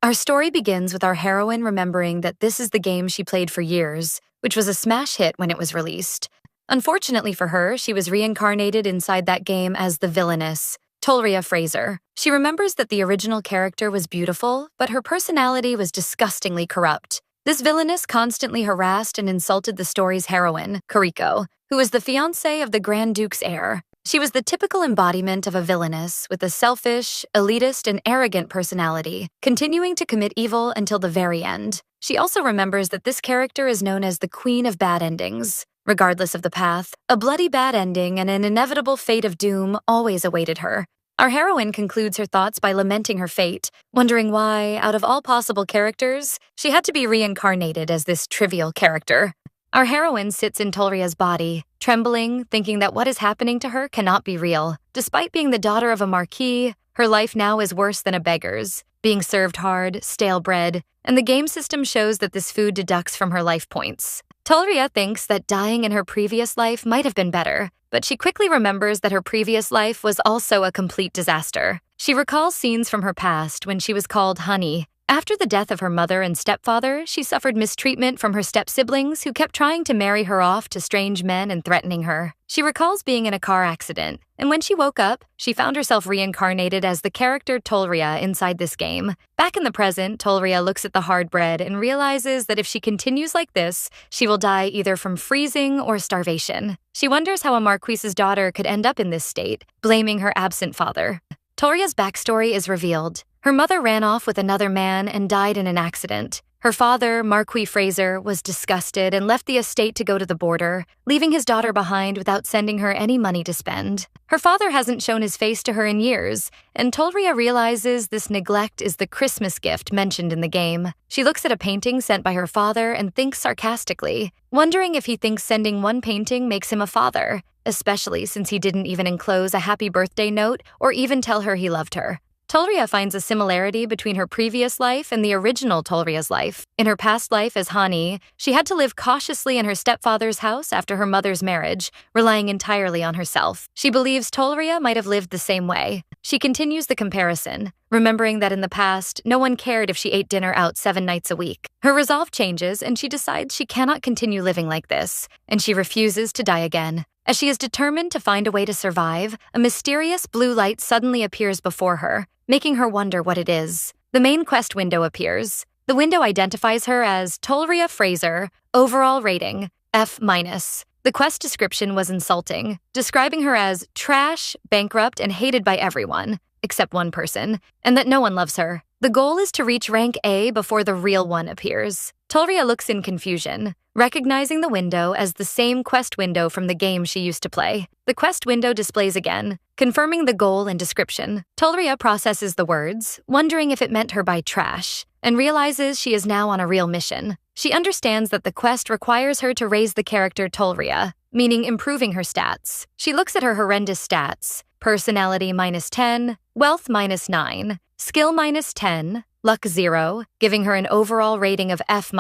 Our story begins with our heroine remembering that this is the game she played for years, which was a smash hit when it was released. Unfortunately for her, she was reincarnated inside that game as the Villainess, Tulia Frazier. She remembers that the original character was beautiful, but her personality was disgustingly corrupt. This Villainess constantly harassed and insulted the story's heroine, Kuriko, who was the fiancée of the Grand Duke's heir. She was the typical embodiment of a villainess with a selfish, elitist, and arrogant personality, continuing to commit evil until the very end. She also remembers that this character is known as the Queen of Bad Endings. Regardless of the path, a bloody bad ending and an inevitable fate of doom always awaited her. Our heroine concludes her thoughts by lamenting her fate, wondering why, out of all possible characters, she had to be reincarnated as this trivial character. Our heroine sits in Tulria's body, trembling, thinking that what is happening to her cannot be real. Despite being the daughter of a marquis, her life now is worse than a beggar's, being served hard, stale bread, and the game system shows that this food deducts from her life points. Tulria thinks that dying in her previous life might have been better, but she quickly remembers that her previous life was also a complete disaster. She recalls scenes from her past when she was called honey. After the death of her mother and stepfather, she suffered mistreatment from her step-siblings who kept trying to marry her off to strange men and threatening her. She recalls being in a car accident, and when she woke up, she found herself reincarnated as the character Tulria inside this game. Back in the present, Tulria looks at the hard bread and realizes that if she continues like this, she will die either from freezing or starvation. She wonders how a marquis's daughter could end up in this state, blaming her absent father. Tulria's backstory is revealed. Her mother ran off with another man and died in an accident. Her father, Marquis Fraser, was disgusted and left the estate to go to the border, leaving his daughter behind without sending her any money to spend. Her father hasn't shown his face to her in years, and Tulria realizes this neglect is the Christmas gift mentioned in the game. She looks at a painting sent by her father and thinks sarcastically, wondering if he thinks sending one painting makes him a father, especially since he didn't even enclose a happy birthday note or even tell her he loved her. Tulria finds a similarity between her previous life and the original Tulria's life. In her past life as Hani, she had to live cautiously in her stepfather's house after her mother's marriage, relying entirely on herself. She believes Tulria might have lived the same way. She continues the comparison, remembering that in the past, no one cared if she ate dinner out 7 nights a week. Her resolve changes, and she decides she cannot continue living like this, and she refuses to die again. As she is determined to find a way to survive, a mysterious blue light suddenly appears before her, making her wonder what it is. The main quest window appears. The window identifies her as Tulia Frazier, overall rating, F-. The quest description was insulting, describing her as trash, bankrupt, and hated by everyone, except one person, and that no one loves her. The goal is to reach rank A before the real one appears. Tulria looks in confusion, recognizing the window as the same quest window from the game she used to play. The quest window displays again, confirming the goal and description. Tulria processes the words, wondering if it meant her by trash, and realizes she is now on a real mission. She understands that the quest requires her to raise the character Tulria, meaning improving her stats. She looks at her horrendous stats: personality -10, wealth -9, skill -10, luck 0, giving her an overall rating of F-.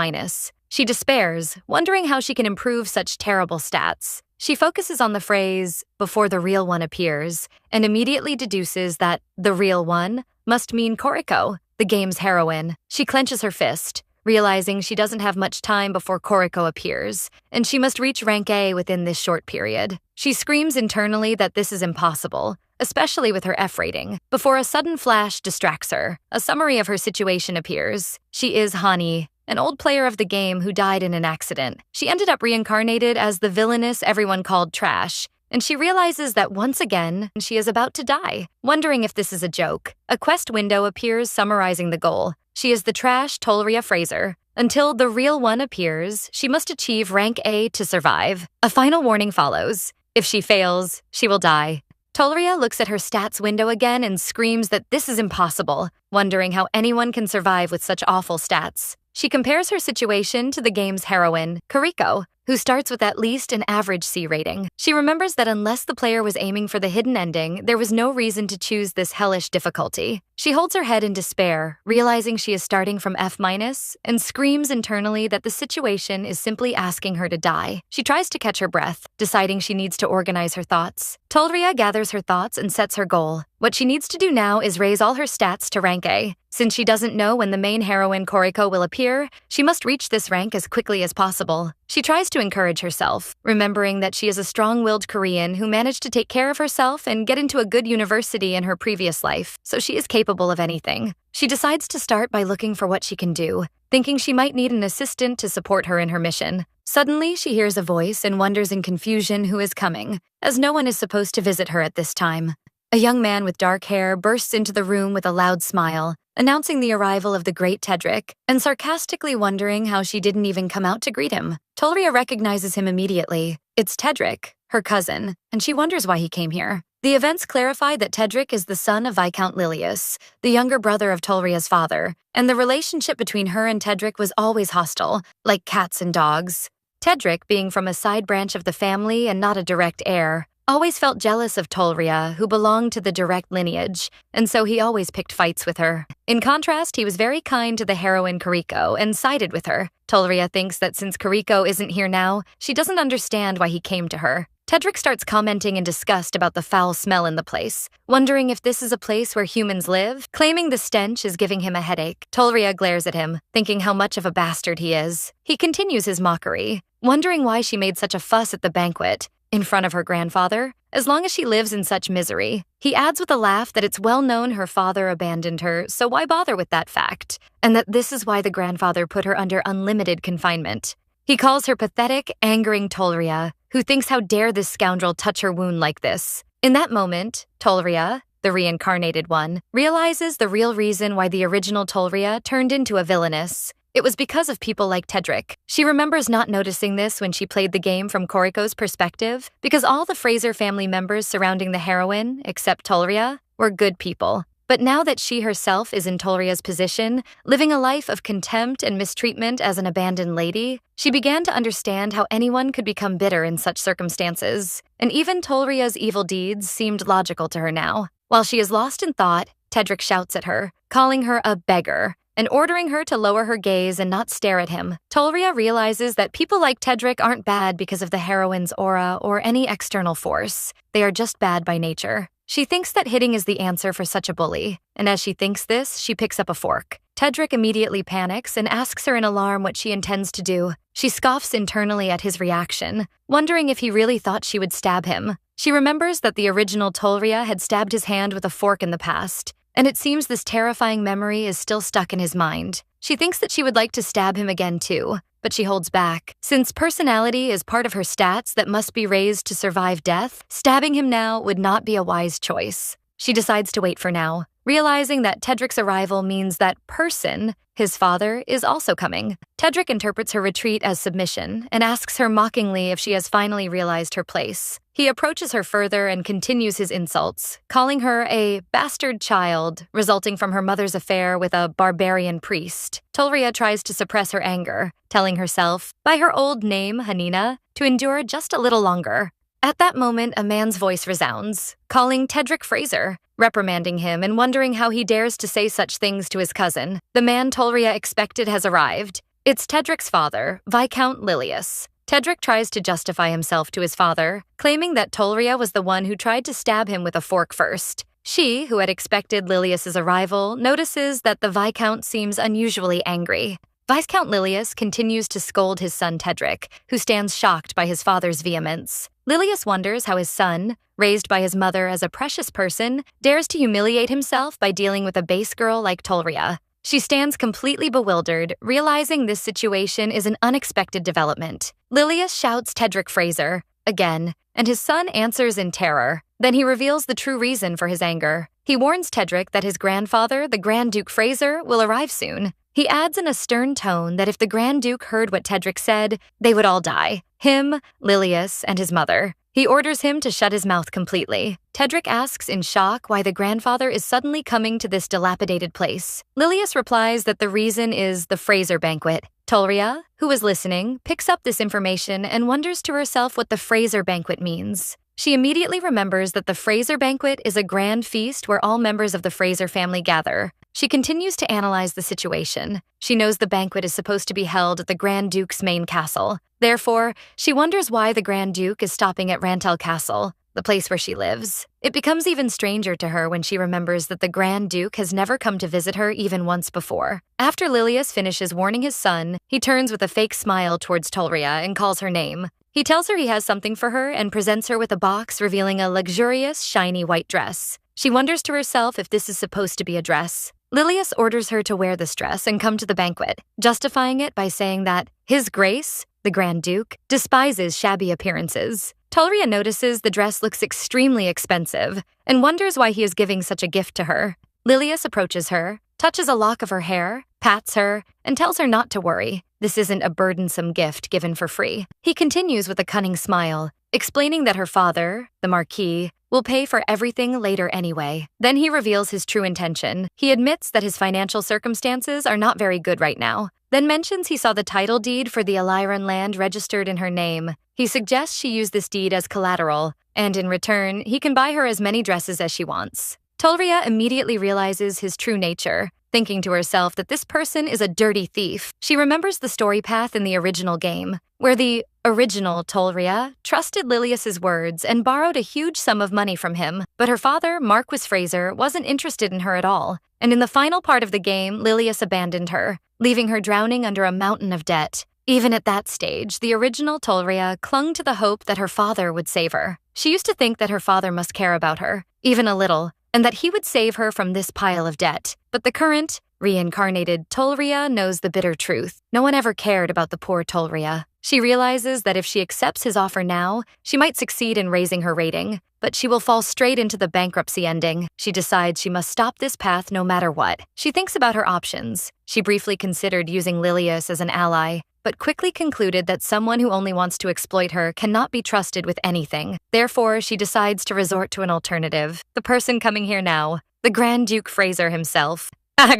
She despairs, wondering how she can improve such terrible stats. She focuses on the phrase, before the real one appears, and immediately deduces that the real one must mean Kuriko, the game's heroine. She clenches her fist, realizing she doesn't have much time before Kuriko appears, and she must reach rank A within this short period. She screams internally that this is impossible, especially with her F rating, before a sudden flash distracts her. A summary of her situation appears. She is Hani, an old player of the game who died in an accident. She ended up reincarnated as the villainess everyone called trash, and she realizes that once again, she is about to die, wondering if this is a joke. A quest window appears summarizing the goal. She is the trash Tulia Frazier. Until the real one appears, she must achieve rank A to survive. A final warning follows. If she fails, she will die. Tulria looks at her stats window again and screams that this is impossible, wondering how anyone can survive with such awful stats. She compares her situation to the game's heroine, Kuriko, who starts with at least an average C rating. She remembers that unless the player was aiming for the hidden ending, there was no reason to choose this hellish difficulty. She holds her head in despair, realizing she is starting from F-, and screams internally that the situation is simply asking her to die. She tries to catch her breath, deciding she needs to organize her thoughts. Tulria gathers her thoughts and sets her goal. What she needs to do now is raise all her stats to rank A. Since she doesn't know when the main heroine Koriko will appear, she must reach this rank as quickly as possible. She tries to encourage herself, remembering that she is a strong-willed Korean who managed to take care of herself and get into a good university in her previous life, so she is capable of anything. She decides to start by looking for what she can do, thinking she might need an assistant to support her in her mission. Suddenly, she hears a voice and wonders in confusion who is coming, as no one is supposed to visit her at this time. A young man with dark hair bursts into the room with a loud smile, announcing the arrival of the great Tedric, and sarcastically wondering how she didn't even come out to greet him. Tulria recognizes him immediately. It's Tedric, her cousin, and she wonders why he came here. The events clarify that Tedric is the son of Viscount Lilius, the younger brother of Tulria's father, and the relationship between her and Tedric was always hostile, like cats and dogs. Tedric, being from a side branch of the family and not a direct heir, always felt jealous of Tulria, who belonged to the direct lineage, and so he always picked fights with her. In contrast, he was very kind to the heroine Koriko and sided with her. Tulria thinks that since Koriko isn't here now, she doesn't understand why he came to her. Tedric starts commenting in disgust about the foul smell in the place, wondering if this is a place where humans live, claiming the stench is giving him a headache. Tulria glares at him, thinking how much of a bastard he is. He continues his mockery, wondering why she made such a fuss at the banquet, in front of her grandfather, as long as she lives in such misery. He adds with a laugh that it's well known her father abandoned her, so why bother with that fact? And that this is why the grandfather put her under unlimited confinement. He calls her pathetic, angering Tulria, who thinks how dare this scoundrel touch her wound like this. In that moment, Tulria, the reincarnated one, realizes the real reason why the original Tulria turned into a villainess. It was because of people like Tedric. She remembers not noticing this when she played the game from Koriko's perspective, because all the Frazier family members surrounding the heroine, except Tulria, were good people. But now that she herself is in Tulria's position, living a life of contempt and mistreatment as an abandoned lady, she began to understand how anyone could become bitter in such circumstances. And even Tulria's evil deeds seemed logical to her now. While she is lost in thought, Tedric shouts at her, calling her a beggar, and ordering her to lower her gaze and not stare at him. Tulria realizes that people like Tedric aren't bad because of the heroine's aura or any external force. They are just bad by nature. She thinks that hitting is the answer for such a bully, and as she thinks this, she picks up a fork. Tedric immediately panics and asks her in alarm what she intends to do. She scoffs internally at his reaction, wondering if he really thought she would stab him. She remembers that the original Tulria had stabbed his hand with a fork in the past, and it seems this terrifying memory is still stuck in his mind. She thinks that she would like to stab him again too, but she holds back. Since personality is part of her stats that must be raised to survive death, stabbing him now would not be a wise choice. She decides to wait for now, realizing that Tedric's arrival means that person, his father, is also coming. Tedric interprets her retreat as submission and asks her mockingly if she has finally realized her place. He approaches her further and continues his insults, calling her a bastard child, resulting from her mother's affair with a barbarian priest. Tulria tries to suppress her anger, telling herself, by her old name, Hanina, to endure just a little longer. At that moment, a man's voice resounds, calling Tedric Frazier, reprimanding him and wondering how he dares to say such things to his cousin. The man Tulria expected has arrived. It's Tedric's father, Viscount Lilius. Tedric tries to justify himself to his father, claiming that Tulria was the one who tried to stab him with a fork first. She, who had expected Lilius's arrival, notices that the Viscount seems unusually angry. Viscount Lilius continues to scold his son Tedric, who stands shocked by his father's vehemence. Lilius wonders how his son, raised by his mother as a precious person, dares to humiliate himself by dealing with a base girl like Tulria. She stands completely bewildered, realizing this situation is an unexpected development. Lilius shouts Tedric Frazier, again, and his son answers in terror. Then he reveals the true reason for his anger. He warns Tedric that his grandfather, the Grand Duke Frazier, will arrive soon. He adds in a stern tone that if the Grand Duke heard what Tedric said, they would all die. Him, Lilius, and his mother. He orders him to shut his mouth completely. Tedric asks in shock why the grandfather is suddenly coming to this dilapidated place. Lilius replies that the reason is the Frazier banquet. Tulria, who is listening, picks up this information and wonders to herself what the Frazier banquet means. She immediately remembers that the Frazier banquet is a grand feast where all members of the Frazier family gather. She continues to analyze the situation. She knows the banquet is supposed to be held at the Grand Duke's main castle. Therefore, she wonders why the Grand Duke is stopping at Rantel Castle, the place where she lives. It becomes even stranger to her when she remembers that the Grand Duke has never come to visit her even once before. After Lilius finishes warning his son, he turns with a fake smile towards Tulria and calls her name. He tells her he has something for her and presents her with a box revealing a luxurious, shiny white dress. She wonders to herself if this is supposed to be a dress. Lilius orders her to wear this dress and come to the banquet, justifying it by saying that His Grace, the Grand Duke, despises shabby appearances. Tulria notices the dress looks extremely expensive and wonders why he is giving such a gift to her. Lilius approaches her, touches a lock of her hair, pats her, and tells her not to worry. This isn't a burdensome gift given for free. He continues with a cunning smile, explaining that her father, the Marquis, will pay for everything later anyway. Then he reveals his true intention. He admits that his financial circumstances are not very good right now, then mentions he saw the title deed for the Eliran land registered in her name. He suggests she use this deed as collateral, and in return, he can buy her as many dresses as she wants. Tulria immediately realizes his true nature, thinking to herself that this person is a dirty thief. She remembers the story path in the original game, where the original Tulria trusted Lilius's words and borrowed a huge sum of money from him, but her father, Marquis Frazier, wasn't interested in her at all, and in the final part of the game, Lilius abandoned her, leaving her drowning under a mountain of debt. Even at that stage, the original Tulria clung to the hope that her father would save her. She used to think that her father must care about her, even a little, and that he would save her from this pile of debt. But the current, reincarnated Tulria knows the bitter truth. No one ever cared about the poor Tulria. She realizes that if she accepts his offer now, she might succeed in raising her rating, but she will fall straight into the bankruptcy ending. She decides she must stop this path no matter what. She thinks about her options. She briefly considered using Lilius as an ally, but quickly concluded that someone who only wants to exploit her cannot be trusted with anything. Therefore, she decides to resort to an alternative. The person coming here now, the Grand Duke Frazier himself.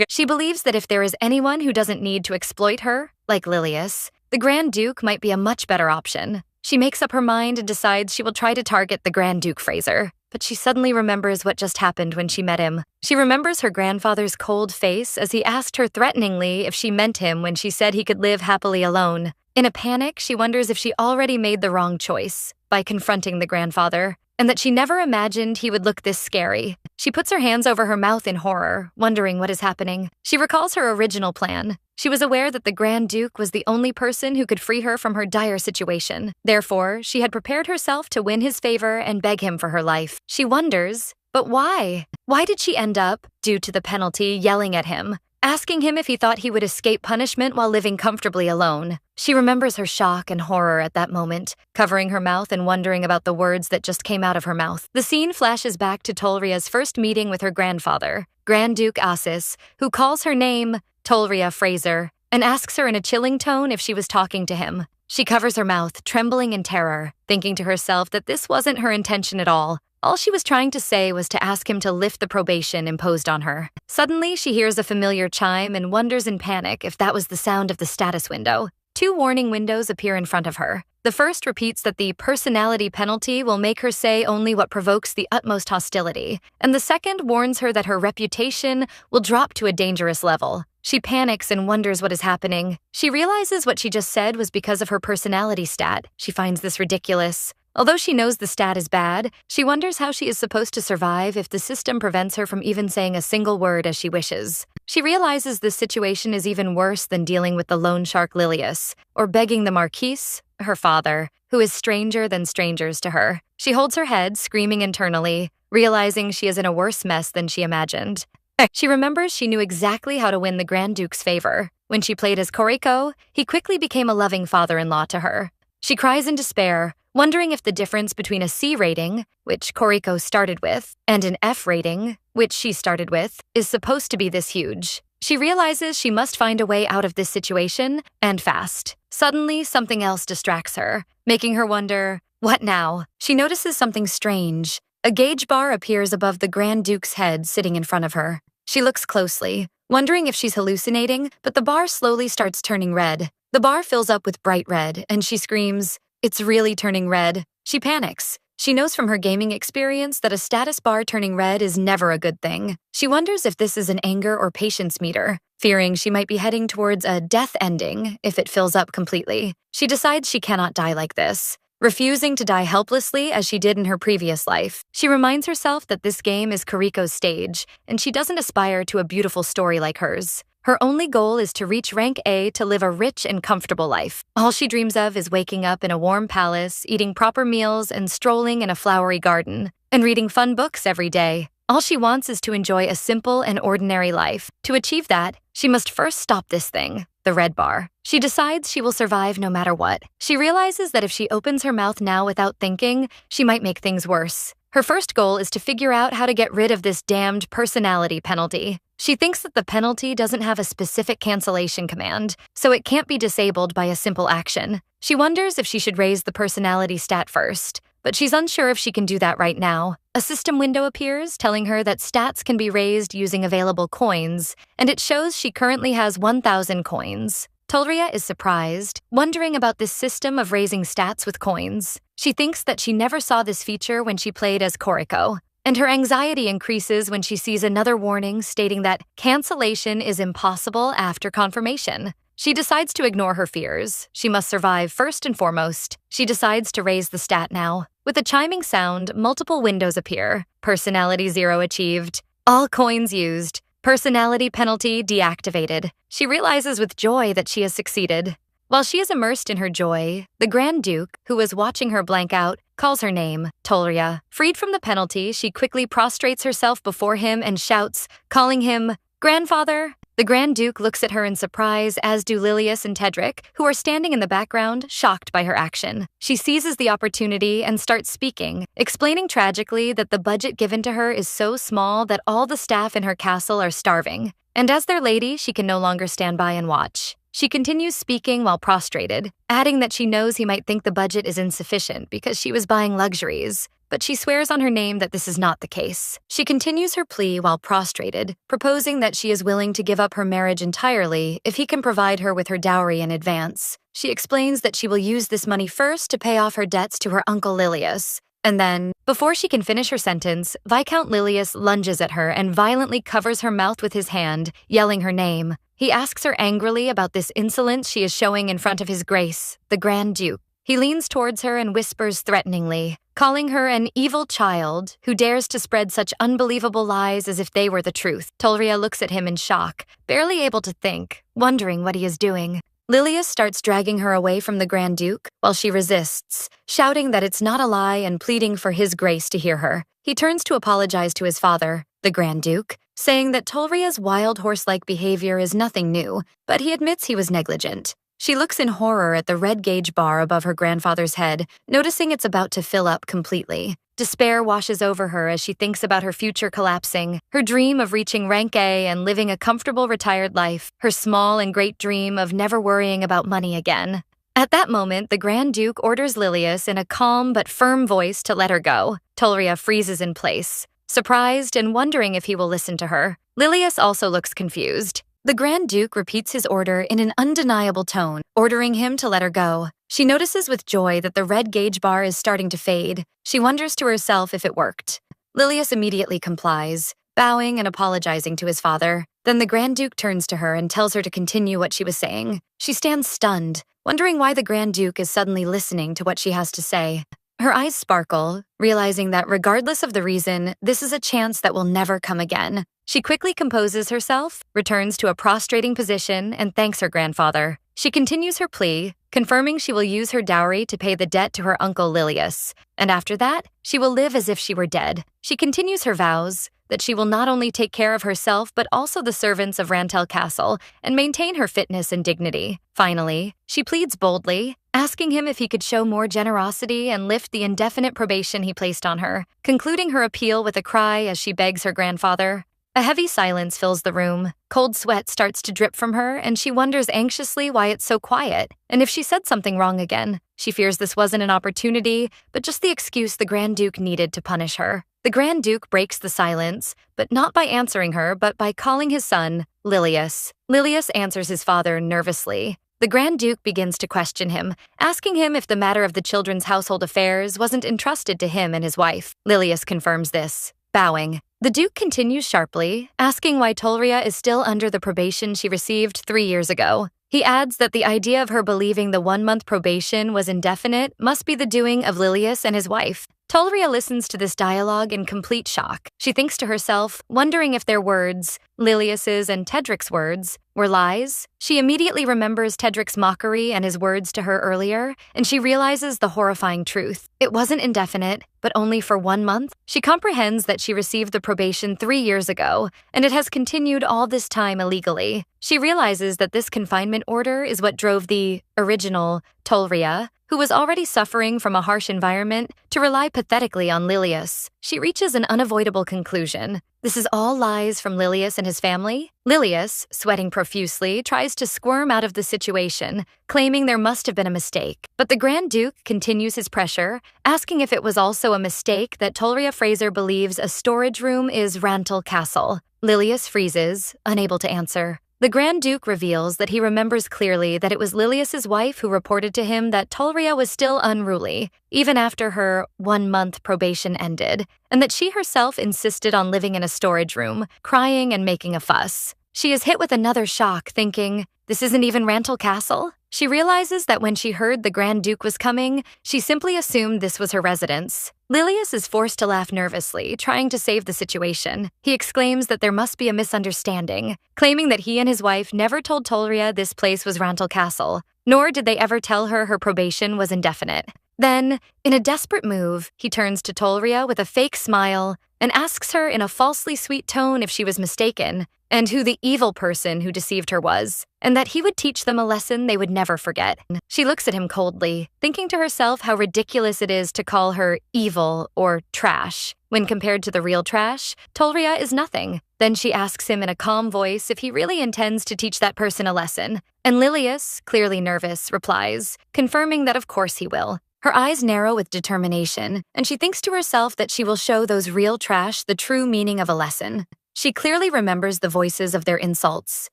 She believes that if there is anyone who doesn't need to exploit her, like Lilius, the Grand Duke might be a much better option. She makes up her mind and decides she will try to target the Grand Duke Frazier. But she suddenly remembers what just happened when she met him. She remembers her grandfather's cold face as he asked her threateningly if she meant him when she said he could live happily alone. In a panic, she wonders if she already made the wrong choice by confronting the grandfather, and that she never imagined he would look this scary. She puts her hands over her mouth in horror, wondering what is happening. She recalls her original plan. She was aware that the Grand Duke was the only person who could free her from her dire situation. Therefore, she had prepared herself to win his favor and beg him for her life. She wonders, but why? Why did she end up, due to the penalty, yelling at him, asking him if he thought he would escape punishment while living comfortably alone? She remembers her shock and horror at that moment, covering her mouth and wondering about the words that just came out of her mouth. The scene flashes back to Tulria's first meeting with her grandfather, Grand Duke Asis, who calls her name Tulia Frazier, and asks her in a chilling tone if she was talking to him. She covers her mouth, trembling in terror, thinking to herself that this wasn't her intention at all. All she was trying to say was to ask him to lift the probation imposed on her. Suddenly, she hears a familiar chime and wonders in panic if that was the sound of the status window. 2 warning windows appear in front of her. The first repeats that the personality penalty will make her say only what provokes the utmost hostility, and the second warns her that her reputation will drop to a dangerous level. She panics and wonders what is happening. She realizes what she just said was because of her personality stat. She finds this ridiculous. Although she knows the stat is bad, she wonders how she is supposed to survive if the system prevents her from even saying a single word as she wishes. She realizes this situation is even worse than dealing with the loan shark Lilius, or begging the Marquis, her father, who is stranger than strangers to her. She holds her head, screaming internally, realizing she is in a worse mess than she imagined. She remembers she knew exactly how to win the Grand Duke's favor. When she played as Koriko, he quickly became a loving father-in-law to her. She cries in despair, wondering if the difference between a C rating, which Koriko started with, and an F rating, which she started with, is supposed to be this huge. She realizes she must find a way out of this situation, and fast. Suddenly, something else distracts her, making her wonder, what now? She notices something strange. A gauge bar appears above the Grand Duke's head sitting in front of her. She looks closely, wondering if she's hallucinating, but the bar slowly starts turning red. The bar fills up with bright red, and she screams, "It's really turning red." She panics. She knows from her gaming experience that a status bar turning red is never a good thing. She wonders if this is an anger or patience meter, fearing she might be heading towards a death ending if it fills up completely. She decides she cannot die like this, refusing to die helplessly as she did in her previous life. She reminds herself that this game is Kariko's stage, and she doesn't aspire to a beautiful story like hers. Her only goal is to reach rank A to live a rich and comfortable life. All she dreams of is waking up in a warm palace, eating proper meals, and strolling in a flowery garden, and reading fun books every day. All she wants is to enjoy a simple and ordinary life. To achieve that, she must first stop this thing, the red bar. She decides she will survive no matter what. She realizes that if she opens her mouth now without thinking, she might make things worse. Her first goal is to figure out how to get rid of this damned personality penalty. She thinks that the penalty doesn't have a specific cancellation command, so it can't be disabled by a simple action. She wonders if she should raise the personality stat first, but she's unsure if she can do that right now. A system window appears telling her that stats can be raised using available coins, and it shows she currently has 1,000 coins. Tulria is surprised, wondering about this system of raising stats with coins. She thinks that she never saw this feature when she played as Koriko, and her anxiety increases when she sees another warning stating that cancellation is impossible after confirmation. She decides to ignore her fears. She must survive first and foremost. She decides to raise the stat now. With a chiming sound, multiple windows appear. Personality 0 achieved. All coins used. Personality penalty deactivated. She realizes with joy that she has succeeded. While she is immersed in her joy, the Grand Duke, who is watching her blank out, calls her name, Tulria. Freed from the penalty, she quickly prostrates herself before him and shouts, calling him Grandfather. The Grand Duke looks at her in surprise, as do Lilius and Tedric, who are standing in the background, shocked by her action. She seizes the opportunity and starts speaking, explaining tragically that the budget given to her is so small that all the staff in her castle are starving, and as their lady, she can no longer stand by and watch. She continues speaking while prostrated, adding that she knows he might think the budget is insufficient because she was buying luxuries, but she swears on her name that this is not the case. She continues her plea while prostrated, proposing that she is willing to give up her marriage entirely if he can provide her with her dowry in advance. She explains that she will use this money first to pay off her debts to her uncle Lilius, and then, before she can finish her sentence, Viscount Lilius lunges at her and violently covers her mouth with his hand, yelling her name. He asks her angrily about this insolence she is showing in front of his grace, the Grand Duke. He leans towards her and whispers threateningly, calling her an evil child who dares to spread such unbelievable lies as if they were the truth. Tulria looks at him in shock, barely able to think, wondering what he is doing. Lilius starts dragging her away from the Grand Duke while she resists, shouting that it's not a lie and pleading for his grace to hear her. He turns to apologize to his father, the Grand Duke, saying that Tulria's wild horse-like behavior is nothing new, but he admits he was negligent. She looks in horror at the red gauge bar above her grandfather's head, noticing it's about to fill up completely. Despair washes over her as she thinks about her future collapsing, her dream of reaching rank A and living a comfortable retired life, her small and great dream of never worrying about money again. At that moment, the Grand Duke orders Lilius in a calm but firm voice to let her go. Tulria freezes in place, surprised and wondering if he will listen to her. Lilius also looks confused. The Grand Duke repeats his order in an undeniable tone, ordering him to let her go. She notices with joy that the red gauge bar is starting to fade. She wonders to herself if it worked. Lilius immediately complies, bowing and apologizing to his father. Then the Grand Duke turns to her and tells her to continue what she was saying. She stands stunned, wondering why the Grand Duke is suddenly listening to what she has to say. Her eyes sparkle, realizing that regardless of the reason, this is a chance that will never come again. She quickly composes herself, returns to a prostrating position, and thanks her grandfather. She continues her plea, confirming she will use her dowry to pay the debt to her uncle Lilius, and after that, she will live as if she were dead. She continues her vows that she will not only take care of herself but also the servants of Rantel Castle and maintain her fitness and dignity. Finally, she pleads boldly, asking him if he could show more generosity and lift the indefinite probation he placed on her, concluding her appeal with a cry as she begs her grandfather. A heavy silence fills the room. Cold sweat starts to drip from her, and she wonders anxiously why it's so quiet, and if she said something wrong again. She fears this wasn't an opportunity, but just the excuse the Grand Duke needed to punish her. The Grand Duke breaks the silence, but not by answering her, but by calling his son, Lilius. Lilius answers his father nervously, The Grand Duke begins to question him, asking him if the matter of the children's household affairs wasn't entrusted to him and his wife. Lilius confirms this, bowing. The Duke continues sharply, asking why Tulria is still under the probation she received 3 years ago. He adds that the idea of her believing the 1-month probation was indefinite must be the doing of Lilius and his wife. Tulria listens to this dialogue in complete shock. She thinks to herself, wondering if their words, Lilius's and Tedric's words, were lies. She immediately remembers Tedric's mockery and his words to her earlier, and she realizes the horrifying truth. It wasn't indefinite, but only for 1 month. She comprehends that she received the probation 3 years ago, and it has continued all this time illegally. She realizes that this confinement order is what drove the original Tulria, who was already suffering from a harsh environment, to rely pathetically on Lilius. She reaches an unavoidable conclusion. This is all lies from Lilius and his family? Lilius, sweating profusely, tries to squirm out of the situation, claiming there must have been a mistake. But the Grand Duke continues his pressure, asking if it was also a mistake that Tulia Frazier believes a storage room is Rantel Castle. Lilius freezes, unable to answer. The Grand Duke reveals that he remembers clearly that it was Lilius's wife who reported to him that Tulria was still unruly, even after her 1-month probation ended, and that she herself insisted on living in a storage room, crying and making a fuss. She is hit with another shock, thinking, this isn't even Rantel Castle? She realizes that when she heard the Grand Duke was coming, she simply assumed this was her residence. Lilius is forced to laugh nervously, trying to save the situation. He exclaims that there must be a misunderstanding, claiming that he and his wife never told Tulria this place was Rantel Castle, nor did they ever tell her her probation was indefinite. Then, in a desperate move, he turns to Tulria with a fake smile and asks her in a falsely sweet tone if she was mistaken, and who the evil person who deceived her was, and that he would teach them a lesson they would never forget. She looks at him coldly, thinking to herself how ridiculous it is to call her evil or trash. When compared to the real trash, Tulria is nothing. Then she asks him in a calm voice if he really intends to teach that person a lesson, and Lilius, clearly nervous, replies, confirming that of course he will. Her eyes narrow with determination, and she thinks to herself that she will show those real trash the true meaning of a lesson. She clearly remembers the voices of their insults.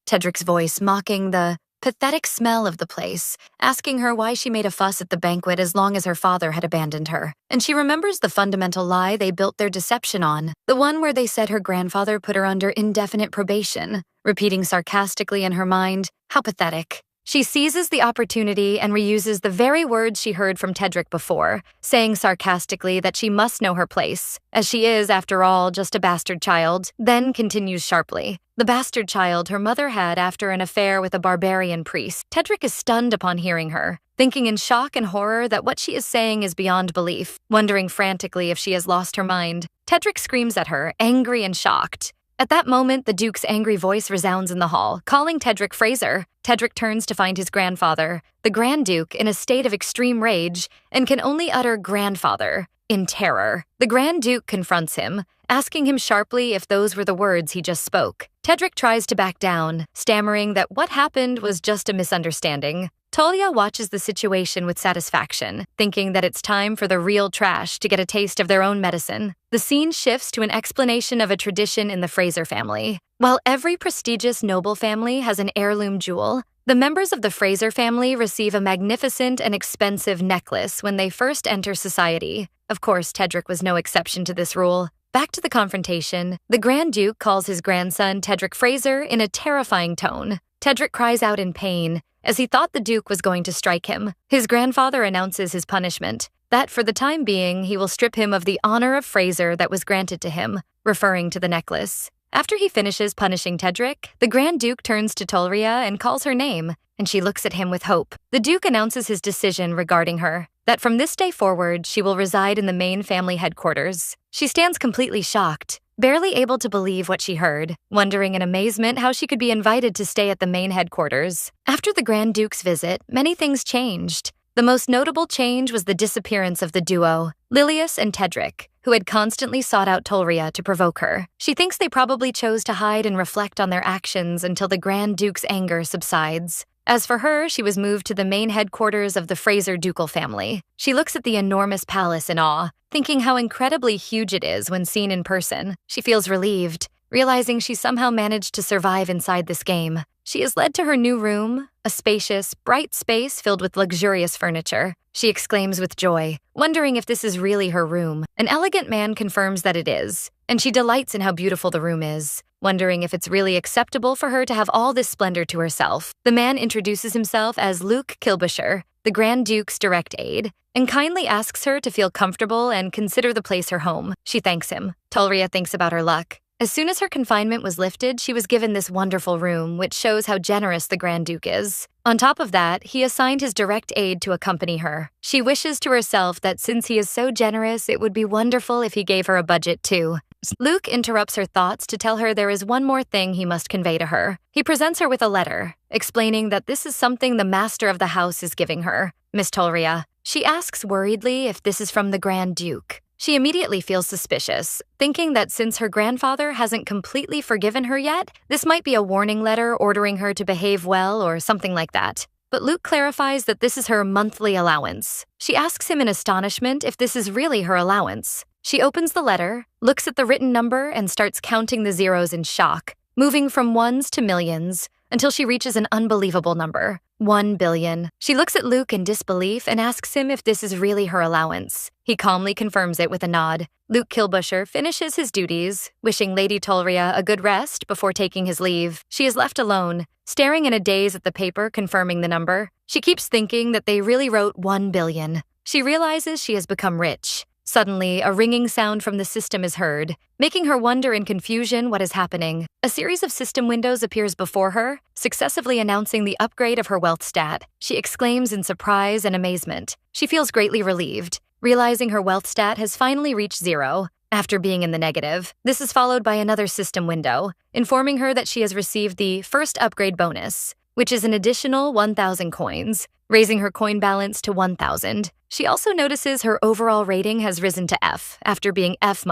Tedric's voice mocking the pathetic smell of the place, asking her why she made a fuss at the banquet as long as her father had abandoned her. And she remembers the fundamental lie they built their deception on, the one where they said her grandfather put her under indefinite probation, repeating sarcastically in her mind, how pathetic. She seizes the opportunity and reuses the very words she heard from Tedric before, saying sarcastically that she must know her place, as she is, after all, just a bastard child, then continues sharply. The bastard child her mother had after an affair with a barbarian priest. Tedric is stunned upon hearing her, thinking in shock and horror that what she is saying is beyond belief, wondering frantically if she has lost her mind. Tedric screams at her, angry and shocked. At that moment, the Duke's angry voice resounds in the hall, calling Tedric Frazier. Tedric turns to find his grandfather, the Grand Duke, in a state of extreme rage, and can only utter grandfather, in terror. The Grand Duke confronts him, asking him sharply if those were the words he just spoke. Tedric tries to back down, stammering that what happened was just a misunderstanding. Tullia watches the situation with satisfaction, thinking that it's time for the real trash to get a taste of their own medicine. The scene shifts to an explanation of a tradition in the Frazier family. While every prestigious noble family has an heirloom jewel, the members of the Frazier family receive a magnificent and expensive necklace when they first enter society. Of course, Tedric was no exception to this rule. Back to the confrontation, the Grand Duke calls his grandson Tedric Frazier in a terrifying tone. Tedric cries out in pain, as he thought the Duke was going to strike him. His grandfather announces his punishment, that for the time being he will strip him of the honor of Frazier that was granted to him, referring to the necklace. After he finishes punishing Tedric, the Grand Duke turns to Tulria and calls her name, and she looks at him with hope. The Duke announces his decision regarding her, that from this day forward she will reside in the main family headquarters. She stands completely shocked, barely able to believe what she heard, wondering in amazement how she could be invited to stay at the main headquarters. After the Grand Duke's visit, many things changed. The most notable change was the disappearance of the duo, Lilius and Tedric, who had constantly sought out Tulria to provoke her. She thinks they probably chose to hide and reflect on their actions until the Grand Duke's anger subsides. As for her, she was moved to the main headquarters of the Frazier ducal family. She looks at the enormous palace in awe, thinking how incredibly huge it is when seen in person. She feels relieved, realizing she somehow managed to survive inside this game. She is led to her new room, a spacious, bright space filled with luxurious furniture. She exclaims with joy, wondering if this is really her room. An elegant man confirms that it is, and she delights in how beautiful the room is, wondering if it's really acceptable for her to have all this splendor to herself. The man introduces himself as Luke Kilbusher, the Grand Duke's direct aide, and kindly asks her to feel comfortable and consider the place her home. She thanks him. Tulria thinks about her luck. As soon as her confinement was lifted, she was given this wonderful room, which shows how generous the Grand Duke is. On top of that, he assigned his direct aide to accompany her. She wishes to herself that since he is so generous, it would be wonderful if he gave her a budget too. Luke interrupts her thoughts to tell her there is one more thing he must convey to her. He presents her with a letter, explaining that this is something the master of the house is giving her, Miss Tulria. She asks worriedly if this is from the Grand Duke. She immediately feels suspicious, thinking that since her grandfather hasn't completely forgiven her yet, this might be a warning letter ordering her to behave well or something like that. But Luke clarifies that this is her monthly allowance. She asks him in astonishment if this is really her allowance. She opens the letter, looks at the written number, and starts counting the zeros in shock, moving from ones to millions, until she reaches an unbelievable number, 1 billion. She looks at Luke in disbelief and asks him if this is really her allowance. He calmly confirms it with a nod. Luke Kilbusher finishes his duties, wishing Lady Tulria a good rest before taking his leave. She is left alone, staring in a daze at the paper confirming the number. She keeps thinking that they really wrote 1 billion. She realizes she has become rich. Suddenly, a ringing sound from the system is heard, making her wonder in confusion what is happening. A series of system windows appears before her, successively announcing the upgrade of her wealth stat. She exclaims in surprise and amazement. She feels greatly relieved, realizing her wealth stat has finally reached 0, after being in the negative. This is followed by another system window, informing her that she has received the first upgrade bonus, which is an additional 1,000 coins, raising her coin balance to 1,000. She also notices her overall rating has risen to F, after being F-.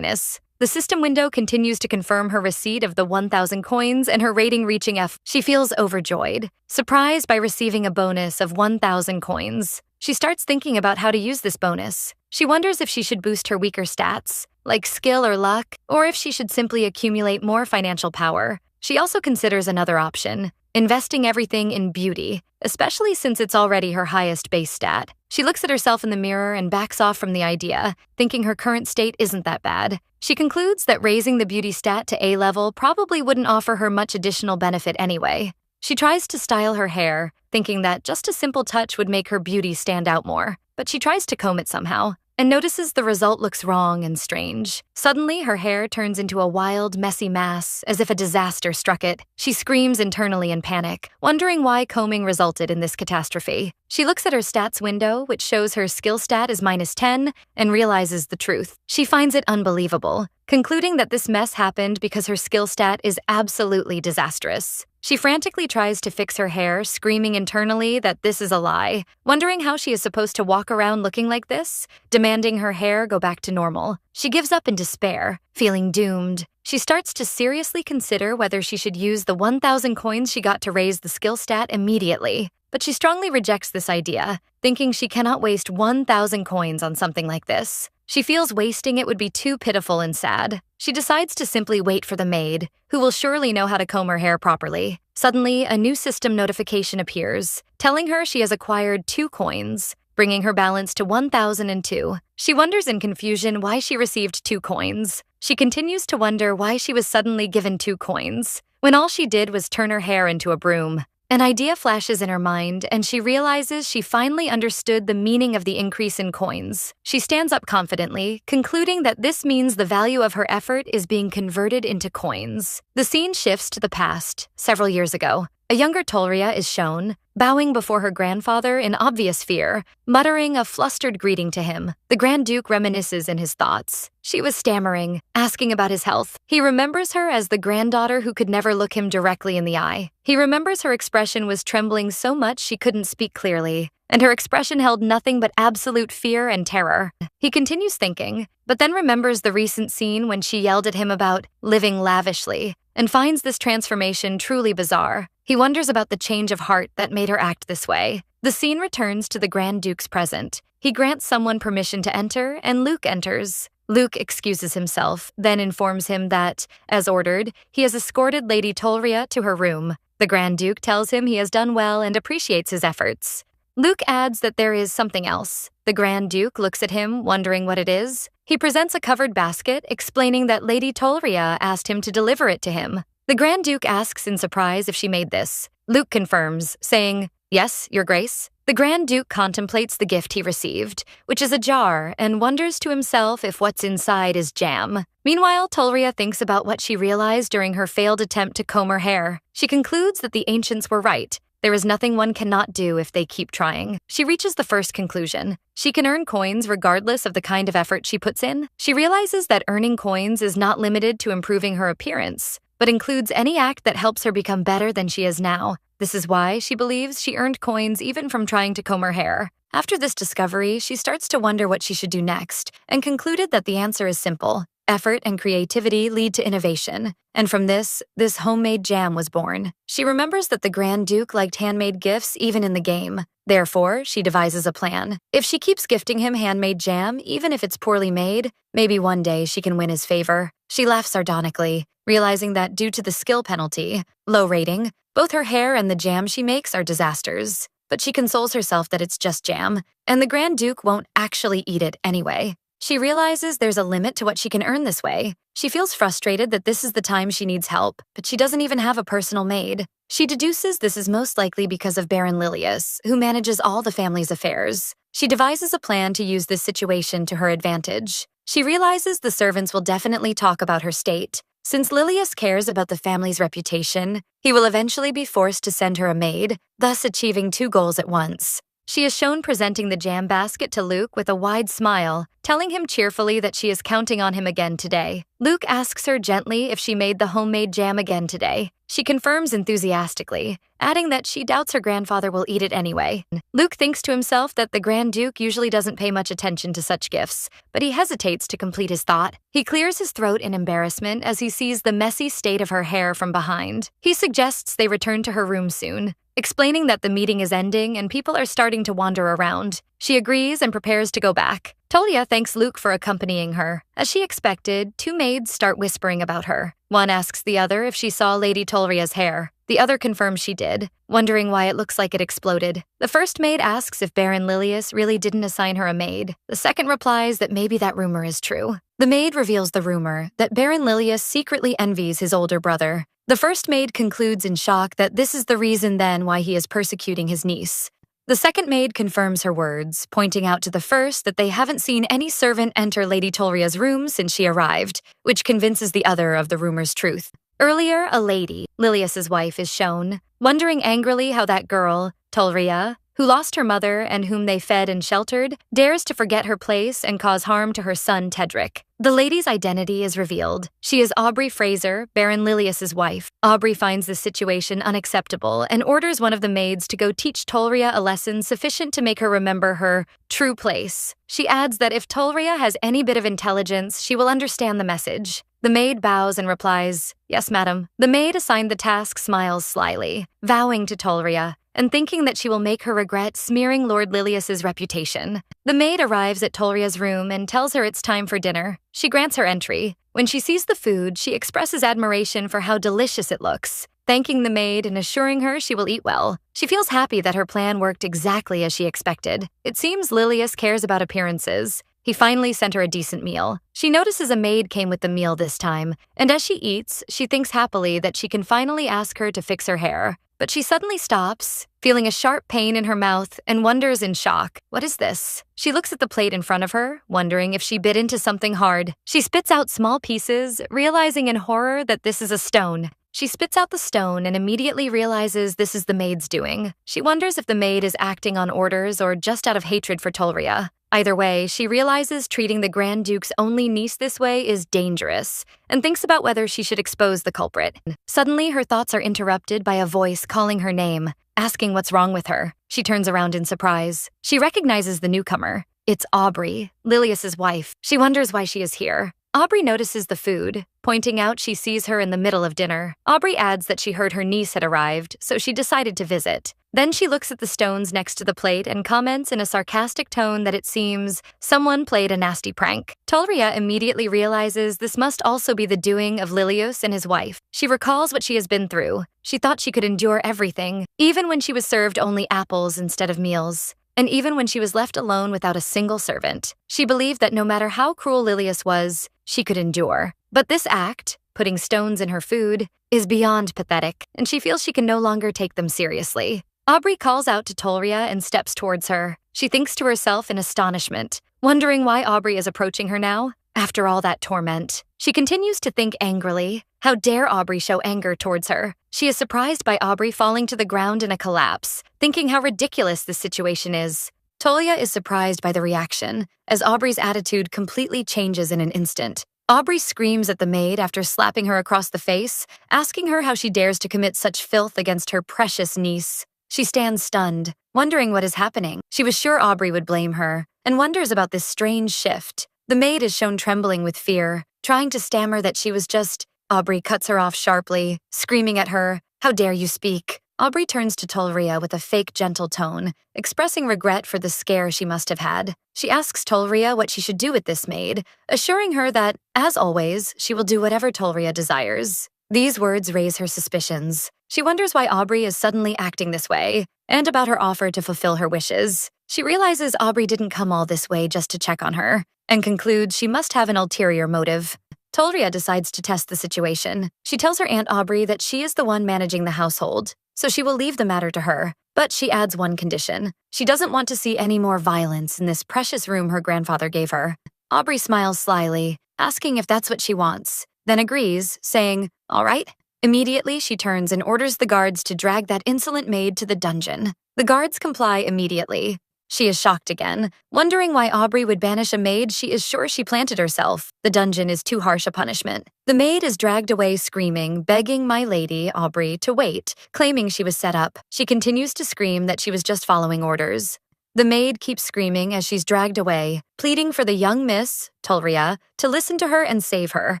The system window continues to confirm her receipt of the 1,000 coins and her rating reaching F. She feels overjoyed, surprised by receiving a bonus of 1,000 coins. She starts thinking about how to use this bonus. She wonders if she should boost her weaker stats, like skill or luck, or if she should simply accumulate more financial power. She also considers another option, investing everything in beauty, especially since it's already her highest base stat. She looks at herself in the mirror and backs off from the idea, thinking her current state isn't that bad. She concludes that raising the beauty stat to A level probably wouldn't offer her much additional benefit anyway. She tries to style her hair, thinking that just a simple touch would make her beauty stand out more, but she tries to comb it somehow, and notices the result looks wrong and strange. Suddenly, her hair turns into a wild, messy mass, as if a disaster struck it. She screams internally in panic, wondering why combing resulted in this catastrophe. She looks at her stats window, which shows her skill stat is -10, and realizes the truth. She finds it unbelievable, concluding that this mess happened because her skill stat is absolutely disastrous. She frantically tries to fix her hair, screaming internally that this is a lie, wondering how she is supposed to walk around looking like this, demanding her hair go back to normal. She gives up in despair, feeling doomed. She starts to seriously consider whether she should use the 1,000 coins she got to raise the skill stat immediately. But she strongly rejects this idea, thinking she cannot waste 1,000 coins on something like this. She feels wasting it would be too pitiful and sad. She decides to simply wait for the maid, who will surely know how to comb her hair properly. Suddenly, a new system notification appears, telling her she has acquired 2 coins, bringing her balance to 1,002. She wonders in confusion why she received 2 coins. She continues to wonder why she was suddenly given 2 coins, when all she did was turn her hair into a broom. An idea flashes in her mind, and she realizes she finally understood the meaning of the increase in coins. She stands up confidently, concluding that this means the value of her effort is being converted into coins. The scene shifts to the past, several years ago. A younger Tulria is shown, bowing before her grandfather in obvious fear, muttering a flustered greeting to him. The Grand Duke reminisces in his thoughts. She was stammering, asking about his health. He remembers her as the granddaughter who could never look him directly in the eye. He remembers her expression was trembling so much she couldn't speak clearly, and her expression held nothing but absolute fear and terror. He continues thinking, but then remembers the recent scene when she yelled at him about living lavishly, and finds this transformation truly bizarre. He wonders about the change of heart that made her act this way. The scene returns to the Grand Duke's present. He grants someone permission to enter, and Luke enters. Luke excuses himself, then informs him that, as ordered, he has escorted Lady Tulria to her room. The Grand Duke tells him he has done well and appreciates his efforts. Luke adds that there is something else. The Grand Duke looks at him, wondering what it is. He presents a covered basket, explaining that Lady Tulria asked him to deliver it to him. The Grand Duke asks in surprise if she made this. Luke confirms, saying, "Yes, Your Grace." The Grand Duke contemplates the gift he received, which is a jar, and wonders to himself if what's inside is jam. Meanwhile, Tulria thinks about what she realized during her failed attempt to comb her hair. She concludes that the ancients were right. There is nothing one cannot do if they keep trying. She reaches the first conclusion. She can earn coins regardless of the kind of effort she puts in. She realizes that earning coins is not limited to improving her appearance, but includes any act that helps her become better than she is now. This is why she believes she earned coins even from trying to comb her hair. After this discovery, she starts to wonder what she should do next, and concluded that the answer is simple. Effort and creativity lead to innovation, and from this homemade jam was born. She remembers that the Grand Duke liked handmade gifts even in the game. Therefore, she devises a plan. If she keeps gifting him handmade jam, even if it's poorly made, maybe one day she can win his favor. She laughs sardonically, realizing that due to the skill penalty, low rating, both her hair and the jam she makes are disasters. But she consoles herself that it's just jam, and the Grand Duke won't actually eat it anyway. She realizes there's a limit to what she can earn this way. She feels frustrated that this is the time she needs help, but she doesn't even have a personal maid. She deduces this is most likely because of Baron Lilius, who manages all the family's affairs. She devises a plan to use this situation to her advantage. She realizes the servants will definitely talk about her state. Since Lilius cares about the family's reputation, he will eventually be forced to send her a maid, thus achieving two goals at once. She is shown presenting the jam basket to Luke with a wide smile, telling him cheerfully that she is counting on him again today. Luke asks her gently if she made the homemade jam again today. She confirms enthusiastically, adding that she doubts her grandfather will eat it anyway. Luke thinks to himself that the Grand Duke usually doesn't pay much attention to such gifts, but he hesitates to complete his thought. He clears his throat in embarrassment as he sees the messy state of her hair from behind. He suggests they return to her room soon, explaining that the meeting is ending and people are starting to wander around. She agrees and prepares to go back. Tulia thanks Luke for accompanying her. As she expected, two maids start whispering about her. One asks the other if she saw Lady Tulria's hair. The other confirms she did, wondering why it looks like it exploded. The first maid asks if Baron Lilius really didn't assign her a maid. The second replies that maybe that rumor is true. The maid reveals the rumor that Baron Lilius secretly envies his older brother. The first maid concludes in shock that this is the reason then why he is persecuting his niece. The second maid confirms her words, pointing out to the first that they haven't seen any servant enter Lady Tulria's room since she arrived, which convinces the other of the rumor's truth. Earlier, a lady, Lilius's wife, is shown, wondering angrily how that girl, Tulria, who lost her mother and whom they fed and sheltered, dares to forget her place and cause harm to her son Tedric. The lady's identity is revealed. She is Aubrey Frazier, Baron Lilius's wife. Aubrey finds this situation unacceptable and orders one of the maids to go teach Tulria a lesson sufficient to make her remember her true place. She adds that if Tulria has any bit of intelligence, she will understand the message. The maid bows and replies, "Yes, madam." The maid assigned the task smiles slyly, vowing to Tulria, and thinking that she will make her regret smearing Lord Lilius's reputation. The maid arrives at Tulria's room and tells her it's time for dinner. She grants her entry. When she sees the food, she expresses admiration for how delicious it looks, thanking the maid and assuring her she will eat well. She feels happy that her plan worked exactly as she expected. It seems Lilius cares about appearances. He finally sent her a decent meal. She notices a maid came with the meal this time, and as she eats, she thinks happily that she can finally ask her to fix her hair. But she suddenly stops, feeling a sharp pain in her mouth, and wonders in shock, "What is this?" She looks at the plate in front of her, wondering if she bit into something hard. She spits out small pieces, realizing in horror that this is a stone. She spits out the stone and immediately realizes this is the maid's doing. She wonders if the maid is acting on orders or just out of hatred for Tulria. Either way, she realizes treating the Grand Duke's only niece this way is dangerous, and thinks about whether she should expose the culprit. Suddenly, her thoughts are interrupted by a voice calling her name, asking what's wrong with her. She turns around in surprise. She recognizes the newcomer. It's Aubrey, Lilius's wife. She wonders why she is here. Aubrey notices the food, pointing out she sees her in the middle of dinner. Aubrey adds that she heard her niece had arrived, so she decided to visit. Then she looks at the stones next to the plate and comments in a sarcastic tone that it seems someone played a nasty prank. Tulria immediately realizes this must also be the doing of Lilius and his wife. She recalls what she has been through. She thought she could endure everything, even when she was served only apples instead of meals. And even when she was left alone without a single servant, she believed that no matter how cruel Lilius was, she could endure. But this act, putting stones in her food, is beyond pathetic, and she feels she can no longer take them seriously. Aubrey calls out to Tulria and steps towards her. She thinks to herself in astonishment, wondering why Aubrey is approaching her now, after all that torment. She continues to think angrily. How dare Aubrey show anger towards her? She is surprised by Aubrey falling to the ground in a collapse, thinking how ridiculous this situation is. Tullia is surprised by the reaction, as Aubrey's attitude completely changes in an instant. Aubrey screams at the maid after slapping her across the face, asking her how she dares to commit such filth against her precious niece. She stands stunned, wondering what is happening. She was sure Aubrey would blame her, and wonders about this strange shift. The maid is shown trembling with fear, trying to stammer that she was just... Aubrey cuts her off sharply, screaming at her, "How dare you speak?" Aubrey turns to Tulria with a fake gentle tone, expressing regret for the scare she must have had. She asks Tulria what she should do with this maid, assuring her that, as always, she will do whatever Tulria desires. These words raise her suspicions. She wonders why Aubrey is suddenly acting this way, and about her offer to fulfill her wishes. She realizes Aubrey didn't come all this way just to check on her, and concludes she must have an ulterior motive. Tulria decides to test the situation. She tells her Aunt Aubrey that she is the one managing the household, so she will leave the matter to her. But she adds one condition. She doesn't want to see any more violence in this precious room her grandfather gave her. Aubrey smiles slyly, asking if that's what she wants, then agrees, saying, "All right." Immediately, she turns and orders the guards to drag that insolent maid to the dungeon. The guards comply immediately. She is shocked again, wondering why Aubrey would banish a maid she is sure she planted herself. The dungeon is too harsh a punishment. The maid is dragged away screaming, begging my lady, Aubrey, to wait, claiming she was set up. She continues to scream that she was just following orders. The maid keeps screaming as she's dragged away, pleading for the young miss, Tulria, to listen to her and save her,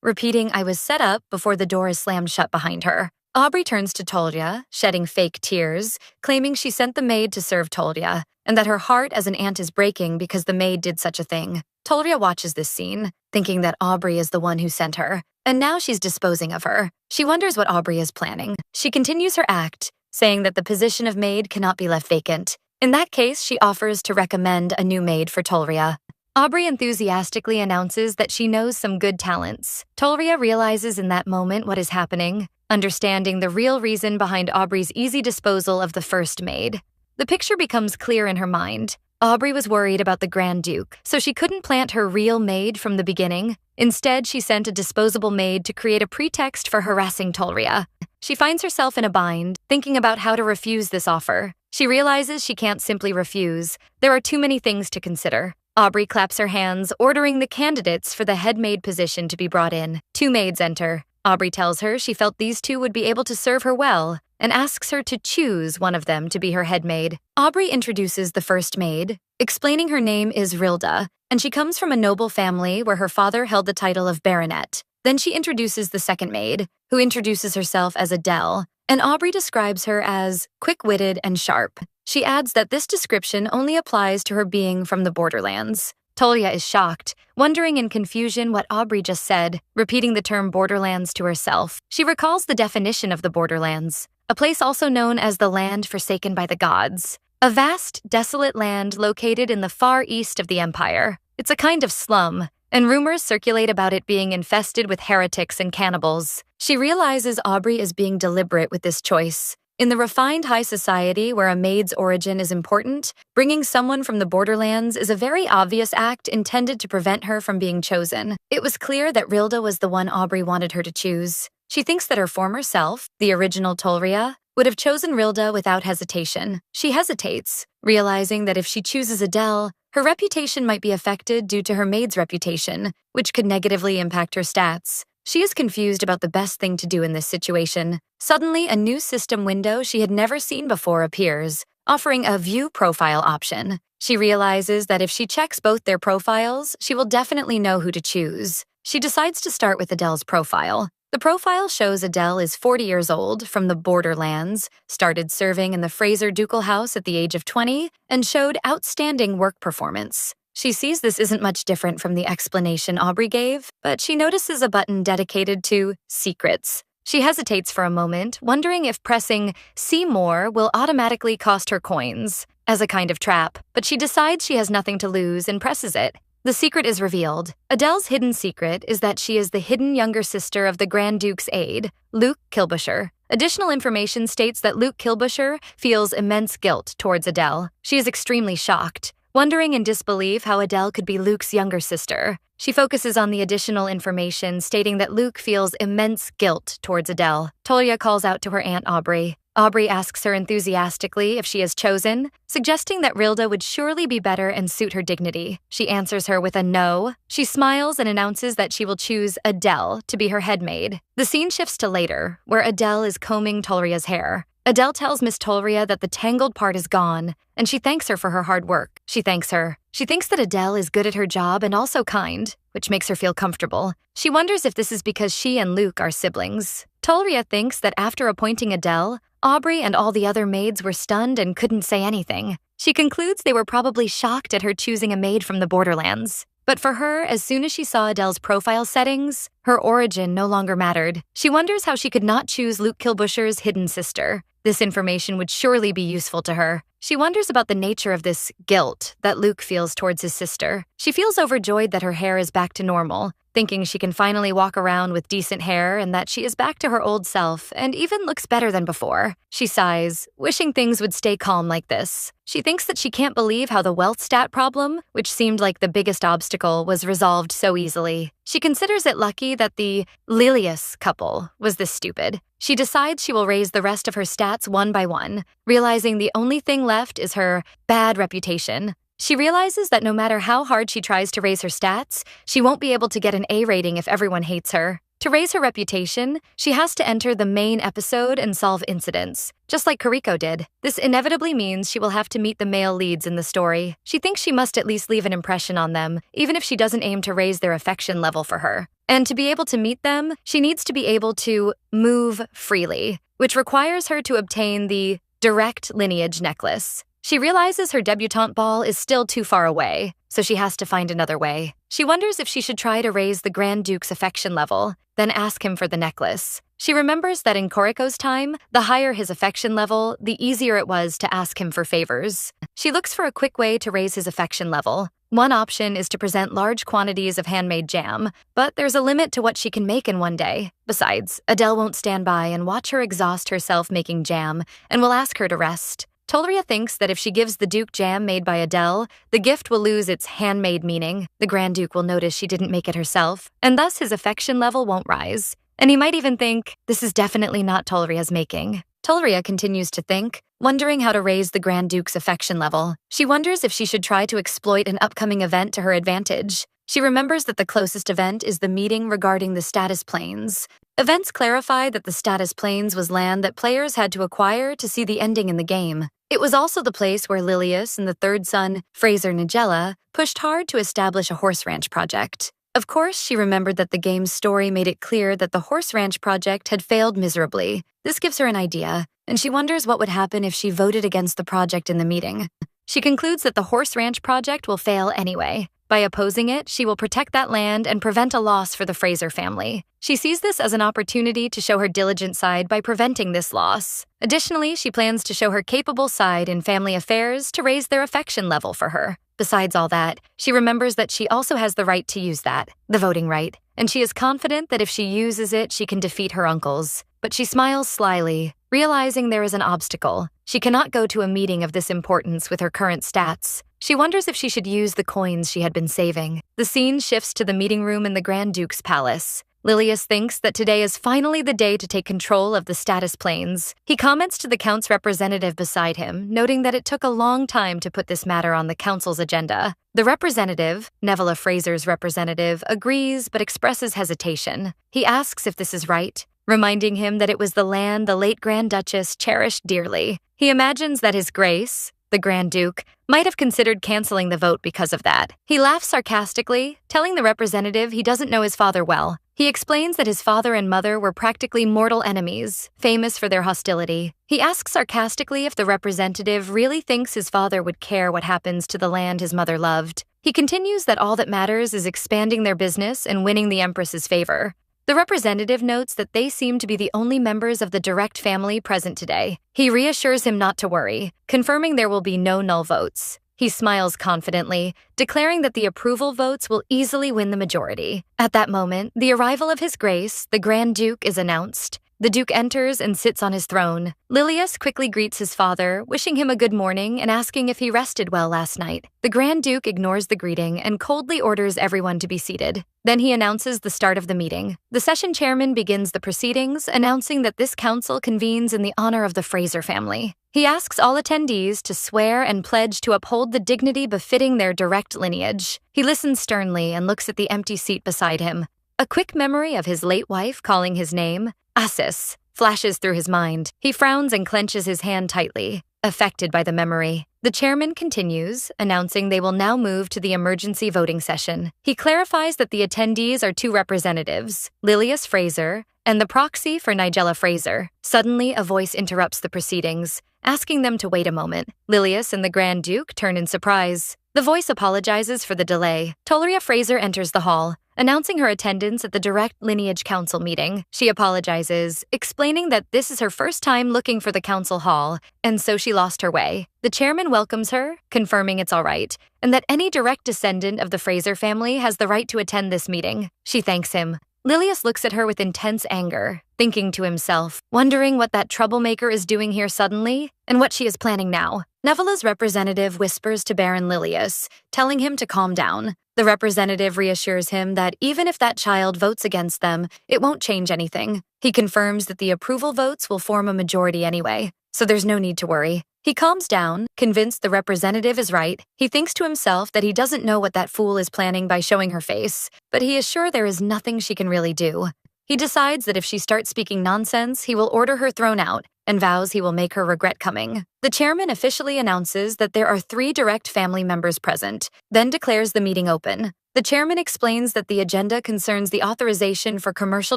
repeating "I was set up" before the door is slammed shut behind her. Aubrey turns to Tulria, shedding fake tears, claiming she sent the maid to serve Tulria, and that her heart as an aunt is breaking because the maid did such a thing. Tulria watches this scene, thinking that Aubrey is the one who sent her, and now she's disposing of her. She wonders what Aubrey is planning. She continues her act, saying that the position of maid cannot be left vacant. In that case, she offers to recommend a new maid for Tulria. Aubrey enthusiastically announces that she knows some good talents. Tulria realizes in that moment what is happening, understanding the real reason behind Aubrey's easy disposal of the first maid. The picture becomes clear in her mind. Aubrey was worried about the Grand Duke, so she couldn't plant her real maid from the beginning. Instead, she sent a disposable maid to create a pretext for harassing Tulria. She finds herself in a bind, thinking about how to refuse this offer. She realizes she can't simply refuse. There are too many things to consider. Aubrey claps her hands, ordering the candidates for the head maid position to be brought in. 2 maids enter. Aubrey tells her she felt these 2 would be able to serve her well, and asks her to choose one of them to be her head maid. Aubrey introduces the first maid, explaining her name is Rilda, and she comes from a noble family where her father held the title of baronet. Then she introduces the second maid, who introduces herself as Adele, and Aubrey describes her as quick-witted and sharp. She adds that this description only applies to her being from the borderlands. Tullia is shocked, wondering in confusion what Aubrey just said, repeating the term borderlands to herself. She recalls the definition of the borderlands, a place also known as the land forsaken by the gods. A vast, desolate land located in the far east of the empire. It's a kind of slum, and rumors circulate about it being infested with heretics and cannibals. She realizes Aubrey is being deliberate with this choice. In the refined high society where a maid's origin is important, bringing someone from the borderlands is a very obvious act intended to prevent her from being chosen. It was clear that Rilda was the one Aubrey wanted her to choose. She thinks that her former self, the original Tulria, would have chosen Rilda without hesitation. She hesitates, realizing that if she chooses Adele, her reputation might be affected due to her maid's reputation, which could negatively impact her stats. She is confused about the best thing to do in this situation. Suddenly, a new system window she had never seen before appears, offering a view profile option. She realizes that if she checks both their profiles, she will definitely know who to choose. She decides to start with Adele's profile. The profile shows Adele is 40 years old, from the borderlands, started serving in the Frazier ducal house at the age of 20, and showed outstanding work performance. She sees this isn't much different from the explanation Aubrey gave, but she notices a button dedicated to secrets. She hesitates for a moment, wondering if pressing "See More" will automatically cost her coins, as a kind of trap, but she decides she has nothing to lose and presses it. The secret is revealed. Adele's hidden secret is that she is the hidden younger sister of the Grand Duke's aide, Luke Kilbusher. Additional information states that Luke Kilbusher feels immense guilt towards Adele. She is extremely shocked, wondering in disbelief how Adele could be Luke's younger sister. She focuses on the additional information stating that Luke feels immense guilt towards Adele. Tulria calls out to her Aunt Aubrey. Aubrey asks her enthusiastically if she is chosen, suggesting that Rilda would surely be better and suit her dignity. She answers her with a no. She smiles and announces that she will choose Adele to be her headmaid. The scene shifts to later, where Adele is combing Tulria's hair. Adele tells Miss Tulria that the tangled part is gone, and she thanks her for her hard work. She thanks her. She thinks that Adele is good at her job and also kind, which makes her feel comfortable. She wonders if this is because she and Luke are siblings. Tulria thinks that after appointing Adele, Aubrey and all the other maids were stunned and couldn't say anything. She concludes they were probably shocked at her choosing a maid from the borderlands. But for her, as soon as she saw Adele's profile settings, her origin no longer mattered. She wonders how she could not choose Luke Kilbusher's hidden sister. This information would surely be useful to her. She wonders about the nature of this guilt that Luke feels towards his sister. She feels overjoyed that her hair is back to normal, thinking she can finally walk around with decent hair and that she is back to her old self and even looks better than before. She sighs, wishing things would stay calm like this. She thinks that she can't believe how the wealth stat problem, which seemed like the biggest obstacle, was resolved so easily. She considers it lucky that the Lilius couple was this stupid. She decides she will raise the rest of her stats one by one, realizing the only thing left is her bad reputation. She realizes that no matter how hard she tries to raise her stats, she won't be able to get an A rating if everyone hates her. To raise her reputation, she has to enter the main episode and solve incidents, just like Kariko did. This inevitably means she will have to meet the male leads in the story. She thinks she must at least leave an impression on them, even if she doesn't aim to raise their affection level for her. And to be able to meet them, she needs to be able to move freely, which requires her to obtain the direct lineage necklace. She realizes her debutante ball is still too far away, so she has to find another way. She wonders if she should try to raise the Grand Duke's affection level, then ask him for the necklace. She remembers that in Koriko's time, the higher his affection level, the easier it was to ask him for favors. She looks for a quick way to raise his affection level. One option is to present large quantities of handmade jam, but there's a limit to what she can make in one day. Besides, Adele won't stand by and watch her exhaust herself making jam, and will ask her to rest. Tulria thinks that if she gives the Duke jam made by Adele, the gift will lose its handmade meaning. The Grand Duke will notice she didn't make it herself, and thus his affection level won't rise. And he might even think, this is definitely not Tulria's making. Tulria continues to think, wondering how to raise the Grand Duke's affection level. She wonders if she should try to exploit an upcoming event to her advantage. She remembers that the closest event is the meeting regarding the status planes. Events clarify that the status planes was land that players had to acquire to see the ending in the game. It was also the place where Lilius and the third son, Fraser Nigella, pushed hard to establish a horse ranch project. Of course, she remembered that the game's story made it clear that the horse ranch project had failed miserably. This gives her an idea, and she wonders what would happen if she voted against the project in the meeting. She concludes that the horse ranch project will fail anyway. By opposing it, she will protect that land and prevent a loss for the Fraser family. She sees this as an opportunity to show her diligent side by preventing this loss. Additionally, she plans to show her capable side in family affairs to raise their affection level for her. Besides all that, she remembers that she also has the right to use that, the voting right, and she is confident that if she uses it, she can defeat her uncles. But she smiles slyly, realizing there is an obstacle. She cannot go to a meeting of this importance with her current stats. She wonders if she should use the coins she had been saving. The scene shifts to the meeting room in the Grand Duke's palace. Lilius thinks that today is finally the day to take control of the status planes. He comments to the Count's representative beside him, noting that it took a long time to put this matter on the Council's agenda. The representative, Neville Fraser's representative, agrees but expresses hesitation. He asks if this is right, reminding him that it was the land the late Grand Duchess cherished dearly. He imagines that His Grace, the Grand Duke, might have considered canceling the vote because of that. He laughs sarcastically, telling the representative he doesn't know his father well. He explains that his father and mother were practically mortal enemies, famous for their hostility. He asks sarcastically if the representative really thinks his father would care what happens to the land his mother loved. He continues that all that matters is expanding their business and winning the Empress's favor. The representative notes that they seem to be the only members of the direct family present today. He reassures him not to worry, confirming there will be no null votes. He smiles confidently, declaring that the approval votes will easily win the majority. At that moment, the arrival of His Grace, the Grand Duke, is announced. The Duke enters and sits on his throne. Lilius quickly greets his father, wishing him a good morning and asking if he rested well last night. The Grand Duke ignores the greeting and coldly orders everyone to be seated. Then he announces the start of the meeting. The session chairman begins the proceedings, announcing that this council convenes in the honor of the Frazier family. He asks all attendees to swear and pledge to uphold the dignity befitting their direct lineage. He listens sternly and looks at the empty seat beside him. A quick memory of his late wife calling his name, Asis, flashes through his mind. He frowns and clenches his hand tightly, affected by the memory. The chairman continues, announcing they will now move to the emergency voting session. He clarifies that the attendees are two representatives, Lilius Frazier and the proxy for Nigella Frazier. Suddenly, a voice interrupts the proceedings, asking them to wait a moment. Lilius and the Grand Duke turn in surprise. The voice apologizes for the delay. Tulia Frazier enters the hall, announcing her attendance at the Direct Lineage Council meeting. She apologizes, explaining that this is her first time looking for the council hall, and so she lost her way. The chairman welcomes her, confirming it's all right, and that any direct descendant of the Frazier family has the right to attend this meeting. She thanks him. Lilius looks at her with intense anger, thinking to himself, wondering what that troublemaker is doing here suddenly, and what she is planning now. Nevila's representative whispers to Baron Lilius, telling him to calm down. The representative reassures him that even if that child votes against them, it won't change anything. He confirms that the approval votes will form a majority anyway, so there's no need to worry. He calms down, convinced the representative is right. He thinks to himself that he doesn't know what that fool is planning by showing her face, but he is sure there is nothing she can really do. He decides that if she starts speaking nonsense, he will order her thrown out, and vows he will make her regret coming. The chairman officially announces that there are 3 direct family members present, then declares the meeting open. The chairman explains that the agenda concerns the authorization for commercial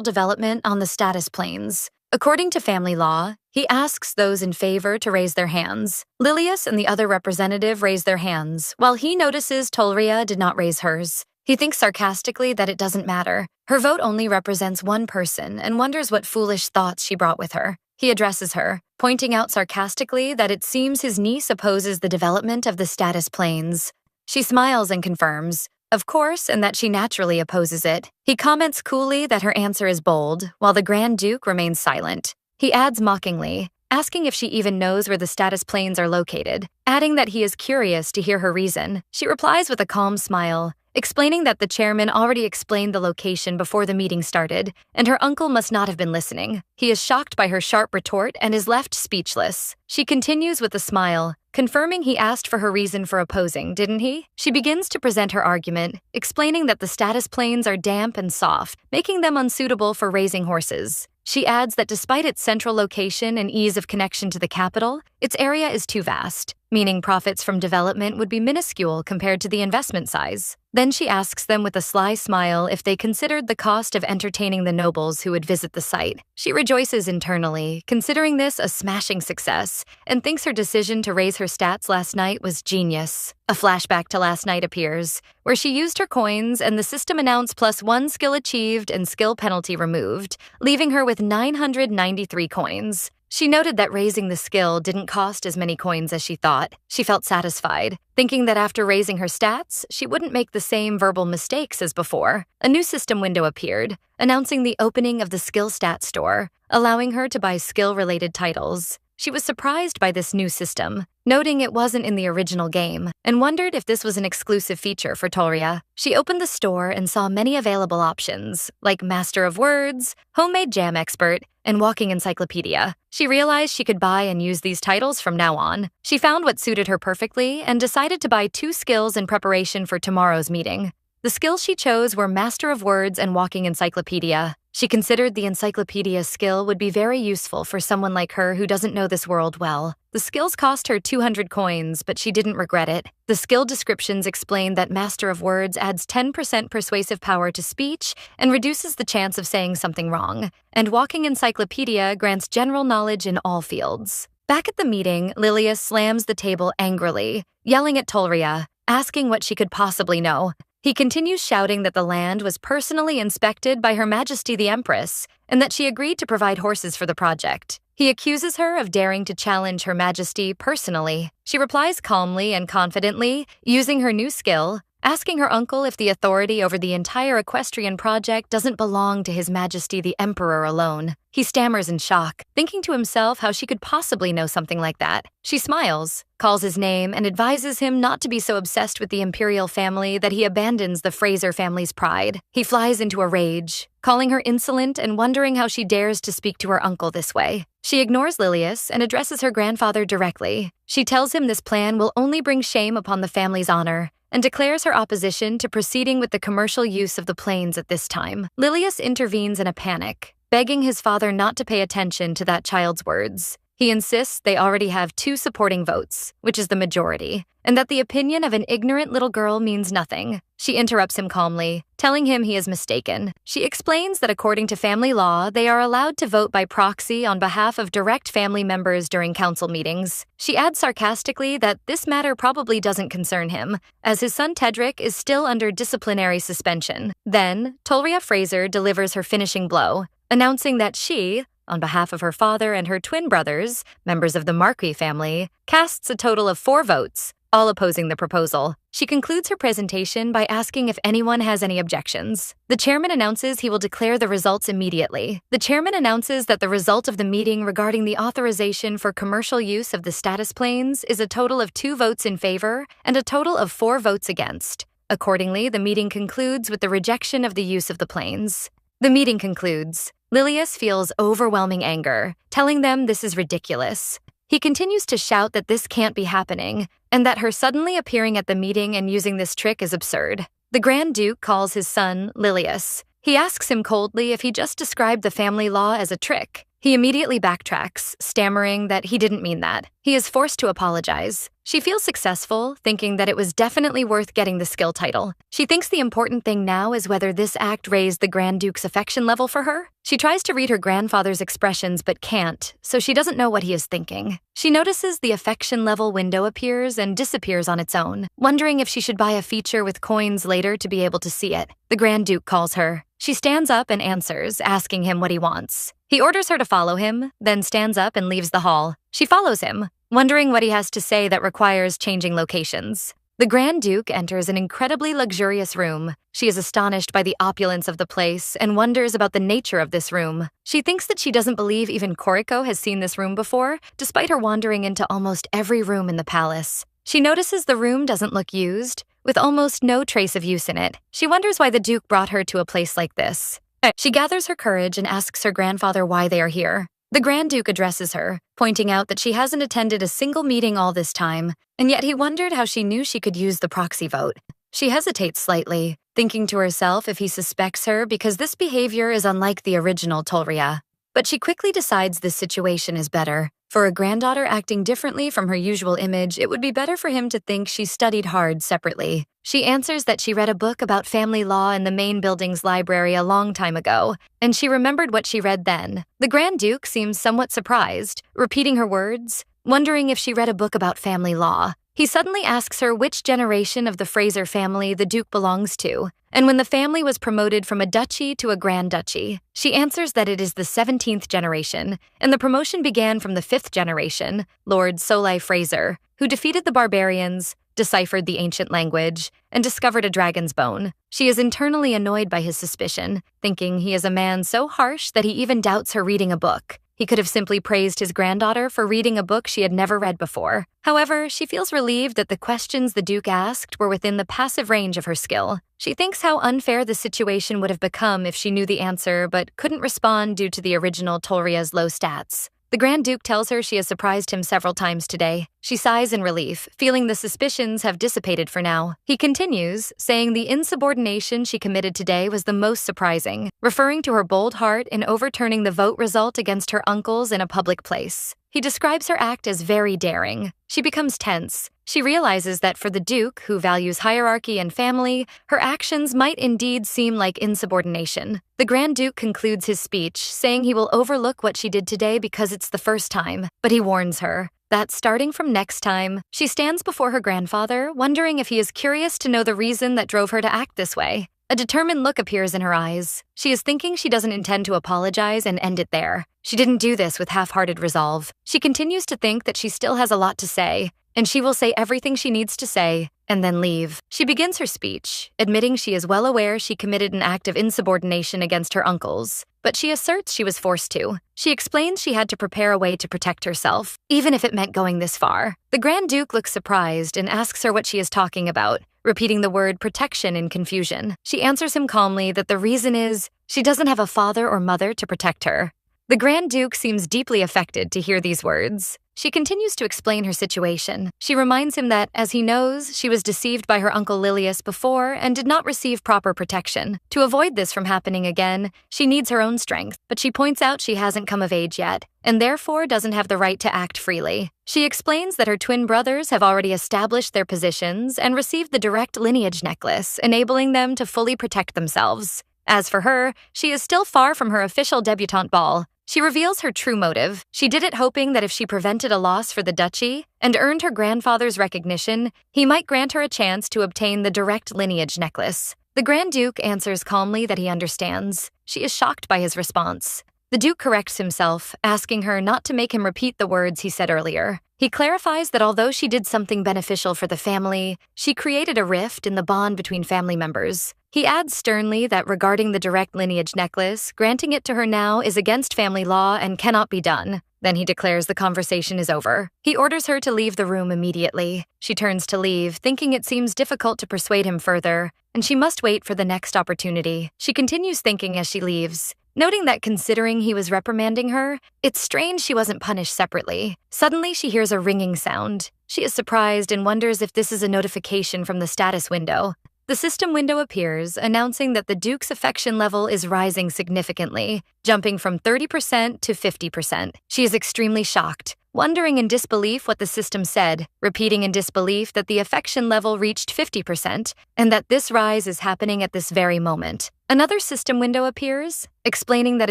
development on the status planes. According to family law, he asks those in favor to raise their hands. Lilius and the other representative raise their hands, while he notices Tulria did not raise hers. He thinks sarcastically that it doesn't matter. Her vote only represents one person and wonders what foolish thoughts she brought with her. He addresses her, pointing out sarcastically that it seems his niece opposes the development of the status planes. She smiles and confirms, of course, and that she naturally opposes it. He comments coolly that her answer is bold, while the Grand Duke remains silent. He adds mockingly, asking if she even knows where the status planes are located, adding that he is curious to hear her reason. She replies with a calm smile, explaining that the chairman already explained the location before the meeting started, and her uncle must not have been listening. He is shocked by her sharp retort and is left speechless. She continues with a smile, confirming he asked for her reason for opposing, didn't he? She begins to present her argument, explaining that the status planes are damp and soft, making them unsuitable for raising horses. She adds that despite its central location and ease of connection to the capital, its area is too vast, meaning profits from development would be minuscule compared to the investment size. Then she asks them with a sly smile if they considered the cost of entertaining the nobles who would visit the site. She rejoices internally, considering this a smashing success, and thinks her decision to raise her stats last night was genius. A flashback to last night appears, where she used her coins and the system announced +1 skill achieved and skill penalty removed, leaving her with 993 coins. She noted that raising the skill didn't cost as many coins as she thought. She felt satisfied, thinking that after raising her stats, she wouldn't make the same verbal mistakes as before. A new system window appeared, announcing the opening of the skill stat store, allowing her to buy skill-related titles. She was surprised by this new system, noting it wasn't in the original game, and wondered if this was an exclusive feature for Tulria. She opened the store and saw many available options, like Master of Words, Homemade Jam Expert, and Walking Encyclopedia. She realized she could buy and use these titles from now on. She found what suited her perfectly and decided to buy 2 skills in preparation for tomorrow's meeting. The skills she chose were Master of Words and Walking Encyclopedia. She considered the encyclopedia skill would be very useful for someone like her who doesn't know this world well. The skills cost her 200 coins, but she didn't regret it. The skill descriptions explained that Master of Words adds 10% persuasive power to speech and reduces the chance of saying something wrong, and Walking Encyclopedia grants general knowledge in all fields. Back at the meeting, Lilia slams the table angrily, yelling at Tulria, asking what she could possibly know. He continues shouting that the land was personally inspected by Her Majesty the Empress and that she agreed to provide horses for the project. He accuses her of daring to challenge Her Majesty personally. She replies calmly and confidently, using her new skill, asking her uncle if the authority over the entire equestrian project doesn't belong to His Majesty the Emperor alone. He stammers in shock, thinking to himself how she could possibly know something like that. She smiles, calls his name, and advises him not to be so obsessed with the imperial family that he abandons the Frazier family's pride. He flies into a rage, calling her insolent and wondering how she dares to speak to her uncle this way. She ignores Lilius and addresses her grandfather directly. She tells him this plan will only bring shame upon the family's honor, and declares her opposition to proceeding with the commercial use of the plains at this time. Lilius intervenes in a panic, begging his father not to pay attention to that child's words. He insists they already have 2 supporting votes, which is the majority, and that the opinion of an ignorant little girl means nothing. She interrupts him calmly, telling him he is mistaken. She explains that according to family law, they are allowed to vote by proxy on behalf of direct family members during council meetings. She adds sarcastically that this matter probably doesn't concern him, as his son Tedric is still under disciplinary suspension. Then, Tulia Frazier delivers her finishing blow, announcing that she, on behalf of her father and her twin brothers, members of the Marquis family, casts a total of 4 votes, all opposing the proposal. She concludes her presentation by asking if anyone has any objections. The chairman announces he will declare the results immediately. The chairman announces that the result of the meeting regarding the authorization for commercial use of the status planes is a total of 2 votes in favor and a total of 4 votes against. Accordingly, the meeting concludes with the rejection of the use of the planes. The meeting concludes. Lilius feels overwhelming anger, telling them this is ridiculous. He continues to shout that this can't be happening, and that her suddenly appearing at the meeting and using this trick is absurd. The Grand Duke calls his son Lilius. He asks him coldly if he just described the family law as a trick. He immediately backtracks, stammering that he didn't mean that. He is forced to apologize. She feels successful, thinking that it was definitely worth getting the skill title. She thinks the important thing now is whether this act raised the Grand Duke's affection level for her. She tries to read her grandfather's expressions but can't, so she doesn't know what he is thinking. She notices the affection level window appears and disappears on its own, wondering if she should buy a feature with coins later to be able to see it. The Grand Duke calls her. She stands up and answers, asking him what he wants. He orders her to follow him, then stands up and leaves the hall. She follows him, wondering what he has to say that requires changing locations. The Grand Duke enters an incredibly luxurious room. She is astonished by the opulence of the place and wonders about the nature of this room. She thinks that she doesn't believe even Koriko has seen this room before, despite her wandering into almost every room in the palace. She notices the room doesn't look used, with almost no trace of use in it. She wonders why the Duke brought her to a place like this. She gathers her courage and asks her grandfather why they are here. The Grand Duke addresses her, pointing out that she hasn't attended a single meeting all this time, and yet he wondered how she knew she could use the proxy vote. She hesitates slightly, thinking to herself if he suspects her because this behavior is unlike the original Tulria. But she quickly decides this situation is better. For a granddaughter acting differently from her usual image, it would be better for him to think she studied hard separately. She answers that she read a book about family law in the main building's library a long time ago, and she remembered what she read then. The Grand Duke seems somewhat surprised, repeating her words, wondering if she read a book about family law. He suddenly asks her which generation of the Frazier family the Duke belongs to, and when the family was promoted from a duchy to a grand duchy. She answers that it is the 17th generation, and the promotion began from the 5th generation, Lord Tulia Frazier, who defeated the barbarians, deciphered the ancient language, and discovered a dragon's bone. She is internally annoyed by his suspicion, thinking he is a man so harsh that he even doubts her reading a book. He could have simply praised his granddaughter for reading a book she had never read before. However, she feels relieved that the questions the Duke asked were within the passive range of her skill. She thinks how unfair the situation would have become if she knew the answer but couldn't respond due to the original Tulria's low stats. The Grand Duke tells her she has surprised him several times today. She sighs in relief, feeling the suspicions have dissipated for now. He continues, saying the insubordination she committed today was the most surprising, referring to her bold heart in overturning the vote result against her uncles in a public place. He describes her act as very daring. She becomes tense. She realizes that for the Duke, who values hierarchy and family, her actions might indeed seem like insubordination. The Grand Duke concludes his speech, saying he will overlook what she did today because it's the first time, but he warns her that starting from next time, she stands before her grandfather, wondering if he is curious to know the reason that drove her to act this way. A determined look appears in her eyes. She is thinking she doesn't intend to apologize and end it there. She didn't do this with half-hearted resolve. She continues to think that she still has a lot to say, and she will say everything she needs to say, and then leave. She begins her speech, admitting she is well aware she committed an act of insubordination against her uncles, but she asserts she was forced to. She explains she had to prepare a way to protect herself, even if it meant going this far. The Grand Duke looks surprised and asks her what she is talking about, repeating the word protection in confusion. She answers him calmly that the reason is she doesn't have a father or mother to protect her. The Grand Duke seems deeply affected to hear these words. She continues to explain her situation. She reminds him that, as he knows, she was deceived by her uncle Lilius before and did not receive proper protection. To avoid this from happening again, she needs her own strength, but she points out she hasn't come of age yet, and therefore doesn't have the right to act freely. She explains that her twin brothers have already established their positions and received the direct lineage necklace, enabling them to fully protect themselves. As for her, she is still far from her official debutante ball. She reveals her true motive. She did it hoping that if she prevented a loss for the duchy and earned her grandfather's recognition, he might grant her a chance to obtain the direct lineage necklace. The Grand Duke answers calmly that he understands. She is shocked by his response. The Duke corrects himself, asking her not to make him repeat the words he said earlier. He clarifies that although she did something beneficial for the family, she created a rift in the bond between family members. He adds sternly that regarding the direct lineage necklace, granting it to her now is against family law and cannot be done. Then he declares the conversation is over. He orders her to leave the room immediately. She turns to leave, thinking it seems difficult to persuade him further, and she must wait for the next opportunity. She continues thinking as she leaves, noting that considering he was reprimanding her, it's strange she wasn't punished separately. Suddenly, she hears a ringing sound. She is surprised and wonders if this is a notification from the status window. The system window appears, announcing that the Duke's affection level is rising significantly, jumping from 30% to 50%. She is extremely shocked, wondering in disbelief what the system said, repeating in disbelief that the affection level reached 50% and that this rise is happening at this very moment. Another system window appears, explaining that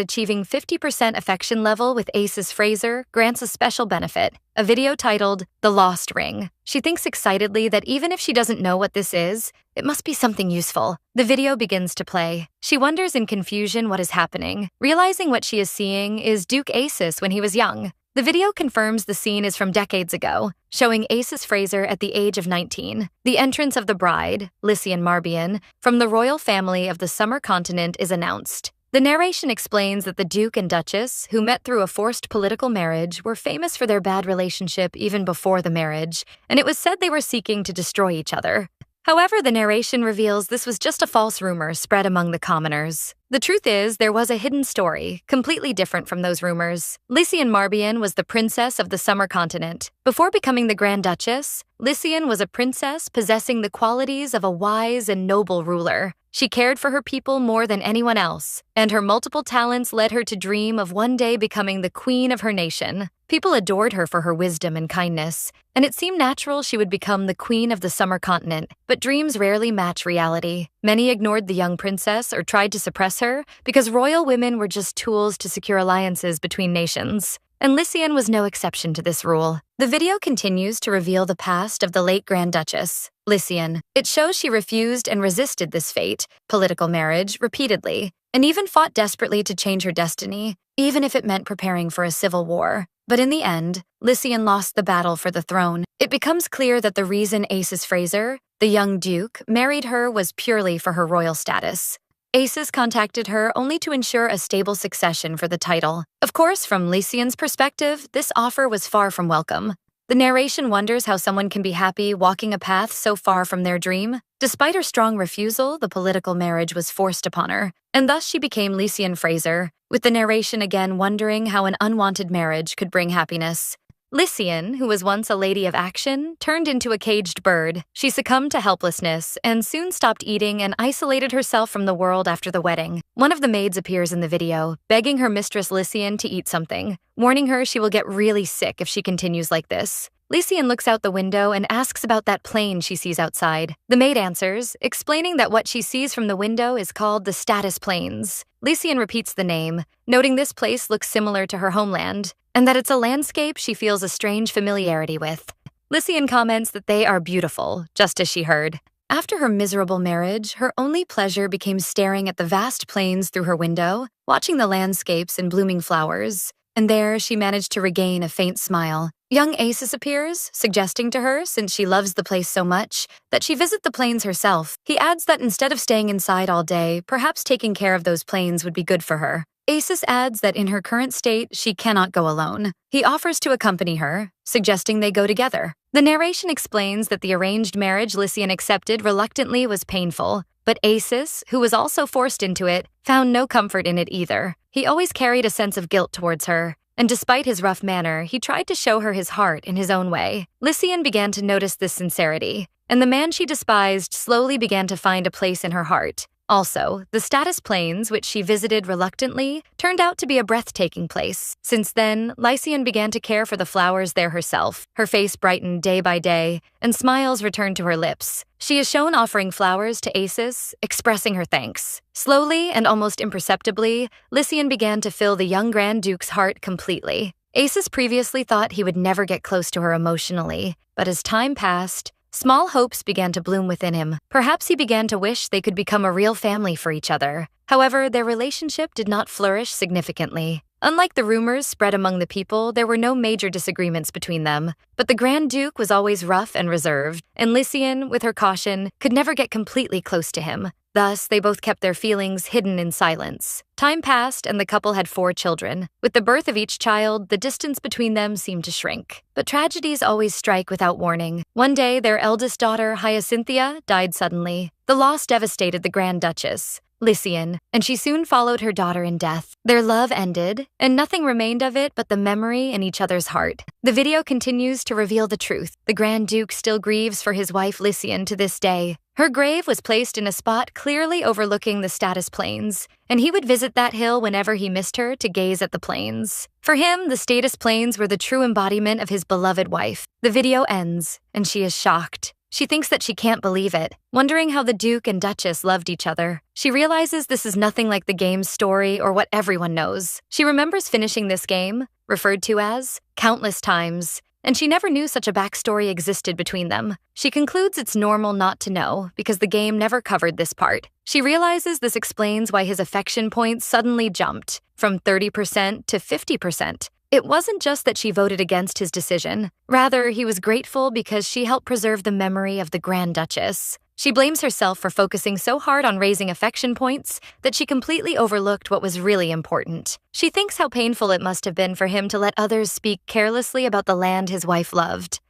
achieving 50% affection level with Aces Frazier grants a special benefit, a video titled The Lost Ring. She thinks excitedly that even if she doesn't know what this is, it must be something useful. The video begins to play. She wonders in confusion what is happening, realizing what she is seeing is Duke Aces when he was young. The video confirms the scene is from decades ago, showing Aces Frazier at the age of 19. The entrance of the bride, Lycian Marbian, from the royal family of the Summer Continent is announced. The narration explains that the Duke and Duchess, who met through a forced political marriage, were famous for their bad relationship even before the marriage, and it was said they were seeking to destroy each other. However, the narration reveals this was just a false rumor spread among the commoners. The truth is, there was a hidden story, completely different from those rumors. Lycian Marbian was the princess of the Summer Continent. Before becoming the Grand Duchess, Lycian was a princess possessing the qualities of a wise and noble ruler. She cared for her people more than anyone else, and her multiple talents led her to dream of one day becoming the queen of her nation. People adored her for her wisdom and kindness, and it seemed natural she would become the queen of the Summer Continent. But dreams rarely match reality. Many ignored the young princess or tried to suppress her because royal women were just tools to secure alliances between nations. And Lycian was no exception to this rule. The video continues to reveal the past of the late Grand Duchess, Lycian. It shows she refused and resisted this fate, political marriage, repeatedly, and even fought desperately to change her destiny, even if it meant preparing for a civil war. But in the end, Lycian lost the battle for the throne. It becomes clear that the reason Aces Frazier, the young duke, married her was purely for her royal status. Aces contacted her only to ensure a stable succession for the title. Of course, from Lycian's perspective, this offer was far from welcome. The narration wonders how someone can be happy walking a path so far from their dream. Despite her strong refusal, the political marriage was forced upon her, and thus she became Lycian Frazier, with the narration again wondering how an unwanted marriage could bring happiness. Lycian, who was once a lady of action, turned into a caged bird. She succumbed to helplessness and soon stopped eating and isolated herself from the world after the wedding. One of the maids appears in the video, begging her mistress Lycian to eat something, warning her she will get really sick if she continues like this. Lycian looks out the window and asks about that plane she sees outside. The maid answers, explaining that what she sees from the window is called the status plains. Lycian repeats the name, noting this place looks similar to her homeland, and that it's a landscape she feels a strange familiarity with. Lycian comments that they are beautiful, just as she heard. After her miserable marriage, her only pleasure became staring at the vast plains through her window, watching the landscapes and blooming flowers. And there, she managed to regain a faint smile. Young Acis appears, suggesting to her, since she loves the place so much, that she visit the plains herself. He adds that instead of staying inside all day, perhaps taking care of those plains would be good for her. Acis adds that in her current state, she cannot go alone. He offers to accompany her, suggesting they go together. The narration explains that the arranged marriage Lycian accepted reluctantly was painful, but Acis, who was also forced into it, found no comfort in it either. He always carried a sense of guilt towards her, and despite his rough manner, he tried to show her his heart in his own way. Lycian began to notice this sincerity, and the man she despised slowly began to find a place in her heart. Also, the status plains, which she visited reluctantly, turned out to be a breathtaking place. Since then, Lycian began to care for the flowers there herself. Her face brightened day by day, and smiles returned to her lips. She is shown offering flowers to Acis, expressing her thanks. Slowly and almost imperceptibly, Lycian began to fill the young Grand Duke's heart completely. Acis previously thought he would never get close to her emotionally, but as time passed, small hopes began to bloom within him. Perhaps he began to wish they could become a real family for each other. However, their relationship did not flourish significantly. Unlike the rumors spread among the people, there were no major disagreements between them. But the Grand Duke was always rough and reserved, and Lycian, with her caution, could never get completely close to him. Thus, they both kept their feelings hidden in silence. Time passed, and the couple had 4 children. With the birth of each child, the distance between them seemed to shrink. But tragedies always strike without warning. One day, their eldest daughter, Hyacinthia, died suddenly. The loss devastated the Grand Duchess, Lycian, and she soon followed her daughter in death. Their love ended, and nothing remained of it but the memory in each other's heart. The video continues to reveal the truth. The Grand Duke still grieves for his wife Lycian to this day. Her grave was placed in a spot clearly overlooking the status plains, and he would visit that hill whenever he missed her to gaze at the plains. For him, the status plains were the true embodiment of his beloved wife. The video ends, and she is shocked. She thinks that she can't believe it, wondering how the Duke and Duchess loved each other. She realizes this is nothing like the game's story or what everyone knows. She remembers finishing this game, referred to as, countless times, and she never knew such a backstory existed between them. She concludes it's normal not to know, because the game never covered this part. She realizes this explains why his affection points suddenly jumped, from 30% to 50%. It wasn't just that she voted against his decision. Rather, he was grateful because she helped preserve the memory of the Grand Duchess. She blames herself for focusing so hard on raising affection points that she completely overlooked what was really important. She thinks how painful it must have been for him to let others speak carelessly about the land his wife loved.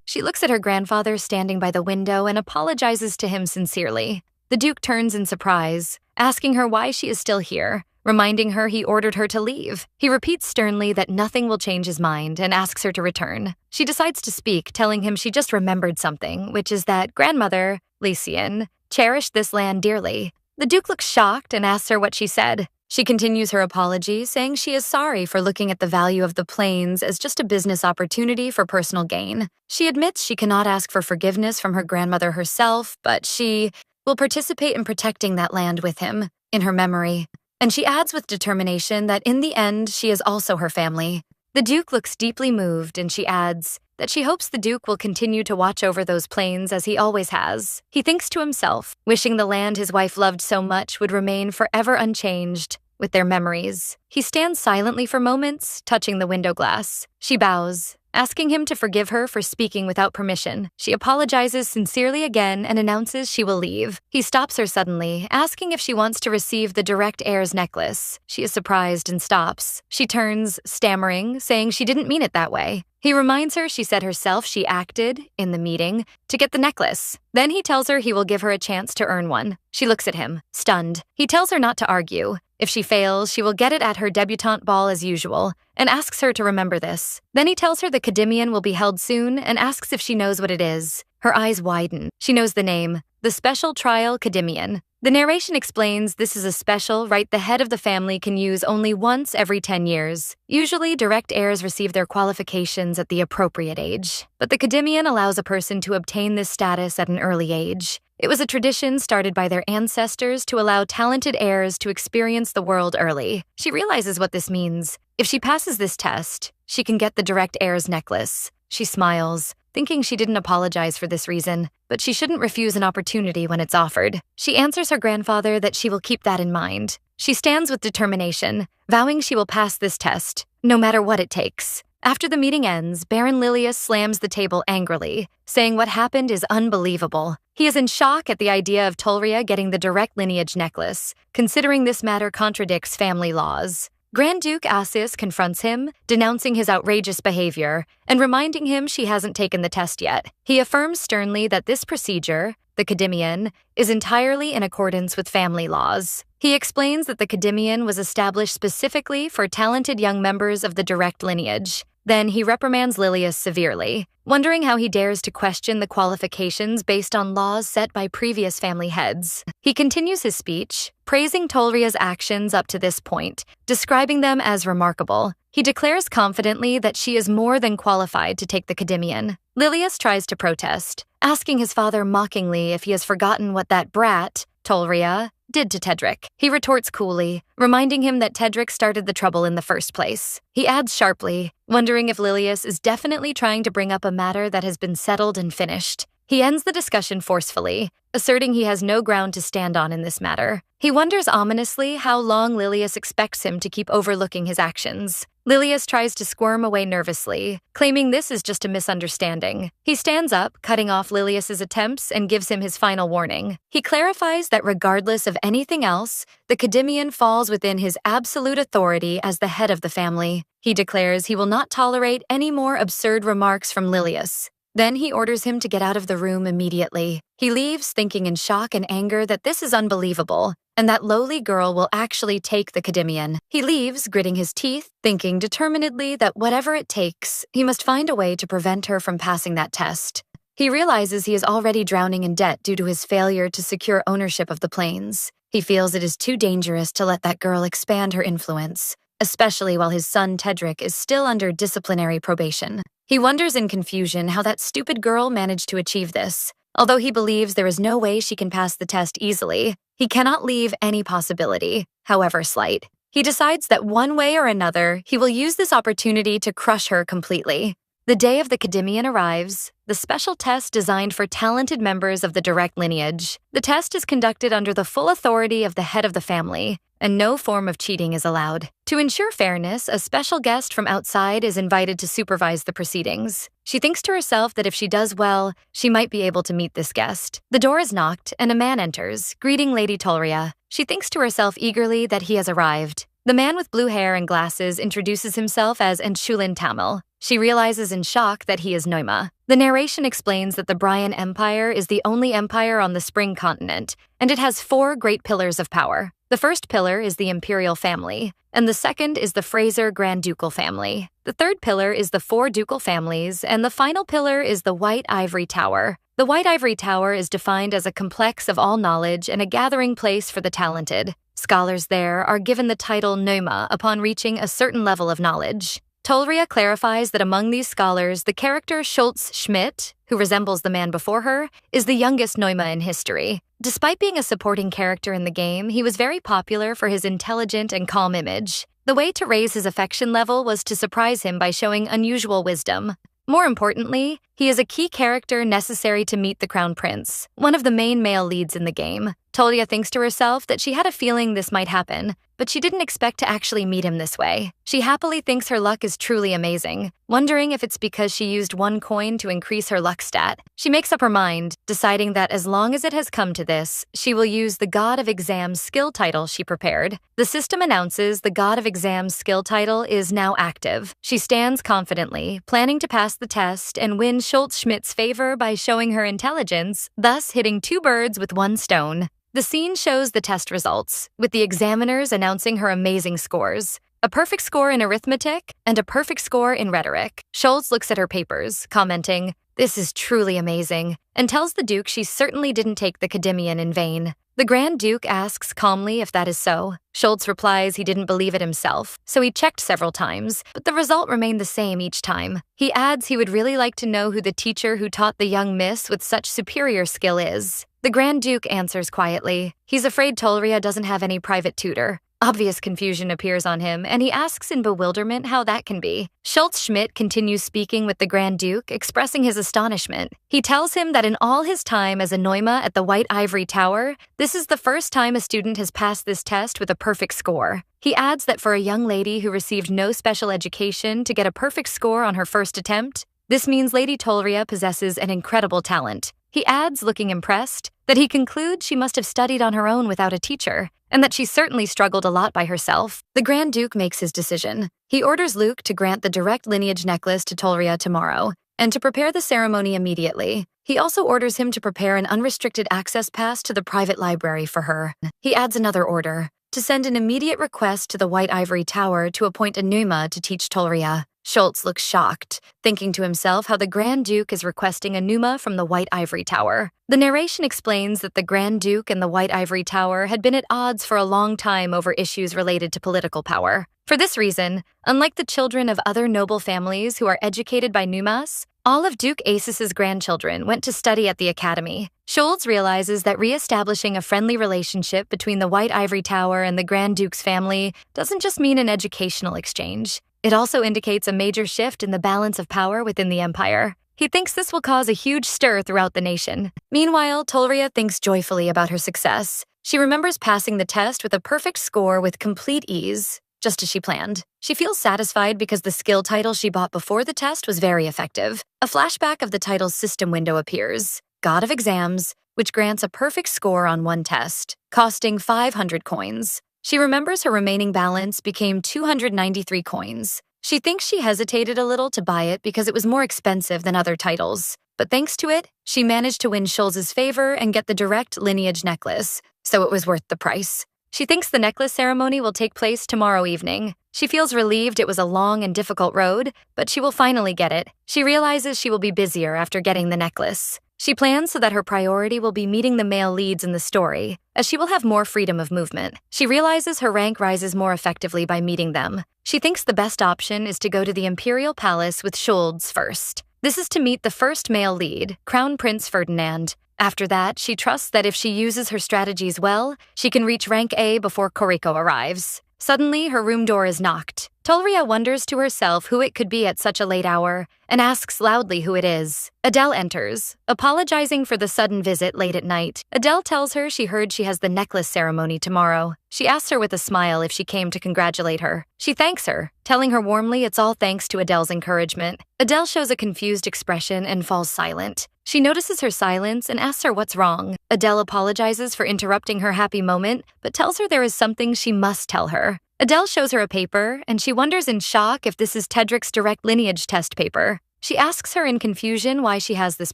She looks at her grandfather standing by the window and apologizes to him sincerely. The Duke turns in surprise, asking her why she is still here, reminding her he ordered her to leave. He repeats sternly that nothing will change his mind and asks her to return. She decides to speak, telling him she just remembered something, which is that grandmother, Lycian, cherished this land dearly. The Duke looks shocked and asks her what she said. She continues her apology, saying she is sorry for looking at the value of the plains as just a business opportunity for personal gain. She admits she cannot ask for forgiveness from her grandmother herself, but she will participate in protecting that land with him, in her memory. And she adds with determination that in the end, she is also her family. The Duke looks deeply moved, and she adds that she hopes the Duke will continue to watch over those plains as he always has. He thinks to himself, wishing the land his wife loved so much would remain forever unchanged with their memories. He stands silently for moments, touching the window glass. She bows, asking him to forgive her for speaking without permission. She apologizes sincerely again and announces she will leave. He stops her suddenly, asking if she wants to receive the direct heir's necklace. She is surprised and stops. She turns, stammering, saying she didn't mean it that way. He reminds her she said herself she acted, in the meeting, to get the necklace. Then he tells her he will give her a chance to earn one. She looks at him, stunned. He tells her not to argue, If she fails, she will get it at her debutante ball as usual, and asks her to remember this. Then he tells her the Academian will be held soon and asks if she knows what it is. Her eyes widen. She knows the name, the Special Trial Academian. The narration explains this is a special right the head of the family can use only once every 10 years. Usually, direct heirs receive their qualifications at the appropriate age. But the Academian allows a person to obtain this status at an early age. It was a tradition started by their ancestors to allow talented heirs to experience the world early. She realizes what this means. If she passes this test, she can get the direct heir's necklace. She smiles, thinking she didn't apologize for this reason, but she shouldn't refuse an opportunity when it's offered. She answers her grandfather that she will keep that in mind. She stands with determination, vowing she will pass this test, no matter what it takes. After the meeting ends, Baron Lilius slams the table angrily, saying what happened is unbelievable. He is in shock at the idea of Tulria getting the direct lineage necklace, considering this matter contradicts family laws. Grand Duke Assis confronts him, denouncing his outrageous behavior and reminding him she hasn't taken the test yet. He affirms sternly that this procedure, the Academian, is entirely in accordance with family laws. He explains that the Academian was established specifically for talented young members of the direct lineage. Then he reprimands Lilius severely, wondering how he dares to question the qualifications based on laws set by previous family heads. He continues his speech, praising Tulria's actions up to this point, describing them as remarkable. He declares confidently that she is more than qualified to take the Academian. Lilius tries to protest, asking his father mockingly if he has forgotten what that brat, Tulria, did to Tedric. He retorts coolly, reminding him that Tedric started the trouble in the first place. He adds sharply, wondering if Lilius is definitely trying to bring up a matter that has been settled and finished. He ends the discussion forcefully, asserting he has no ground to stand on in this matter. He wonders ominously how long Lilius expects him to keep overlooking his actions. Lilius tries to squirm away nervously, claiming this is just a misunderstanding. He stands up, cutting off Lilius's attempts, and gives him his final warning. He clarifies that regardless of anything else, the Academian falls within his absolute authority as the head of the family. He declares he will not tolerate any more absurd remarks from Lilius. Then he orders him to get out of the room immediately. He leaves, thinking in shock and anger that this is unbelievable, and that lowly girl will actually take the Academian. He leaves, gritting his teeth, thinking determinedly that whatever it takes, he must find a way to prevent her from passing that test. He realizes he is already drowning in debt due to his failure to secure ownership of the plains. He feels it is too dangerous to let that girl expand her influence, especially while his son Tedric is still under disciplinary probation. He wonders in confusion how that stupid girl managed to achieve this. Although he believes there is no way she can pass the test easily, he cannot leave any possibility, however slight. He decides that one way or another, he will use this opportunity to crush her completely. The day of the Academian arrives, the special test designed for talented members of the direct lineage. The test is conducted under the full authority of the head of the family, and no form of cheating is allowed. To ensure fairness, a special guest from outside is invited to supervise the proceedings. She thinks to herself that if she does well, she might be able to meet this guest. The door is knocked, and a man enters, greeting Lady Tulria. She thinks to herself eagerly that he has arrived. The man with blue hair and glasses introduces himself as Enchulin Tamil. She realizes in shock that he is Noima. The narration explains that the Bryan Empire is the only empire on the Spring Continent, and it has 4 great pillars of power. The first pillar is the imperial family, and the second is the Fraser Grand Ducal family. The third pillar is the 4 ducal families, and the final pillar is the White Ivory Tower. The White Ivory Tower is defined as a complex of all knowledge and a gathering place for the talented. Scholars there are given the title Noima upon reaching a certain level of knowledge. Tulria clarifies that among these scholars, the character Schultz Schmidt, who resembles the man before her, is the youngest Noima in history. Despite being a supporting character in the game, he was very popular for his intelligent and calm image. The way to raise his affection level was to surprise him by showing unusual wisdom. More importantly, he is a key character necessary to meet the Crown Prince, one of the main male leads in the game. Tullia thinks to herself that she had a feeling this might happen, but she didn't expect to actually meet him this way. She happily thinks her luck is truly amazing, wondering if it's because she used 1 coin to increase her luck stat. She makes up her mind, deciding that as long as it has come to this, she will use the God of Exams skill title she prepared. The system announces the God of Exams skill title is now active. She stands confidently, planning to pass the test and win Schultz Schmidt's favor by showing her intelligence, thus hitting 2 birds with 1 stone. The scene shows the test results, with the examiners announcing her amazing scores. A perfect score in arithmetic and a perfect score in rhetoric. Schultz looks at her papers, commenting, "This is truly amazing," and tells the Duke she certainly didn't take the academian in vain. The Grand Duke asks calmly if that is so. Schultz replies he didn't believe it himself, so he checked several times, but the result remained the same each time. He adds he would really like to know who the teacher who taught the young miss with such superior skill is. The Grand Duke answers quietly. He's afraid Tulria doesn't have any private tutor. Obvious confusion appears on him, and he asks in bewilderment how that can be. Schultz-Schmidt continues speaking with the Grand Duke, expressing his astonishment. He tells him that in all his time as a Neuma at the White Ivory Tower, this is the first time a student has passed this test with a perfect score. He adds that for a young lady who received no special education to get a perfect score on her first attempt, this means Lady Tulria possesses an incredible talent. He adds, looking impressed, that he concludes she must have studied on her own without a teacher, and that she certainly struggled a lot by herself. The Grand Duke makes his decision. He orders Luke to grant the direct lineage necklace to Tulria tomorrow, and to prepare the ceremony immediately. He also orders him to prepare an unrestricted access pass to the private library for her. He adds another order, to send an immediate request to the White Ivory Tower to appoint a Neuma to teach Tulria. Schultz looks shocked, thinking to himself how the Grand Duke is requesting a Neuma from the White Ivory Tower. The narration explains that the Grand Duke and the White Ivory Tower had been at odds for a long time over issues related to political power. For this reason, unlike the children of other noble families who are educated by Neumas, all of Duke Acis's grandchildren went to study at the academy. Schultz realizes that re-establishing a friendly relationship between the White Ivory Tower and the Grand Duke's family doesn't just mean an educational exchange. It also indicates a major shift in the balance of power within the empire. He thinks this will cause a huge stir throughout the nation. Meanwhile, Tulria thinks joyfully about her success. She remembers passing the test with a perfect score with complete ease, just as she planned. She feels satisfied because the skill title she bought before the test was very effective. A flashback of the title's system window appears, God of Exams, which grants a perfect score on one test, costing 500 coins. She remembers her remaining balance became 293 coins. She thinks she hesitated a little to buy it because it was more expensive than other titles. But thanks to it, she managed to win Schultz's favor and get the direct lineage necklace, so it was worth the price. She thinks the necklace ceremony will take place tomorrow evening. She feels relieved it was a long and difficult road, but she will finally get it. She realizes she will be busier after getting the necklace. She plans so that her priority will be meeting the male leads in the story, as she will have more freedom of movement. She realizes her rank rises more effectively by meeting them. She thinks the best option is to go to the Imperial Palace with Schultz first. This is to meet the first male lead, Crown Prince Ferdinand. After that, she trusts that if she uses her strategies well, she can reach rank A before Koriko arrives. Suddenly, her room door is knocked. Tulria wonders to herself who it could be at such a late hour, and asks loudly who it is. Adele enters, apologizing for the sudden visit late at night. Adele tells her she heard she has the necklace ceremony tomorrow. She asks her with a smile if she came to congratulate her. She thanks her, telling her warmly it's all thanks to Adele's encouragement. Adele shows a confused expression and falls silent. She notices her silence and asks her what's wrong. Adele apologizes for interrupting her happy moment, but tells her there is something she must tell her. Adele shows her a paper, and she wonders in shock if this is Tedric's direct lineage test paper. She asks her in confusion why she has this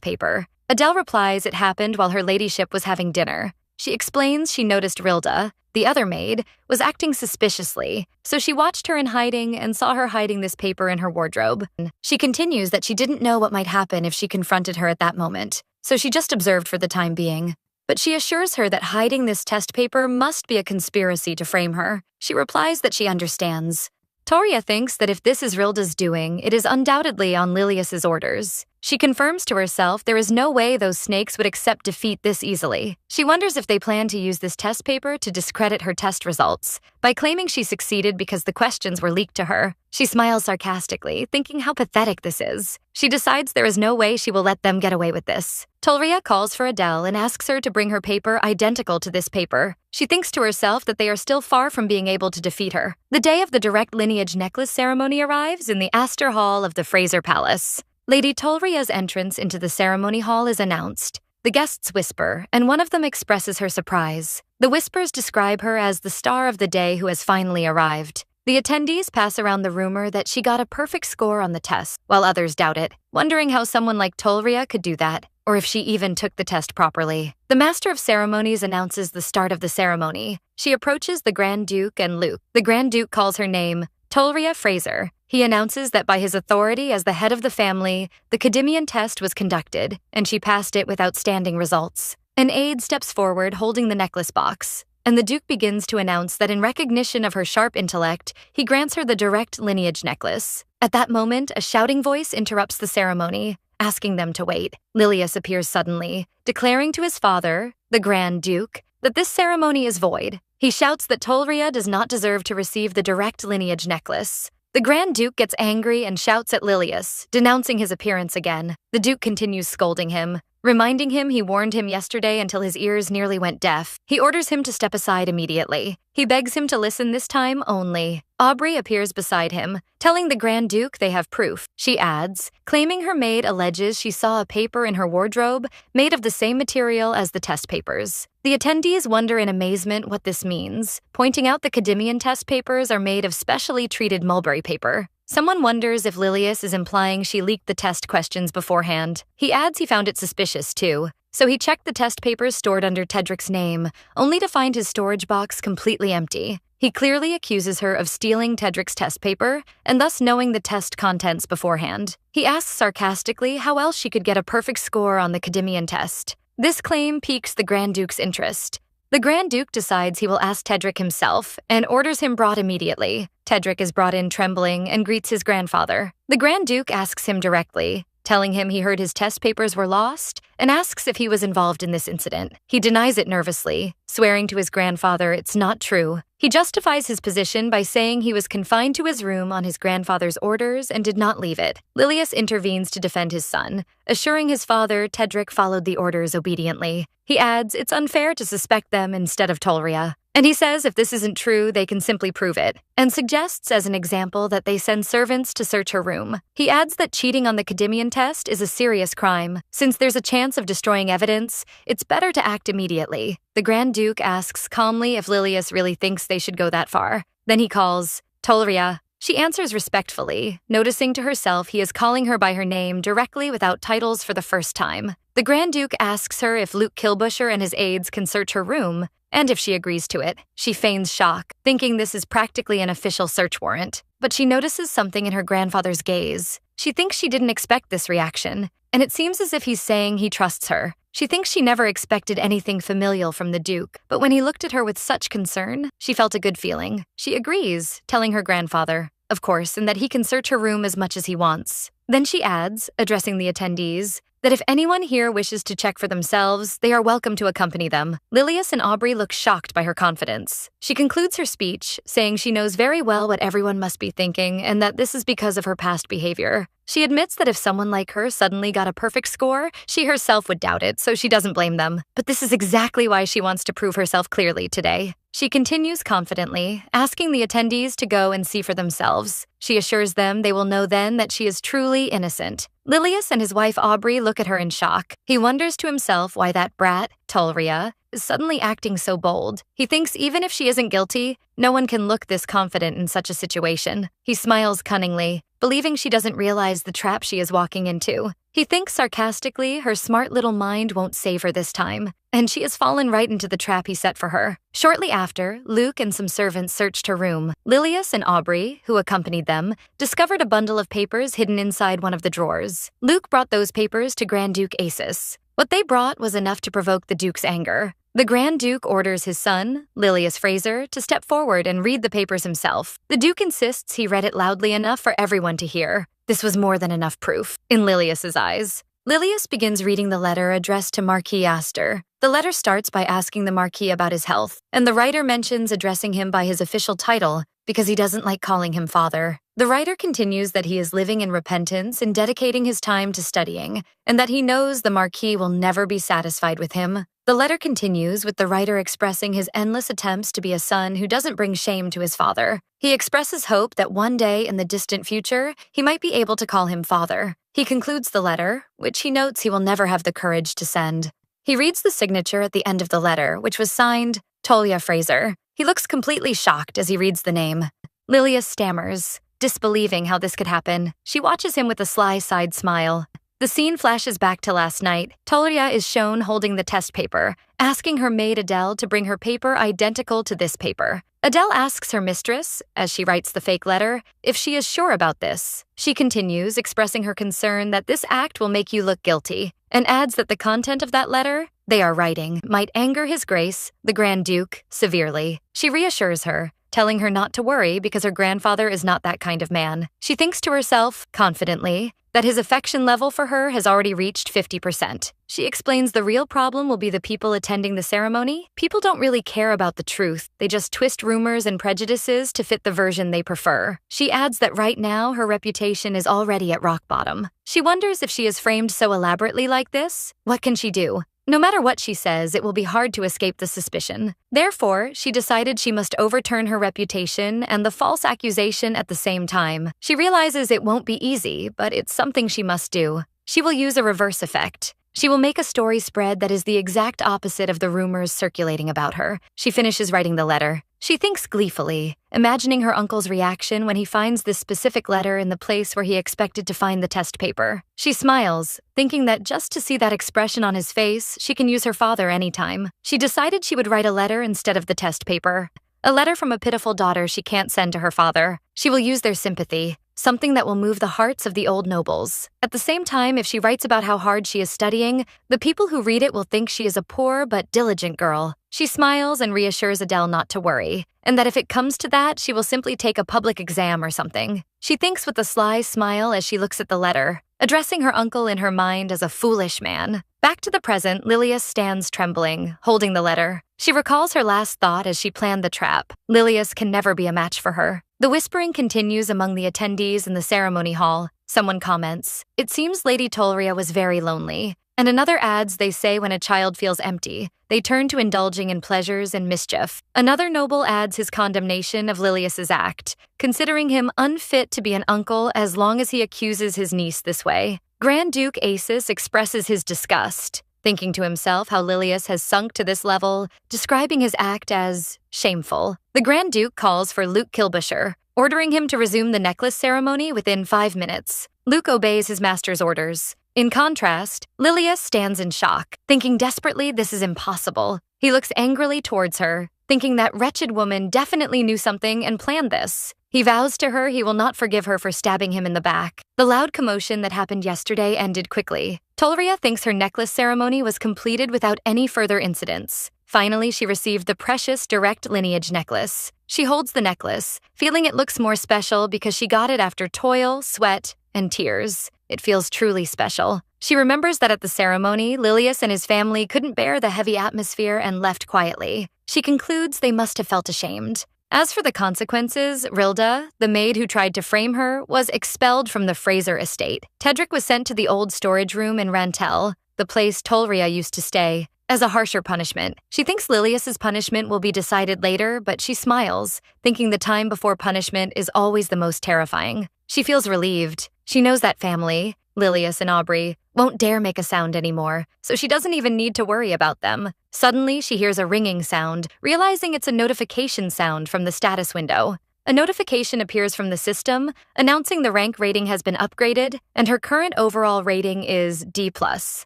paper. Adele replies it happened while her ladyship was having dinner. She explains she noticed Rilda, the other maid, was acting suspiciously, so she watched her in hiding and saw her hiding this paper in her wardrobe. She continues that she didn't know what might happen if she confronted her at that moment, so she just observed for the time being. But she assures her that hiding this test paper must be a conspiracy to frame her. She replies that she understands. Tulria thinks that if this is Rilda's doing, it is undoubtedly on Lilius's orders. She confirms to herself there is no way those snakes would accept defeat this easily. She wonders if they plan to use this test paper to discredit her test results by claiming she succeeded because the questions were leaked to her. She smiles sarcastically, thinking how pathetic this is. She decides there is no way she will let them get away with this. Tulria calls for Adele and asks her to bring her paper identical to this paper. She thinks to herself that they are still far from being able to defeat her. The day of the direct lineage necklace ceremony arrives in the Astor Hall of the Fraser Palace. Lady Tulria's entrance into the ceremony hall is announced. The guests whisper, and one of them expresses her surprise. The whispers describe her as the star of the day who has finally arrived. The attendees pass around the rumor that she got a perfect score on the test, while others doubt it, wondering how someone like Tulria could do that. or if she even took the test properly. The Master of Ceremonies announces the start of the ceremony. She approaches the Grand Duke and Luke. The Grand Duke calls her name Tulia Frazier. He announces that by his authority as the head of the family, the Academian test was conducted, and she passed it with outstanding results. An aide steps forward holding the necklace box, and the Duke begins to announce that in recognition of her sharp intellect, he grants her the direct lineage necklace. At that moment, a shouting voice interrupts the ceremony, asking them to wait. Lilius appears suddenly, declaring to his father, the Grand Duke, that this ceremony is void. He shouts that Tulria does not deserve to receive the direct lineage necklace. The Grand Duke gets angry and shouts at Lilius, denouncing his appearance again. The Duke continues scolding him, reminding him he warned him yesterday until his ears nearly went deaf. He orders him to step aside immediately. He begs him to listen this time only. Aubrey appears beside him, telling the Grand Duke they have proof. She adds, claiming her maid alleges she saw a paper in her wardrobe made of the same material as the test papers. The attendees wonder in amazement what this means, pointing out the Academian test papers are made of specially treated mulberry paper. Someone wonders if Lilius is implying she leaked the test questions beforehand. He adds he found it suspicious, too. So he checked the test papers stored under Tedric's name, only to find his storage box completely empty. He clearly accuses her of stealing Tedric's test paper and thus knowing the test contents beforehand. He asks sarcastically how else she could get a perfect score on the Academian test. This claim piques the Grand Duke's interest. The Grand Duke decides he will ask Tedric himself and orders him brought immediately. Tedric is brought in trembling and greets his grandfather. The Grand Duke asks him directly, telling him he heard his test papers were lost, and asks if he was involved in this incident. He denies it nervously, swearing to his grandfather it's not true. He justifies his position by saying he was confined to his room on his grandfather's orders and did not leave it. Lilius intervenes to defend his son, assuring his father Tedric followed the orders obediently. He adds it's unfair to suspect them instead of Tulria. And he says if this isn't true, they can simply prove it, and suggests as an example that they send servants to search her room. He adds that cheating on the Academian test is a serious crime. Since there's a chance of destroying evidence, it's better to act immediately. The Grand Duke asks calmly if Lilius really thinks they should go that far. Then he calls, Tulria. She answers respectfully, noticing to herself he is calling her by her name directly without titles for the first time. The Grand Duke asks her if Luke Kilbusher and his aides can search her room, and if she agrees to it. She feigns shock, thinking this is practically an official search warrant. But she notices something in her grandfather's gaze. She thinks she didn't expect this reaction, and it seems as if he's saying he trusts her. She thinks she never expected anything familial from the Duke, but when he looked at her with such concern, she felt a good feeling. She agrees, telling her grandfather, of course, and that he can search her room as much as he wants. Then she adds, addressing the attendees, that if anyone here wishes to check for themselves, they are welcome to accompany them. Lilius and Aubrey look shocked by her confidence. She concludes her speech, saying she knows very well what everyone must be thinking and that this is because of her past behavior. She admits that if someone like her suddenly got a perfect score, she herself would doubt it, so she doesn't blame them. But this is exactly why she wants to prove herself clearly today. She continues confidently, asking the attendees to go and see for themselves. She assures them they will know then that she is truly innocent. Lilius and his wife Aubrey look at her in shock. He wonders to himself why that brat, Tulria, is suddenly acting so bold. He thinks even if she isn't guilty, no one can look this confident in such a situation. He smiles cunningly, believing she doesn't realize the trap she is walking into. He thinks sarcastically her smart little mind won't save her this time, and she has fallen right into the trap he set for her. Shortly after, Luke and some servants searched her room. Lilius and Aubrey, who accompanied them, discovered a bundle of papers hidden inside one of the drawers. Luke brought those papers to Grand Duke Asus. What they brought was enough to provoke the Duke's anger. The Grand Duke orders his son, Lilius Frazier, to step forward and read the papers himself. The Duke insists he read it loudly enough for everyone to hear. This was more than enough proof, in Lilius's eyes. Lilius begins reading the letter addressed to Marquis Astor. The letter starts by asking the Marquis about his health, and the writer mentions addressing him by his official title because he doesn't like calling him father. The writer continues that he is living in repentance and dedicating his time to studying, and that he knows the Marquis will never be satisfied with him. The letter continues with the writer expressing his endless attempts to be a son who doesn't bring shame to his father. He expresses hope that one day in the distant future, he might be able to call him father. He concludes the letter, which he notes he will never have the courage to send. He reads the signature at the end of the letter, which was signed, Tulia Frazier. He looks completely shocked as he reads the name. Lilius stammers, disbelieving how this could happen. She watches him with a sly side smile. The scene flashes back to last night. Tulria is shown holding the test paper, asking her maid Adele to bring her paper identical to this paper. Adele asks her mistress, as she writes the fake letter, if she is sure about this. She continues, expressing her concern that this act will make you look guilty, and adds that the content of that letter they are writing might anger His Grace, the Grand Duke, severely. She reassures her, telling her not to worry because her grandfather is not that kind of man. She thinks to herself, confidently, that his affection level for her has already reached 50%. She explains the real problem will be the people attending the ceremony. People don't really care about the truth. They just twist rumors and prejudices to fit the version they prefer. She adds that right now her reputation is already at rock bottom. She wonders if she is framed so elaborately like this. What can she do? No matter what she says, it will be hard to escape the suspicion. Therefore, she decided she must overturn her reputation and the false accusation at the same time. She realizes it won't be easy, but it's something she must do. She will use a reverse effect. She will make a story spread that is the exact opposite of the rumors circulating about her. She finishes writing the letter. She thinks gleefully, imagining her uncle's reaction when he finds this specific letter in the place where he expected to find the test paper. She smiles, thinking that just to see that expression on his face, she can use her father anytime. She decided she would write a letter instead of the test paper. A letter from a pitiful daughter she can't send to her father. She will use their sympathy, something that will move the hearts of the old nobles. At the same time, if she writes about how hard she is studying, the people who read it will think she is a poor but diligent girl. She smiles and reassures Adele not to worry, and that if it comes to that, she will simply take a public exam or something. She thinks with a sly smile as she looks at the letter, addressing her uncle in her mind as a foolish man. Back to the present, Lilius stands trembling, holding the letter. She recalls her last thought as she planned the trap. Lilius can never be a match for her. The whispering continues among the attendees in the ceremony hall. Someone comments, "It seems Lady Tulria was very lonely." And another adds, "They say when a child feels empty, they turn to indulging in pleasures and mischief." Another noble adds his condemnation of Lilius's act, considering him unfit to be an uncle as long as he accuses his niece this way. Grand Duke Acis expresses his disgust, thinking to himself how Lilius has sunk to this level, describing his act as shameful. The Grand Duke calls for Luke Kilbusher, ordering him to resume the necklace ceremony within 5 minutes. Luke obeys his master's orders. In contrast, Lilius stands in shock, thinking desperately this is impossible. He looks angrily towards her, thinking that wretched woman definitely knew something and planned this. He vows to her he will not forgive her for stabbing him in the back. The loud commotion that happened yesterday ended quickly. Tulria thinks her necklace ceremony was completed without any further incidents. Finally, she received the precious direct lineage necklace. She holds the necklace, feeling it looks more special because she got it after toil, sweat, and tears. It feels truly special. She remembers that at the ceremony, Lilius and his family couldn't bear the heavy atmosphere and left quietly. She concludes they must have felt ashamed. As for the consequences, Rilda, the maid who tried to frame her, was expelled from the Fraser estate. Tedric was sent to the old storage room in Rantel, the place Tulria used to stay, as a harsher punishment. She thinks Lilius's punishment will be decided later, but she smiles, thinking the time before punishment is always the most terrifying. She feels relieved. She knows that family, Lilius and Aubrey, won't dare make a sound anymore, so she doesn't even need to worry about them. Suddenly, she hears a ringing sound, realizing it's a notification sound from the status window. A notification appears from the system, announcing the rank rating has been upgraded, and her current overall rating is D+.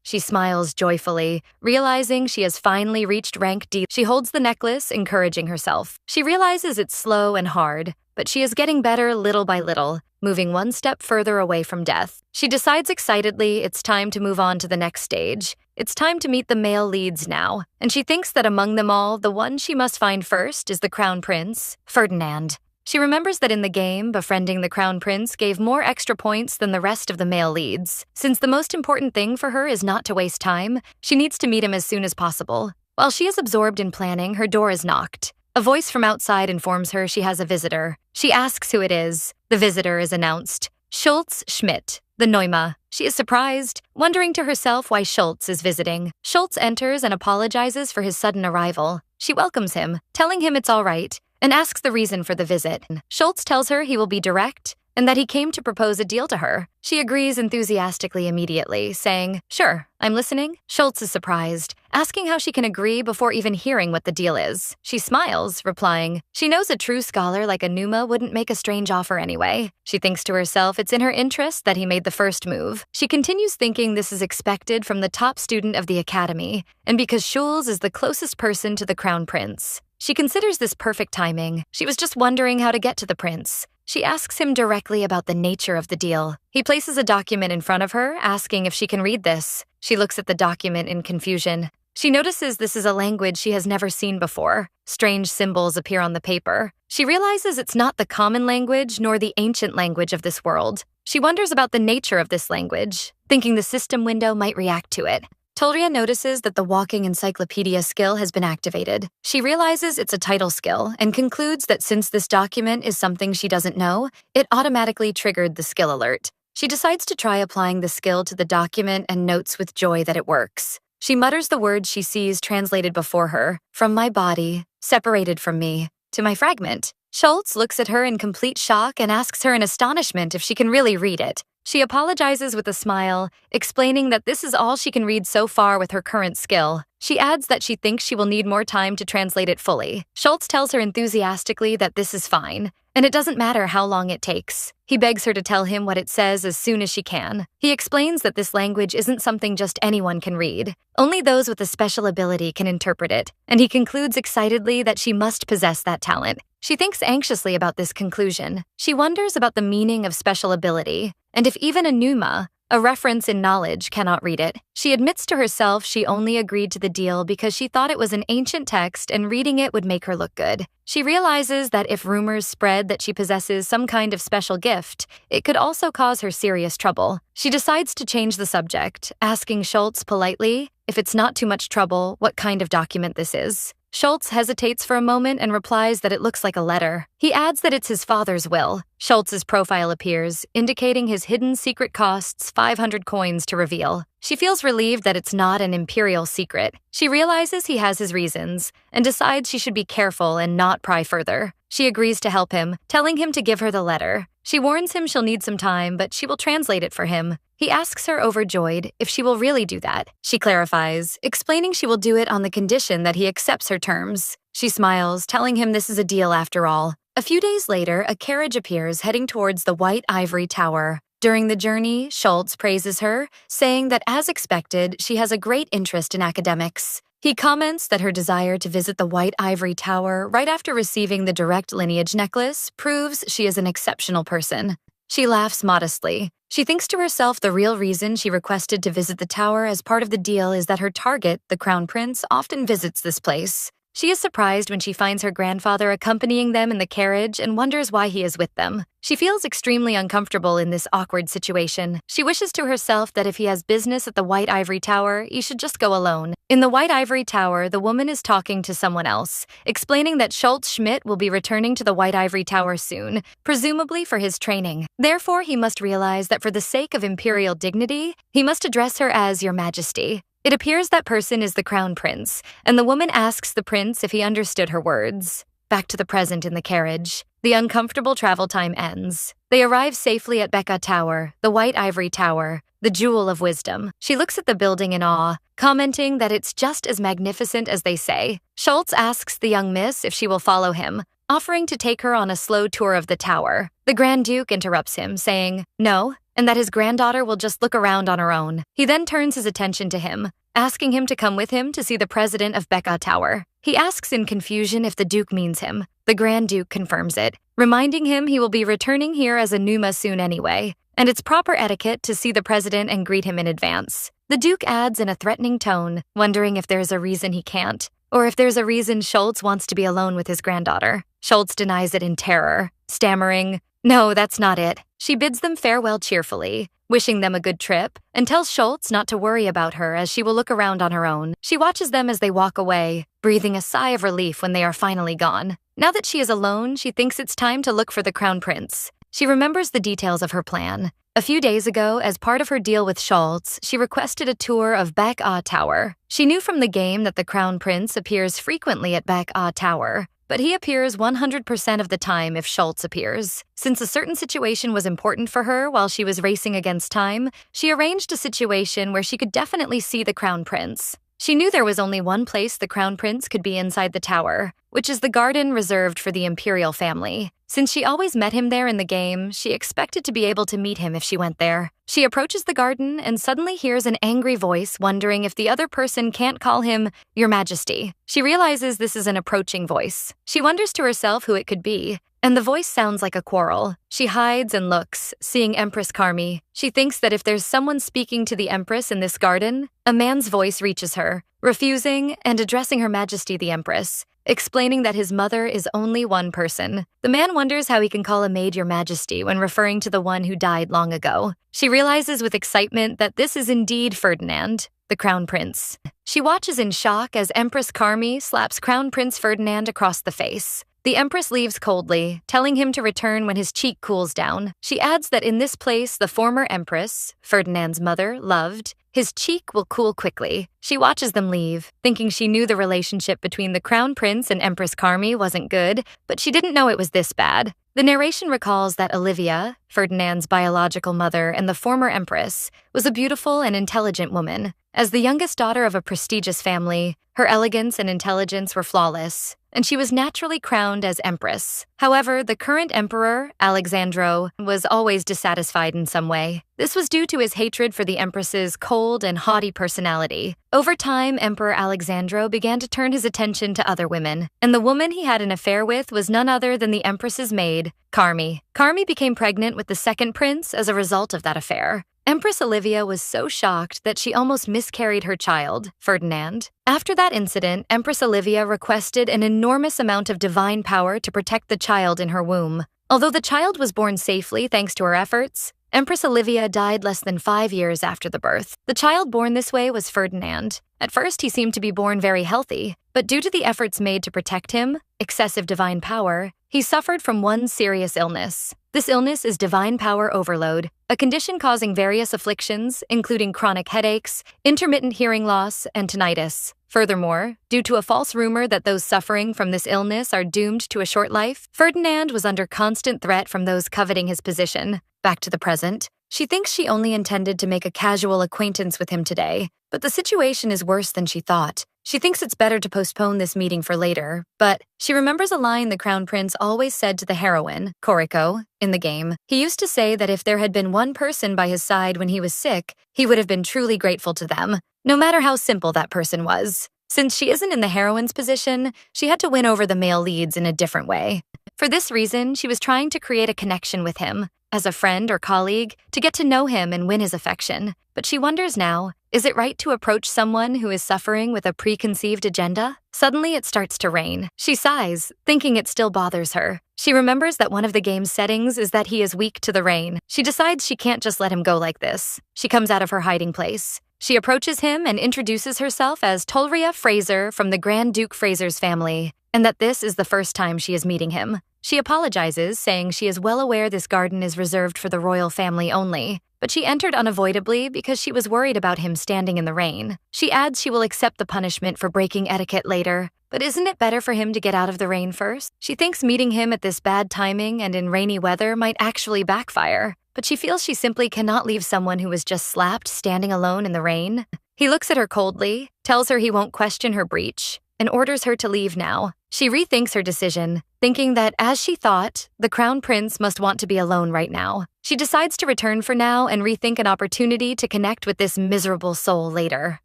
She smiles joyfully, realizing she has finally reached rank D. She holds the necklace, encouraging herself. She realizes it's slow and hard, but she is getting better little by little, moving one step further away from death. She decides excitedly it's time to move on to the next stage. It's time to meet the male leads now, and she thinks that among them all, the one she must find first is the Crown Prince, Ferdinand. She remembers that in the game, befriending the Crown Prince gave more extra points than the rest of the male leads. Since the most important thing for her is not to waste time, she needs to meet him as soon as possible. While she is absorbed in planning, her door is knocked. A voice from outside informs her she has a visitor. She asks who it is. The visitor is announced. Schultz Schmidt, the Neuma. She is surprised, wondering to herself why Schultz is visiting. Schultz enters and apologizes for his sudden arrival. She welcomes him, telling him it's all right, and asks the reason for the visit. Schultz tells her he will be direct and that he came to propose a deal to her. She agrees enthusiastically immediately, saying, "Sure, I'm listening." Schultz is surprised, asking how she can agree before even hearing what the deal is. She smiles, replying, she knows a true scholar like Anuma wouldn't make a strange offer anyway. She thinks to herself it's in her interest that he made the first move. She continues thinking this is expected from the top student of the academy, and because Schulz is the closest person to the crown prince. She considers this perfect timing. She was just wondering how to get to the prince. She asks him directly about the nature of the deal. He places a document in front of her, asking if she can read this. She looks at the document in confusion. She notices this is a language she has never seen before. Strange symbols appear on the paper. She realizes it's not the common language nor the ancient language of this world. She wonders about the nature of this language, thinking the system window might react to it. Tulria notices that the walking encyclopedia skill has been activated. She realizes it's a title skill and concludes that since this document is something she doesn't know, it automatically triggered the skill alert. She decides to try applying the skill to the document and notes with joy that it works. She mutters the words she sees translated before her, from my body, separated from me, to my fragment. Schulz looks at her in complete shock and asks her in astonishment if she can really read it. She apologizes with a smile, explaining that this is all she can read so far with her current skill. She adds that she thinks she will need more time to translate it fully. Schulz tells her enthusiastically that this is fine, and it doesn't matter how long it takes. He begs her to tell him what it says as soon as she can. He explains that this language isn't something just anyone can read. Only those with a special ability can interpret it, and he concludes excitedly that she must possess that talent. She thinks anxiously about this conclusion. She wonders about the meaning of special ability, and if even a Numa, a reference in knowledge, cannot read it. She admits to herself she only agreed to the deal because she thought it was an ancient text and reading it would make her look good. She realizes that if rumors spread that she possesses some kind of special gift, it could also cause her serious trouble. She decides to change the subject, asking Schulz politely if it's not too much trouble what kind of document this is. Schulz hesitates for a moment and replies that it looks like a letter. He adds that it's his father's will. Schulz's profile appears, indicating his hidden secret costs 500 coins to reveal. She feels relieved that it's not an imperial secret. She realizes he has his reasons and decides she should be careful and not pry further. She agrees to help him, telling him to give her the letter. She warns him she'll need some time, but she will translate it for him. He asks her, overjoyed, if she will really do that. She clarifies, explaining she will do it on the condition that he accepts her terms. She smiles, telling him this is a deal after all. A few days later, a carriage appears heading towards the White Ivory Tower. During the journey, Schulz praises her, saying that as expected, she has a great interest in academics. He comments that her desire to visit the White Ivory Tower right after receiving the direct lineage necklace proves she is an exceptional person. She laughs modestly. She thinks to herself the real reason she requested to visit the tower as part of the deal is that her target, the Crown Prince, often visits this place. She is surprised when she finds her grandfather accompanying them in the carriage and wonders why he is with them. She feels extremely uncomfortable in this awkward situation. She wishes to herself that if he has business at the White Ivory Tower, he should just go alone. In the White Ivory Tower, the woman is talking to someone else, explaining that Schulz Schmidt will be returning to the White Ivory Tower soon, presumably for his training. Therefore, he must realize that for the sake of imperial dignity, he must address her as Your Majesty. It appears that person is the Crown Prince, and the woman asks the prince if he understood her words. Back to the present in the carriage. The uncomfortable travel time ends. They arrive safely at Becca Tower, the White Ivory Tower, the Jewel of Wisdom. She looks at the building in awe, commenting that it's just as magnificent as they say. Schulz asks the young miss if she will follow him, offering to take her on a slow tour of the tower. The Grand Duke interrupts him, saying no, and that his granddaughter will just look around on her own. He then turns his attention to him, asking him to come with him to see the president of Becca Tower. He asks in confusion if the Duke means him. The Grand Duke confirms it, reminding him he will be returning here as a Numa soon anyway, and it's proper etiquette to see the president and greet him in advance. The Duke adds in a threatening tone, wondering if there's a reason he can't, or if there's a reason Schulz wants to be alone with his granddaughter. Schulz denies it in terror, stammering, "No, that's not it." She bids them farewell cheerfully, wishing them a good trip, and tells Schulz not to worry about her as she will look around on her own. She watches them as they walk away, breathing a sigh of relief when they are finally gone. Now that she is alone, she thinks it's time to look for the Crown Prince. She remembers the details of her plan. A few days ago, as part of her deal with Schulz, she requested a tour of Baek-Ah Tower. She knew from the game that the Crown Prince appears frequently at Baek-Ah Tower, but he appears 100% of the time if Schulz appears. Since a certain situation was important for her while she was racing against time, she arranged a situation where she could definitely see the Crown Prince. She knew there was only one place the crown prince could be inside the tower, which is the garden reserved for the imperial family. Since she always met him there in the game, she expected to be able to meet him if she went there. She approaches the garden and suddenly hears an angry voice wondering if the other person can't call him Your Majesty. She realizes this is an approaching voice. She wonders to herself who it could be, and the voice sounds like a quarrel. She hides and looks, seeing Empress Carmi. She thinks that if there's someone speaking to the Empress in this garden, a man's voice reaches her, refusing and addressing Her Majesty the Empress, explaining that his mother is only one person. The man wonders how he can call a maid Your Majesty when referring to the one who died long ago. She realizes with excitement that this is indeed Ferdinand, the Crown Prince. She watches in shock as Empress Carmi slaps Crown Prince Ferdinand across the face. The Empress leaves coldly, telling him to return when his cheek cools down. She adds that in this place the former Empress, Ferdinand's mother, loved. His cheek will cool quickly. She watches them leave, thinking she knew the relationship between the Crown Prince and Empress Carmi wasn't good, but she didn't know it was this bad. The narration recalls that Olivia, Ferdinand's biological mother and the former Empress, was a beautiful and intelligent woman. As the youngest daughter of a prestigious family, her elegance and intelligence were flawless, and she was naturally crowned as Empress. However, the current emperor, Alexandro, was always dissatisfied in some way. This was due to his hatred for the Empress's cold and haughty personality. Over time, Emperor Alexandro began to turn his attention to other women, and the woman he had an affair with was none other than the Empress's maid, Carmi. Carmi became pregnant with the second prince as a result of that affair. Empress Olivia was so shocked that she almost miscarried her child, Ferdinand. After that incident, Empress Olivia requested an enormous amount of divine power to protect the child in her womb. Although the child was born safely thanks to her efforts, Empress Olivia died less than 5 years after the birth. The child born this way was Ferdinand. At first, he seemed to be born very healthy, but due to the efforts made to protect him, excessive divine power, he suffered from one serious illness. This illness is divine power overload, a condition causing various afflictions, including chronic headaches, intermittent hearing loss, and tinnitus. Furthermore, due to a false rumor that those suffering from this illness are doomed to a short life, Ferdinand was under constant threat from those coveting his position. Back to the present, she thinks she only intended to make a casual acquaintance with him today, but the situation is worse than she thought. She thinks it's better to postpone this meeting for later, but she remembers a line the Crown Prince always said to the heroine, Koriko, in the game. He used to say that if there had been one person by his side when he was sick, he would have been truly grateful to them, no matter how simple that person was. Since she isn't in the heroine's position, she had to win over the male leads in a different way. For this reason, she was trying to create a connection with him, as a friend or colleague, to get to know him and win his affection. But she wonders now, is it right to approach someone who is suffering with a preconceived agenda? Suddenly it starts to rain. She sighs, thinking it still bothers her. She remembers that one of the game's settings is that he is weak to the rain. She decides she can't just let him go like this. She comes out of her hiding place. She approaches him and introduces herself as Tulia Frazier from the Grand Duke Frazier's family, and that this is the first time she is meeting him. She apologizes, saying she is well aware this garden is reserved for the royal family only, but she entered unavoidably because she was worried about him standing in the rain. She adds she will accept the punishment for breaking etiquette later, but isn't it better for him to get out of the rain first? She thinks meeting him at this bad timing and in rainy weather might actually backfire, but she feels she simply cannot leave someone who was just slapped standing alone in the rain. He looks at her coldly, tells her he won't question her breach, and orders her to leave now. She rethinks her decision, thinking that, as she thought, the Crown Prince must want to be alone right now. She decides to return for now and rethink an opportunity to connect with this miserable soul later.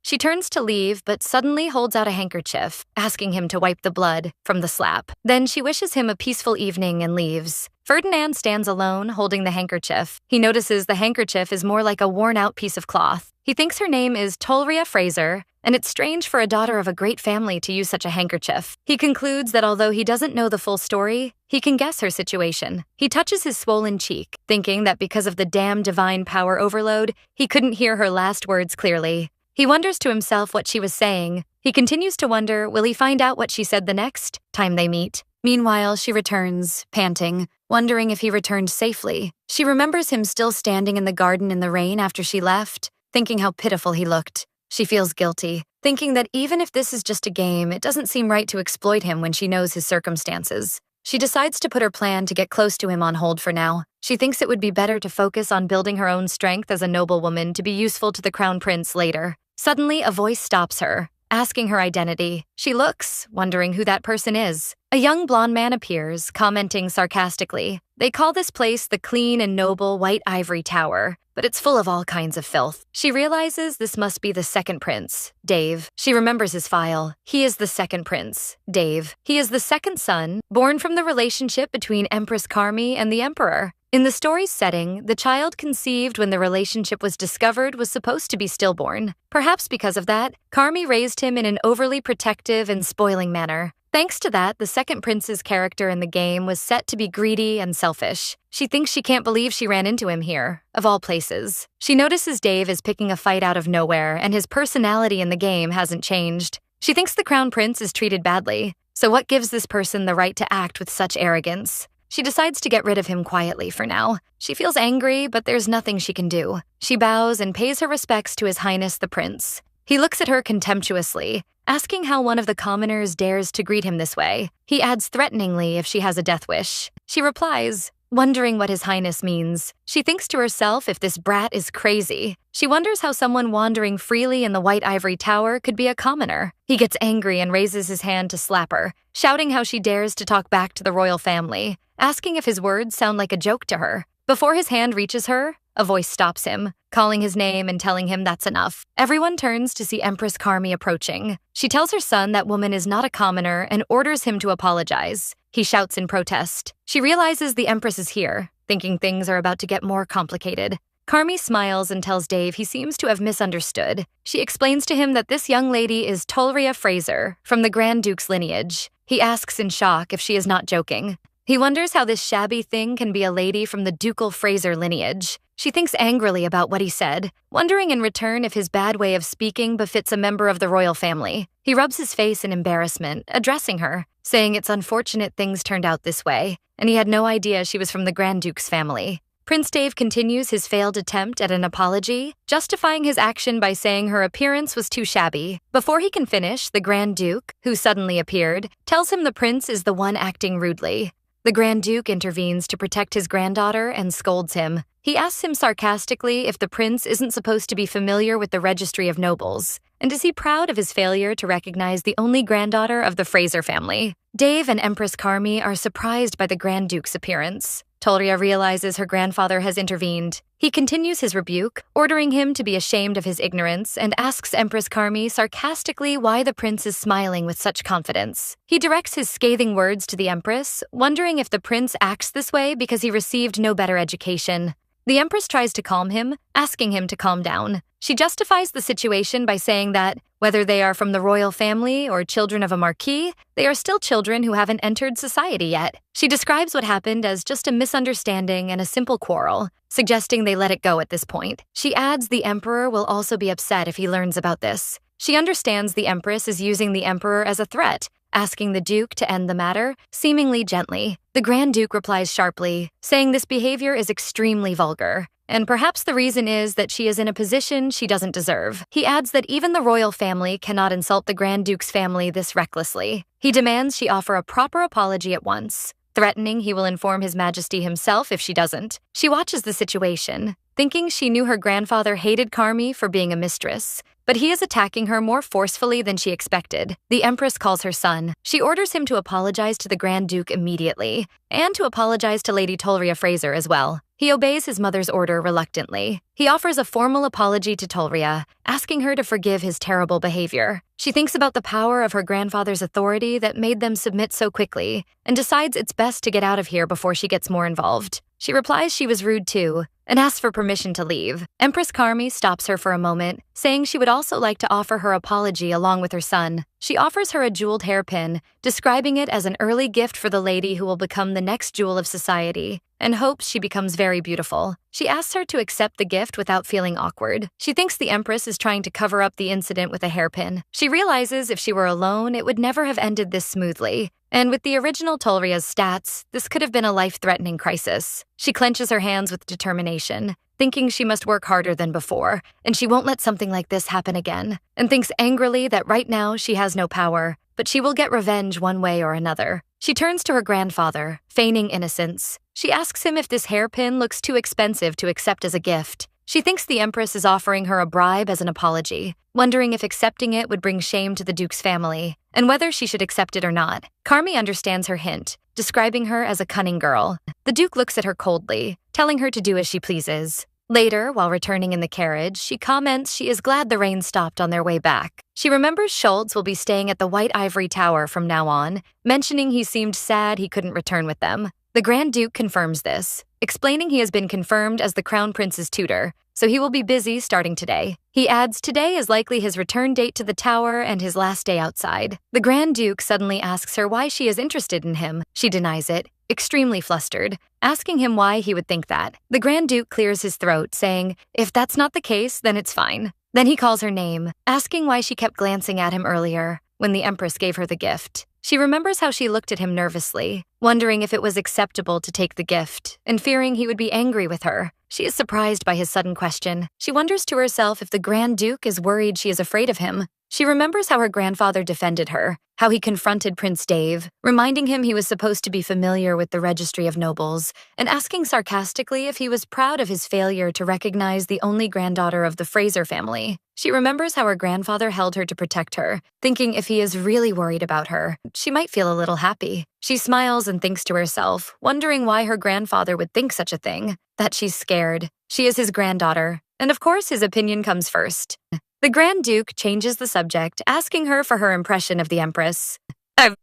She turns to leave, but suddenly holds out a handkerchief, asking him to wipe the blood from the slap. Then she wishes him a peaceful evening and leaves. Ferdinand stands alone, holding the handkerchief. He notices the handkerchief is more like a worn-out piece of cloth. He thinks her name is Tulia Frazier, and it's strange for a daughter of a great family to use such a handkerchief. He concludes that although he doesn't know the full story, he can guess her situation. He touches his swollen cheek, thinking that because of the damn divine power overload, he couldn't hear her last words clearly. He wonders to himself what she was saying. He continues to wonder, will he find out what she said the next time they meet? Meanwhile, she returns, panting, wondering if he returned safely. She remembers him still standing in the garden in the rain after she left, thinking how pitiful he looked. She feels guilty, thinking that even if this is just a game, it doesn't seem right to exploit him when she knows his circumstances. She decides to put her plan to get close to him on hold for now. She thinks it would be better to focus on building her own strength as a noblewoman to be useful to the Crown Prince later. Suddenly, a voice stops her, asking her identity. She looks, wondering who that person is. A young blonde man appears, commenting sarcastically. They call this place the clean and noble White Ivory Tower, but it's full of all kinds of filth. She realizes this must be the second prince, Dave. She remembers his file. He is the second prince, Dave. He is the second son, born from the relationship between Empress Carmi and the Emperor. In the story's setting, the child conceived when the relationship was discovered was supposed to be stillborn. Perhaps because of that, Carmi raised him in an overly protective and spoiling manner. Thanks to that, the second prince's character in the game was set to be greedy and selfish. She thinks she can't believe she ran into him here, of all places. She notices Dave is picking a fight out of nowhere, and his personality in the game hasn't changed. She thinks the crown prince is treated badly. So what gives this person the right to act with such arrogance? She decides to get rid of him quietly for now. She feels angry, but there's nothing she can do. She bows and pays her respects to His Highness the Prince. He looks at her contemptuously, asking how one of the commoners dares to greet him this way. He adds threateningly if she has a death wish. She replies, wondering what His Highness means. She thinks to herself if this brat is crazy. She wonders how someone wandering freely in the White Ivory Tower could be a commoner. He gets angry and raises his hand to slap her, shouting how she dares to talk back to the royal family, asking if his words sound like a joke to her. Before his hand reaches her, a voice stops him, calling his name and telling him that's enough. Everyone turns to see Empress Carmi approaching. She tells her son that woman is not a commoner and orders him to apologize. He shouts in protest. She realizes the Empress is here, thinking things are about to get more complicated. Carmi smiles and tells Dave he seems to have misunderstood. She explains to him that this young lady is Tulia Frazier, from the Grand Duke's lineage. He asks in shock if she is not joking. He wonders how this shabby thing can be a lady from the ducal Fraser lineage. She thinks angrily about what he said, wondering in return if his bad way of speaking befits a member of the royal family. He rubs his face in embarrassment, addressing her, saying it's unfortunate things turned out this way, and he had no idea she was from the Grand Duke's family. Prince Dave continues his failed attempt at an apology, justifying his action by saying her appearance was too shabby. Before he can finish, the Grand Duke, who suddenly appeared, tells him the prince is the one acting rudely. The Grand Duke intervenes to protect his granddaughter and scolds him. He asks him sarcastically if the prince isn't supposed to be familiar with the registry of nobles, and is he proud of his failure to recognize the only granddaughter of the Fraser family. Dave and Empress Carmi are surprised by the Grand Duke's appearance. Tulria realizes her grandfather has intervened. He continues his rebuke, ordering him to be ashamed of his ignorance, and asks Empress Carmi sarcastically why the prince is smiling with such confidence. He directs his scathing words to the Empress, wondering if the prince acts this way because he received no better education. The Empress tries to calm him, asking him to calm down. She justifies the situation by saying that, whether they are from the royal family or children of a marquis, they are still children who haven't entered society yet. She describes what happened as just a misunderstanding and a simple quarrel, suggesting they let it go at this point. She adds the Emperor will also be upset if he learns about this. She understands the Empress is using the Emperor as a threat, asking the Duke to end the matter, seemingly gently. The Grand Duke replies sharply, saying this behavior is extremely vulgar, and perhaps the reason is that she is in a position she doesn't deserve. He adds that even the royal family cannot insult the Grand Duke's family this recklessly. He demands she offer a proper apology at once, threatening he will inform His Majesty himself if she doesn't. She watches the situation, thinking she knew her grandfather hated Carmi for being a mistress, but he is attacking her more forcefully than she expected. The Empress calls her son. She orders him to apologize to the Grand Duke immediately, and to apologize to Lady Tulia Frazier as well. He obeys his mother's order reluctantly. He offers a formal apology to Tulria, asking her to forgive his terrible behavior. She thinks about the power of her grandfather's authority that made them submit so quickly, and decides it's best to get out of here before she gets more involved. She replies she was rude too, and asks for permission to leave. Empress Carmi stops her for a moment, saying she would also like to offer her apology along with her son. She offers her a jeweled hairpin, describing it as an early gift for the lady who will become the next jewel of society, and hopes she becomes very beautiful. She asks her to accept the gift without feeling awkward. She thinks the Empress is trying to cover up the incident with a hairpin. She realizes if she were alone, it would never have ended this smoothly. And with the original Tulria's stats, this could have been a life-threatening crisis. She clenches her hands with determination, thinking she must work harder than before, and she won't let something like this happen again, and thinks angrily that right now she has no power, but she will get revenge one way or another. She turns to her grandfather, feigning innocence. She asks him if this hairpin looks too expensive to accept as a gift. She thinks the Empress is offering her a bribe as an apology, wondering if accepting it would bring shame to the Duke's family, and whether she should accept it or not. Carmi understands her hint, describing her as a cunning girl. The Duke looks at her coldly, telling her to do as she pleases. Later, while returning in the carriage, she comments she is glad the rain stopped on their way back. She remembers Schultz will be staying at the White Ivory Tower from now on, mentioning he seemed sad he couldn't return with them. The Grand Duke confirms this, explaining he has been confirmed as the Crown Prince's tutor, so he will be busy starting today. He adds today is likely his return date to the tower and his last day outside. The Grand Duke suddenly asks her why she is interested in him. She denies it, extremely flustered, asking him why he would think that. The Grand Duke clears his throat, saying, if that's not the case, then it's fine. Then he calls her name, asking why she kept glancing at him earlier, when the Empress gave her the gift. She remembers how she looked at him nervously, wondering if it was acceptable to take the gift, and fearing he would be angry with her. She is surprised by his sudden question. She wonders to herself if the Grand Duke is worried she is afraid of him. She remembers how her grandfather defended her, how he confronted Prince Dave, reminding him he was supposed to be familiar with the Registry of Nobles, and asking sarcastically if he was proud of his failure to recognize the only granddaughter of the Fraser family. She remembers how her grandfather held her to protect her, thinking if he is really worried about her, she might feel a little happy. She smiles and thinks to herself, wondering why her grandfather would think such a thing, that she's scared. She is his granddaughter, and of course his opinion comes first. The Grand Duke changes the subject, asking her for her impression of the Empress.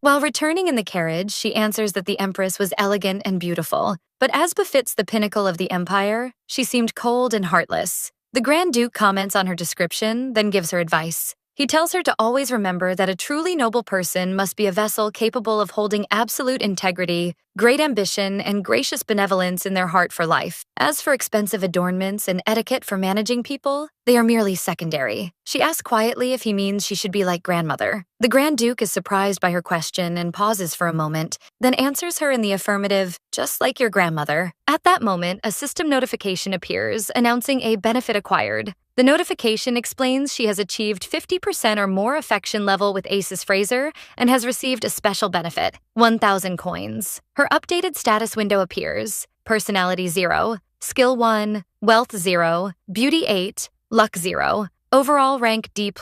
While returning in the carriage, she answers that the Empress was elegant and beautiful, but as befits the pinnacle of the empire, she seemed cold and heartless. The Grand Duke comments on her description, then gives her advice. He tells her to always remember that a truly noble person must be a vessel capable of holding absolute integrity, great ambition, and gracious benevolence in their heart for life. As for expensive adornments and etiquette for managing people, they are merely secondary. She asks quietly if he means she should be like grandmother. The Grand Duke is surprised by her question and pauses for a moment, then answers her in the affirmative, just like your grandmother. At that moment, a system notification appears, announcing a benefit acquired. The notification explains she has achieved 50% or more affection level with Aces Fraser and has received a special benefit, 1,000 coins. Her updated status window appears, personality 0, skill 1, wealth 0, beauty 8, luck 0, overall rank D+,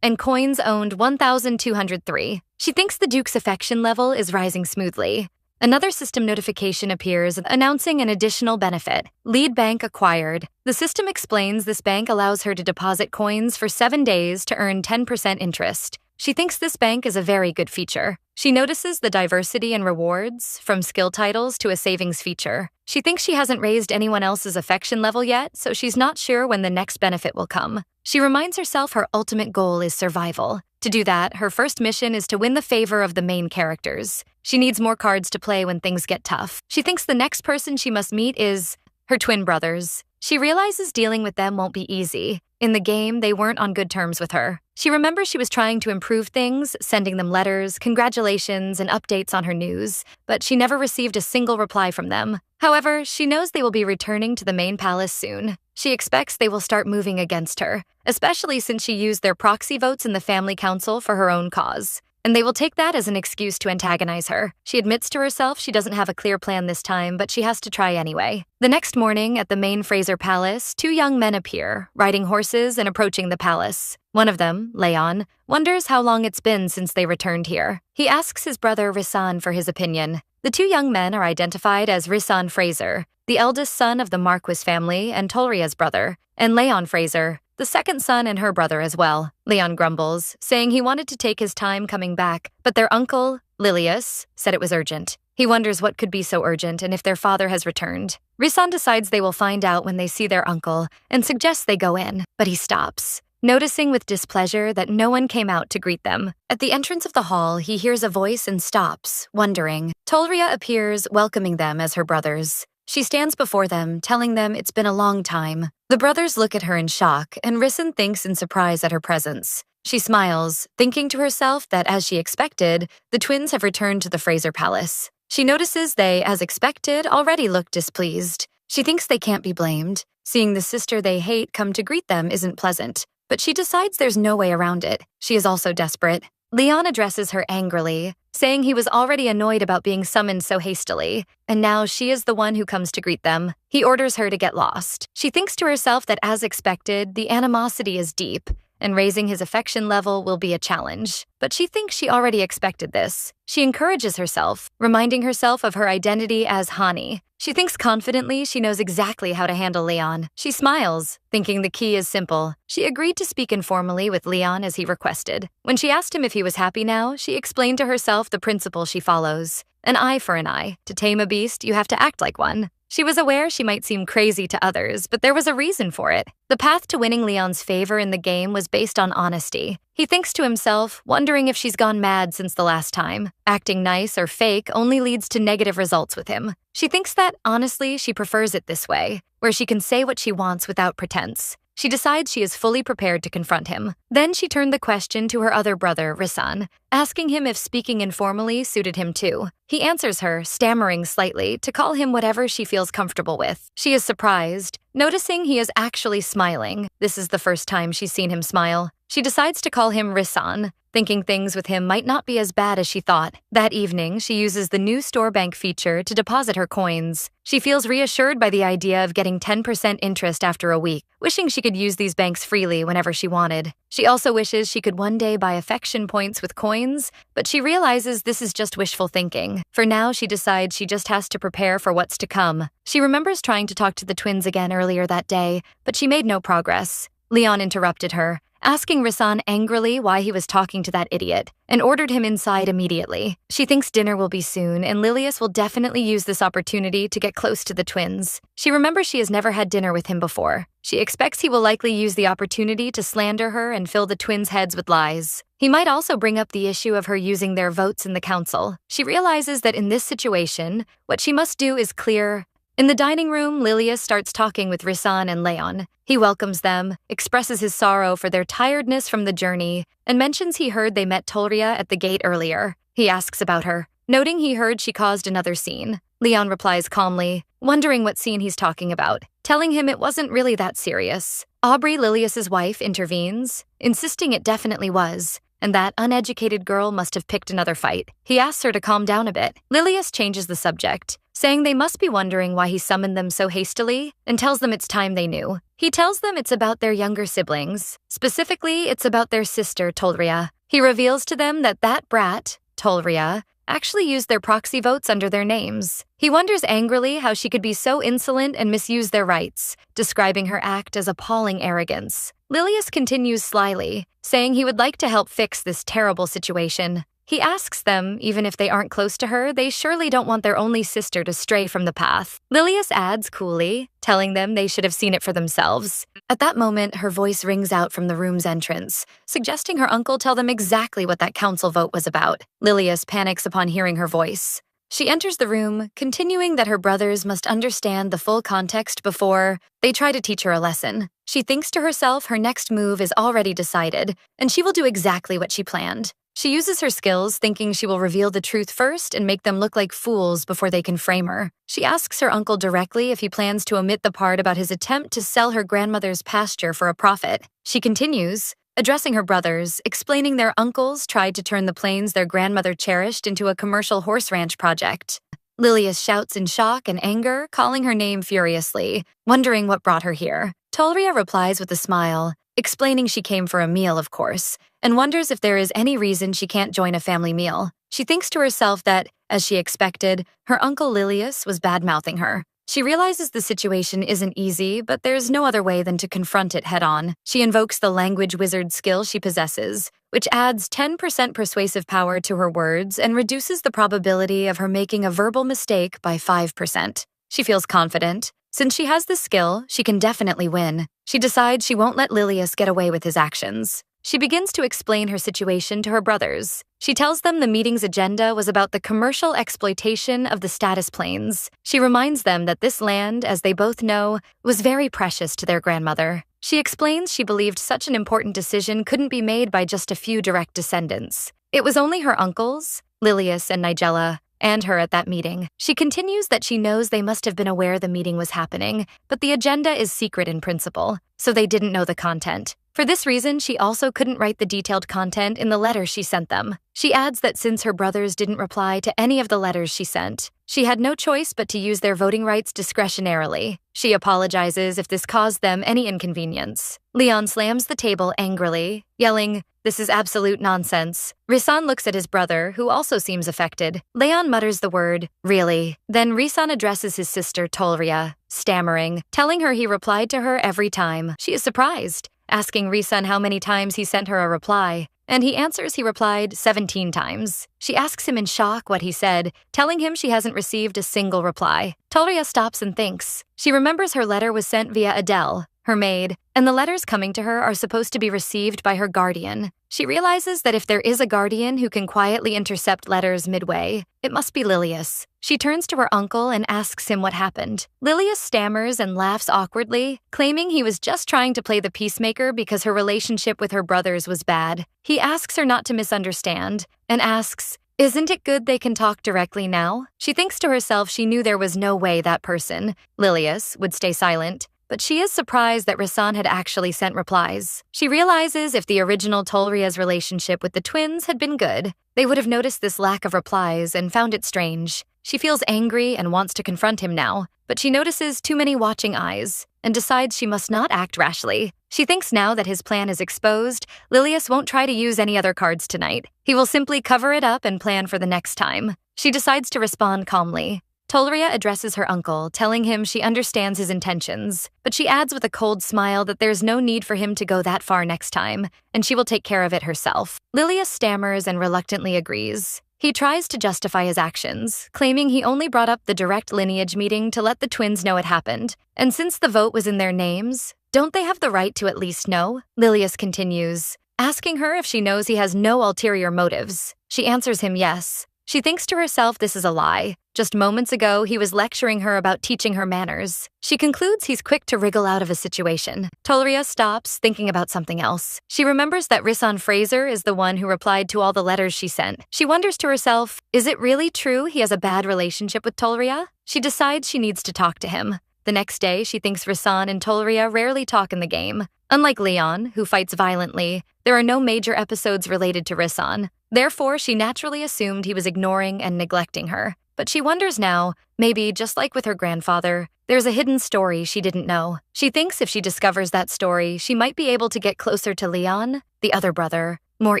and coins owned 1,203. She thinks the Duke's affection level is rising smoothly. Another system notification appears announcing an additional benefit, lead bank acquired. The system explains this bank allows her to deposit coins for 7 days to earn 10% interest. She thinks this bank is a very good feature. She notices the diversity in rewards, from skill titles to a savings feature. She thinks she hasn't raised anyone else's affection level yet, so she's not sure when the next benefit will come. She reminds herself her ultimate goal is survival. To do that, her first mission is to win the favor of the main characters. She needs more cards to play when things get tough. She thinks the next person she must meet is her twin brothers. She realizes dealing with them won't be easy. In the game, they weren't on good terms with her. She remembers she was trying to improve things, sending them letters, congratulations, and updates on her news, but she never received a single reply from them. However, she knows they will be returning to the main palace soon. She expects they will start moving against her, especially since she used their proxy votes in the family council for her own cause. And they will take that as an excuse to antagonize her. She admits to herself she doesn't have a clear plan this time, but she has to try anyway. The next morning, at the main Fraser Palace, 2 young men appear, riding horses and approaching the palace. One of them, Leon, wonders how long it's been since they returned here. He asks his brother Rissan for his opinion. The 2 young men are identified as Rissan Fraser, the eldest son of the Marquis family and Tulria's brother, and Leon Fraser, the second son and her brother as well. Leon grumbles, saying he wanted to take his time coming back, but their uncle, Lilius, said it was urgent. He wonders what could be so urgent and if their father has returned. Rissan decides they will find out when they see their uncle and suggests they go in, but he stops, noticing with displeasure that no one came out to greet them. At the entrance of the hall, he hears a voice and stops, wondering. Tulria appears, welcoming them as her brothers. She stands before them, telling them it's been a long time. The brothers look at her in shock, and Rissan thinks in surprise at her presence. She smiles, thinking to herself that, as she expected, the twins have returned to the Fraser Palace. She notices they, as expected, already look displeased. She thinks they can't be blamed. Seeing the sister they hate come to greet them isn't pleasant, but she decides there's no way around it. She is also desperate. Leon addresses her angrily, saying he was already annoyed about being summoned so hastily, and now she is the one who comes to greet them. He orders her to get lost. She thinks to herself that, as expected, the animosity is deep, and raising his affection level will be a challenge. But she thinks she already expected this. She encourages herself, reminding herself of her identity as Hani. She thinks confidently she knows exactly how to handle Leon. She smiles, thinking the key is simple. She agreed to speak informally with Leon as he requested. When she asked him if he was happy now, she explained to herself the principle she follows. An eye for an eye. To tame a beast, you have to act like one. She was aware she might seem crazy to others, but there was a reason for it. The path to winning Leon's favor in the game was based on honesty. He thinks to himself, wondering if she's gone mad since the last time. Acting nice or fake only leads to negative results with him. She thinks that, honestly, she prefers it this way, where she can say what she wants without pretense. She decides she is fully prepared to confront him. Then she turned the question to her other brother, Risan, asking him if speaking informally suited him too. He answers her, stammering slightly, to call him whatever she feels comfortable with. She is surprised, noticing he is actually smiling. This is the first time she's seen him smile. She decides to call him Risan, thinking things with him might not be as bad as she thought. That evening, she uses the new store bank feature to deposit her coins. She feels reassured by the idea of getting 10% interest after a week, wishing she could use these banks freely whenever she wanted. She also wishes she could one day buy affection points with coins, but she realizes this is just wishful thinking. For now, she decides she just has to prepare for what's to come. She remembers trying to talk to the twins again earlier that day, but she made no progress. Leon interrupted her, asking Risan angrily why he was talking to that idiot, and ordered him inside immediately. She thinks dinner will be soon, and Lilius will definitely use this opportunity to get close to the twins. She remembers she has never had dinner with him before. She expects he will likely use the opportunity to slander her and fill the twins' heads with lies. He might also bring up the issue of her using their votes in the council. She realizes that in this situation, what she must do is clear. In the dining room, Lilius starts talking with Risan and Leon. He welcomes them, expresses his sorrow for their tiredness from the journey, and mentions he heard they met Tulria at the gate earlier. He asks about her, noting he heard she caused another scene. Leon replies calmly, wondering what scene he's talking about, telling him it wasn't really that serious. Aubrey, Lilius's wife, intervenes, insisting it definitely was, and that uneducated girl must have picked another fight. He asks her to calm down a bit. Lilius changes the subject, saying they must be wondering why he summoned them so hastily, and tells them it's time they knew. He tells them it's about their younger siblings. Specifically, it's about their sister, Tulria. He reveals to them that that brat, Tulria, actually used their proxy votes under their names. He wonders angrily how she could be so insolent and misuse their rights, describing her act as appalling arrogance. Lilius continues slyly, saying he would like to help fix this terrible situation. He asks them, even if they aren't close to her, they surely don't want their only sister to stray from the path. Lilius adds coolly, telling them they should have seen it for themselves. At that moment, her voice rings out from the room's entrance, suggesting her uncle tell them exactly what that council vote was about. Lilius panics upon hearing her voice. She enters the room, continuing that her brothers must understand the full context before they try to teach her a lesson. She thinks to herself her next move is already decided, and she will do exactly what she planned. She uses her skills, thinking she will reveal the truth first and make them look like fools before they can frame her. She asks her uncle directly if he plans to omit the part about his attempt to sell her grandmother's pasture for a profit. She continues, addressing her brothers, explaining their uncles tried to turn the plains their grandmother cherished into a commercial horse ranch project. Lilius shouts in shock and anger, calling her name furiously, wondering what brought her here. Tulria replies with a smile, explaining she came for a meal, of course, and wonders if there is any reason she can't join a family meal. She thinks to herself that, as she expected, her uncle Lilius was bad-mouthing her. She realizes the situation isn't easy, but there's no other way than to confront it head-on. She invokes the language wizard skill she possesses, which adds 10% persuasive power to her words and reduces the probability of her making a verbal mistake by 5%. She feels confident. Since she has this skill, she can definitely win. She decides she won't let Lilius get away with his actions. She begins to explain her situation to her brothers. She tells them the meeting's agenda was about the commercial exploitation of the status plains. She reminds them that this land, as they both know, was very precious to their grandmother. She explains she believed such an important decision couldn't be made by just a few direct descendants. It was only her uncles, Lilius and Nigella, and her at that meeting. She continues that she knows they must have been aware the meeting was happening, but the agenda is secret in principle, so they didn't know the content. For this reason, she also couldn't write the detailed content in the letters she sent them. She adds that since her brothers didn't reply to any of the letters she sent, she had no choice but to use their voting rights discretionarily. She apologizes if this caused them any inconvenience. Leon slams the table angrily, yelling, "This is absolute nonsense." Risan looks at his brother, who also seems affected. Leon mutters the word, "Really?" Then Risan addresses his sister Tulria, stammering, telling her he replied to her every time. She is surprised, asking Risan how many times he sent her a reply, and he answers he replied 17 times. She asks him in shock what he said, telling him she hasn't received a single reply. Tulria stops and thinks. She remembers her letter was sent via Adele, her maid, and the letters coming to her are supposed to be received by her guardian. She realizes that if there is a guardian who can quietly intercept letters midway, it must be Lilius. She turns to her uncle and asks him what happened. Lilius stammers and laughs awkwardly, claiming he was just trying to play the peacemaker because her relationship with her brothers was bad. He asks her not to misunderstand, and asks, "Isn't it good they can talk directly now?" She thinks to herself she knew there was no way that person, Lilius, would stay silent. But she is surprised that Risan had actually sent replies. She realizes if the original Tulria's relationship with the twins had been good, they would have noticed this lack of replies and found it strange. She feels angry and wants to confront him now, but she notices too many watching eyes and decides she must not act rashly. She thinks now that his plan is exposed, Lilius won't try to use any other cards tonight. He will simply cover it up and plan for the next time. She decides to respond calmly. Tulria addresses her uncle, telling him she understands his intentions, but she adds with a cold smile that there's no need for him to go that far next time, and she will take care of it herself. Lilius stammers and reluctantly agrees. He tries to justify his actions, claiming he only brought up the direct lineage meeting to let the twins know it happened, and since the vote was in their names, don't they have the right to at least know? Lilius continues, asking her if she knows he has no ulterior motives. She answers him yes. She thinks to herself this is a lie. Just moments ago, he was lecturing her about teaching her manners. She concludes he's quick to wriggle out of a situation. Tulria stops, thinking about something else. She remembers that Tulia Frazier is the one who replied to all the letters she sent. She wonders to herself, is it really true he has a bad relationship with Tulria? She decides she needs to talk to him. The next day, she thinks Risan and Tulria rarely talk in the game. Unlike Leon, who fights violently, there are no major episodes related to Risan. Therefore, she naturally assumed he was ignoring and neglecting her. But she wonders now, maybe just like with her grandfather, there's a hidden story she didn't know. She thinks if she discovers that story, she might be able to get closer to Leon, the other brother, more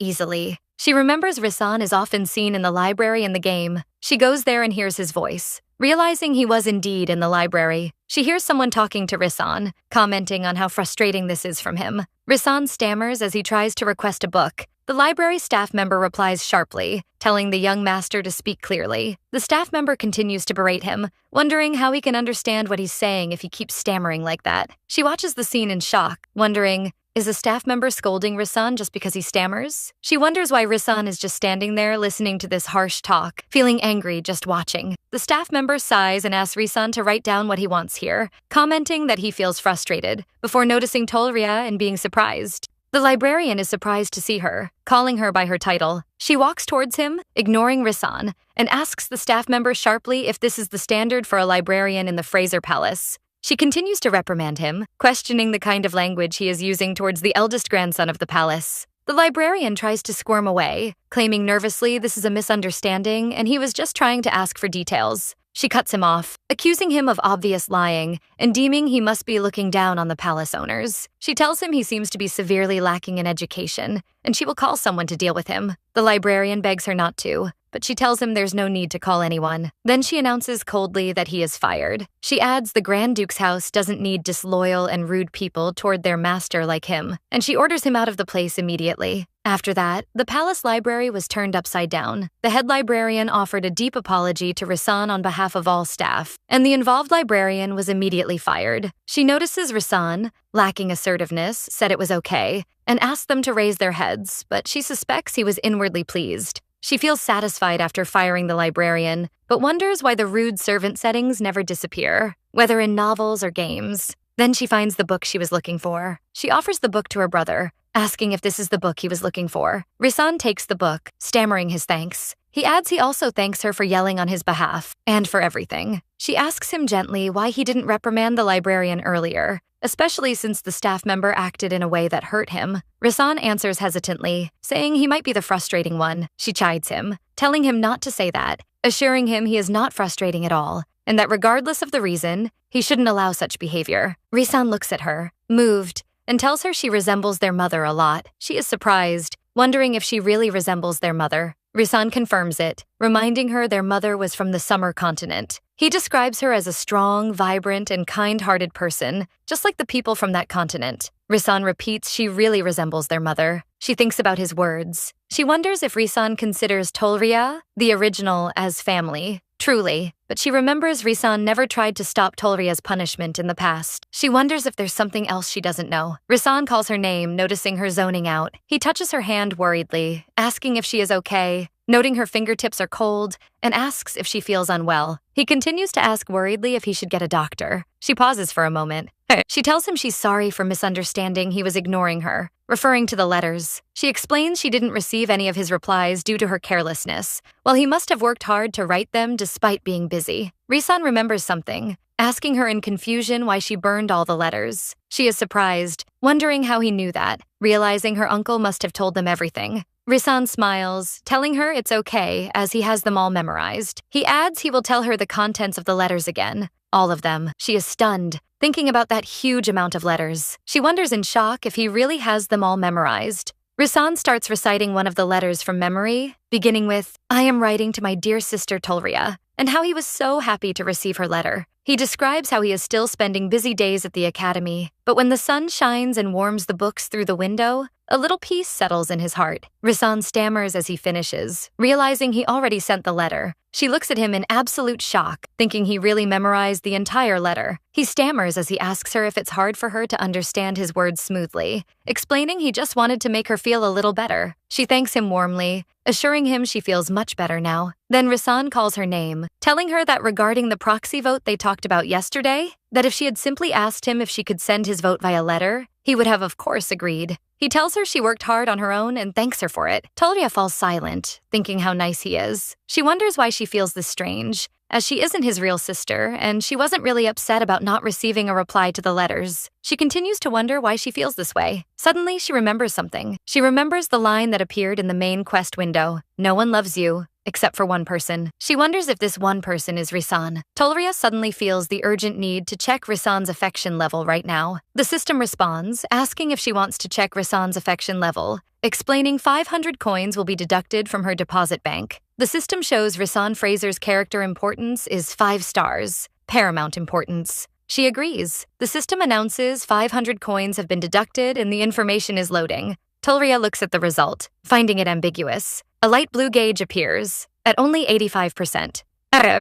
easily. She remembers Risan is often seen in the library in the game. She goes there and hears his voice. Realizing he was indeed in the library, she hears someone talking to Risan, commenting on how frustrating this is from him. Risan stammers as he tries to request a book. The library staff member replies sharply, telling the young master to speak clearly. The staff member continues to berate him, wondering how he can understand what he's saying if he keeps stammering like that. She watches the scene in shock, wondering, is a staff member scolding Risan just because he stammers? She wonders why Risan is just standing there listening to this harsh talk, feeling angry just watching. The staff member sighs and asks Risan to write down what he wants here, commenting that he feels frustrated, before noticing Tulria and being surprised. The librarian is surprised to see her, calling her by her title. She walks towards him, ignoring Risan, and asks the staff member sharply if this is the standard for a librarian in the Fraser Palace. She continues to reprimand him, questioning the kind of language he is using towards the eldest grandson of the palace. The librarian tries to squirm away, claiming nervously this is a misunderstanding and he was just trying to ask for details. She cuts him off, accusing him of obvious lying and deeming he must be looking down on the palace owners. She tells him he seems to be severely lacking in education, and she will call someone to deal with him. The librarian begs her not to, but she tells him there's no need to call anyone. Then she announces coldly that he is fired. She adds the Grand Duke's house doesn't need disloyal and rude people toward their master like him, and she orders him out of the place immediately. After that, the palace library was turned upside down. The head librarian offered a deep apology to Risan on behalf of all staff, and the involved librarian was immediately fired. She notices Risan, lacking assertiveness, said it was okay, and asked them to raise their heads, but she suspects he was inwardly pleased. She feels satisfied after firing the librarian, but wonders why the rude servant settings never disappear, whether in novels or games. Then she finds the book she was looking for. She offers the book to her brother, asking if this is the book he was looking for. Risan takes the book, stammering his thanks. He adds he also thanks her for yelling on his behalf, and for everything. She asks him gently why he didn't reprimand the librarian earlier, especially since the staff member acted in a way that hurt him. Risan answers hesitantly, saying he might be the frustrating one. She chides him, telling him not to say that, assuring him he is not frustrating at all, and that regardless of the reason, he shouldn't allow such behavior. Risan looks at her, moved, and tells her she resembles their mother a lot. She is surprised, wondering if she really resembles their mother. Risan confirms it, reminding her their mother was from the summer continent. He describes her as a strong, vibrant, and kind-hearted person, just like the people from that continent. Risan repeats she really resembles their mother. She thinks about his words. She wonders if Risan considers Tulria, the original, as family. Truly, but she remembers Risan never tried to stop Tulria's punishment in the past. She wonders if there's something else she doesn't know. Risan calls her name, noticing her zoning out. He touches her hand worriedly, asking if she is okay, noting her fingertips are cold, and asks if she feels unwell. He continues to ask worriedly if he should get a doctor. She pauses for a moment. She tells him she's sorry for misunderstanding he was ignoring her, referring to the letters. She explains she didn't receive any of his replies due to her carelessness, while he must have worked hard to write them despite being busy. Risan remembers something, asking her in confusion why she burned all the letters. She is surprised, wondering how he knew that, realizing her uncle must have told them everything. Risan smiles, telling her it's okay as he has them all memorized. He adds he will tell her the contents of the letters again. All of them. She is stunned, thinking about that huge amount of letters. She wonders in shock if he really has them all memorized. Risan starts reciting one of the letters from memory, beginning with, "I am writing to my dear sister Tulria," and how he was so happy to receive her letter. He describes how he is still spending busy days at the academy, but when the sun shines and warms the books through the window, a little peace settles in his heart. Risan stammers as he finishes, realizing he already sent the letter. She looks at him in absolute shock, thinking he really memorized the entire letter. He stammers as he asks her if it's hard for her to understand his words smoothly, explaining he just wanted to make her feel a little better. She thanks him warmly, assuring him she feels much better now. Then Risan calls her name, telling her that regarding the proxy vote they talked about yesterday, that if she had simply asked him if she could send his vote via letter, he would have of course agreed. He tells her she worked hard on her own and thanks her for it. Tulria falls silent, thinking how nice he is. She wonders why she feels this strange, as she isn't his real sister, and she wasn't really upset about not receiving a reply to the letters. She continues to wonder why she feels this way. Suddenly, she remembers something. She remembers the line that appeared in the main quest window, "No one loves you, except for one person." She wonders if this one person is Risan. Tulria suddenly feels the urgent need to check Risan's affection level right now. The system responds, asking if she wants to check Risan's affection level, explaining 500 coins will be deducted from her deposit bank. The system shows Risan Frazier's character importance is 5 stars, paramount importance. She agrees. The system announces 500 coins have been deducted and the information is loading. Tulria looks at the result, finding it ambiguous. A light blue gauge appears, at only 85%.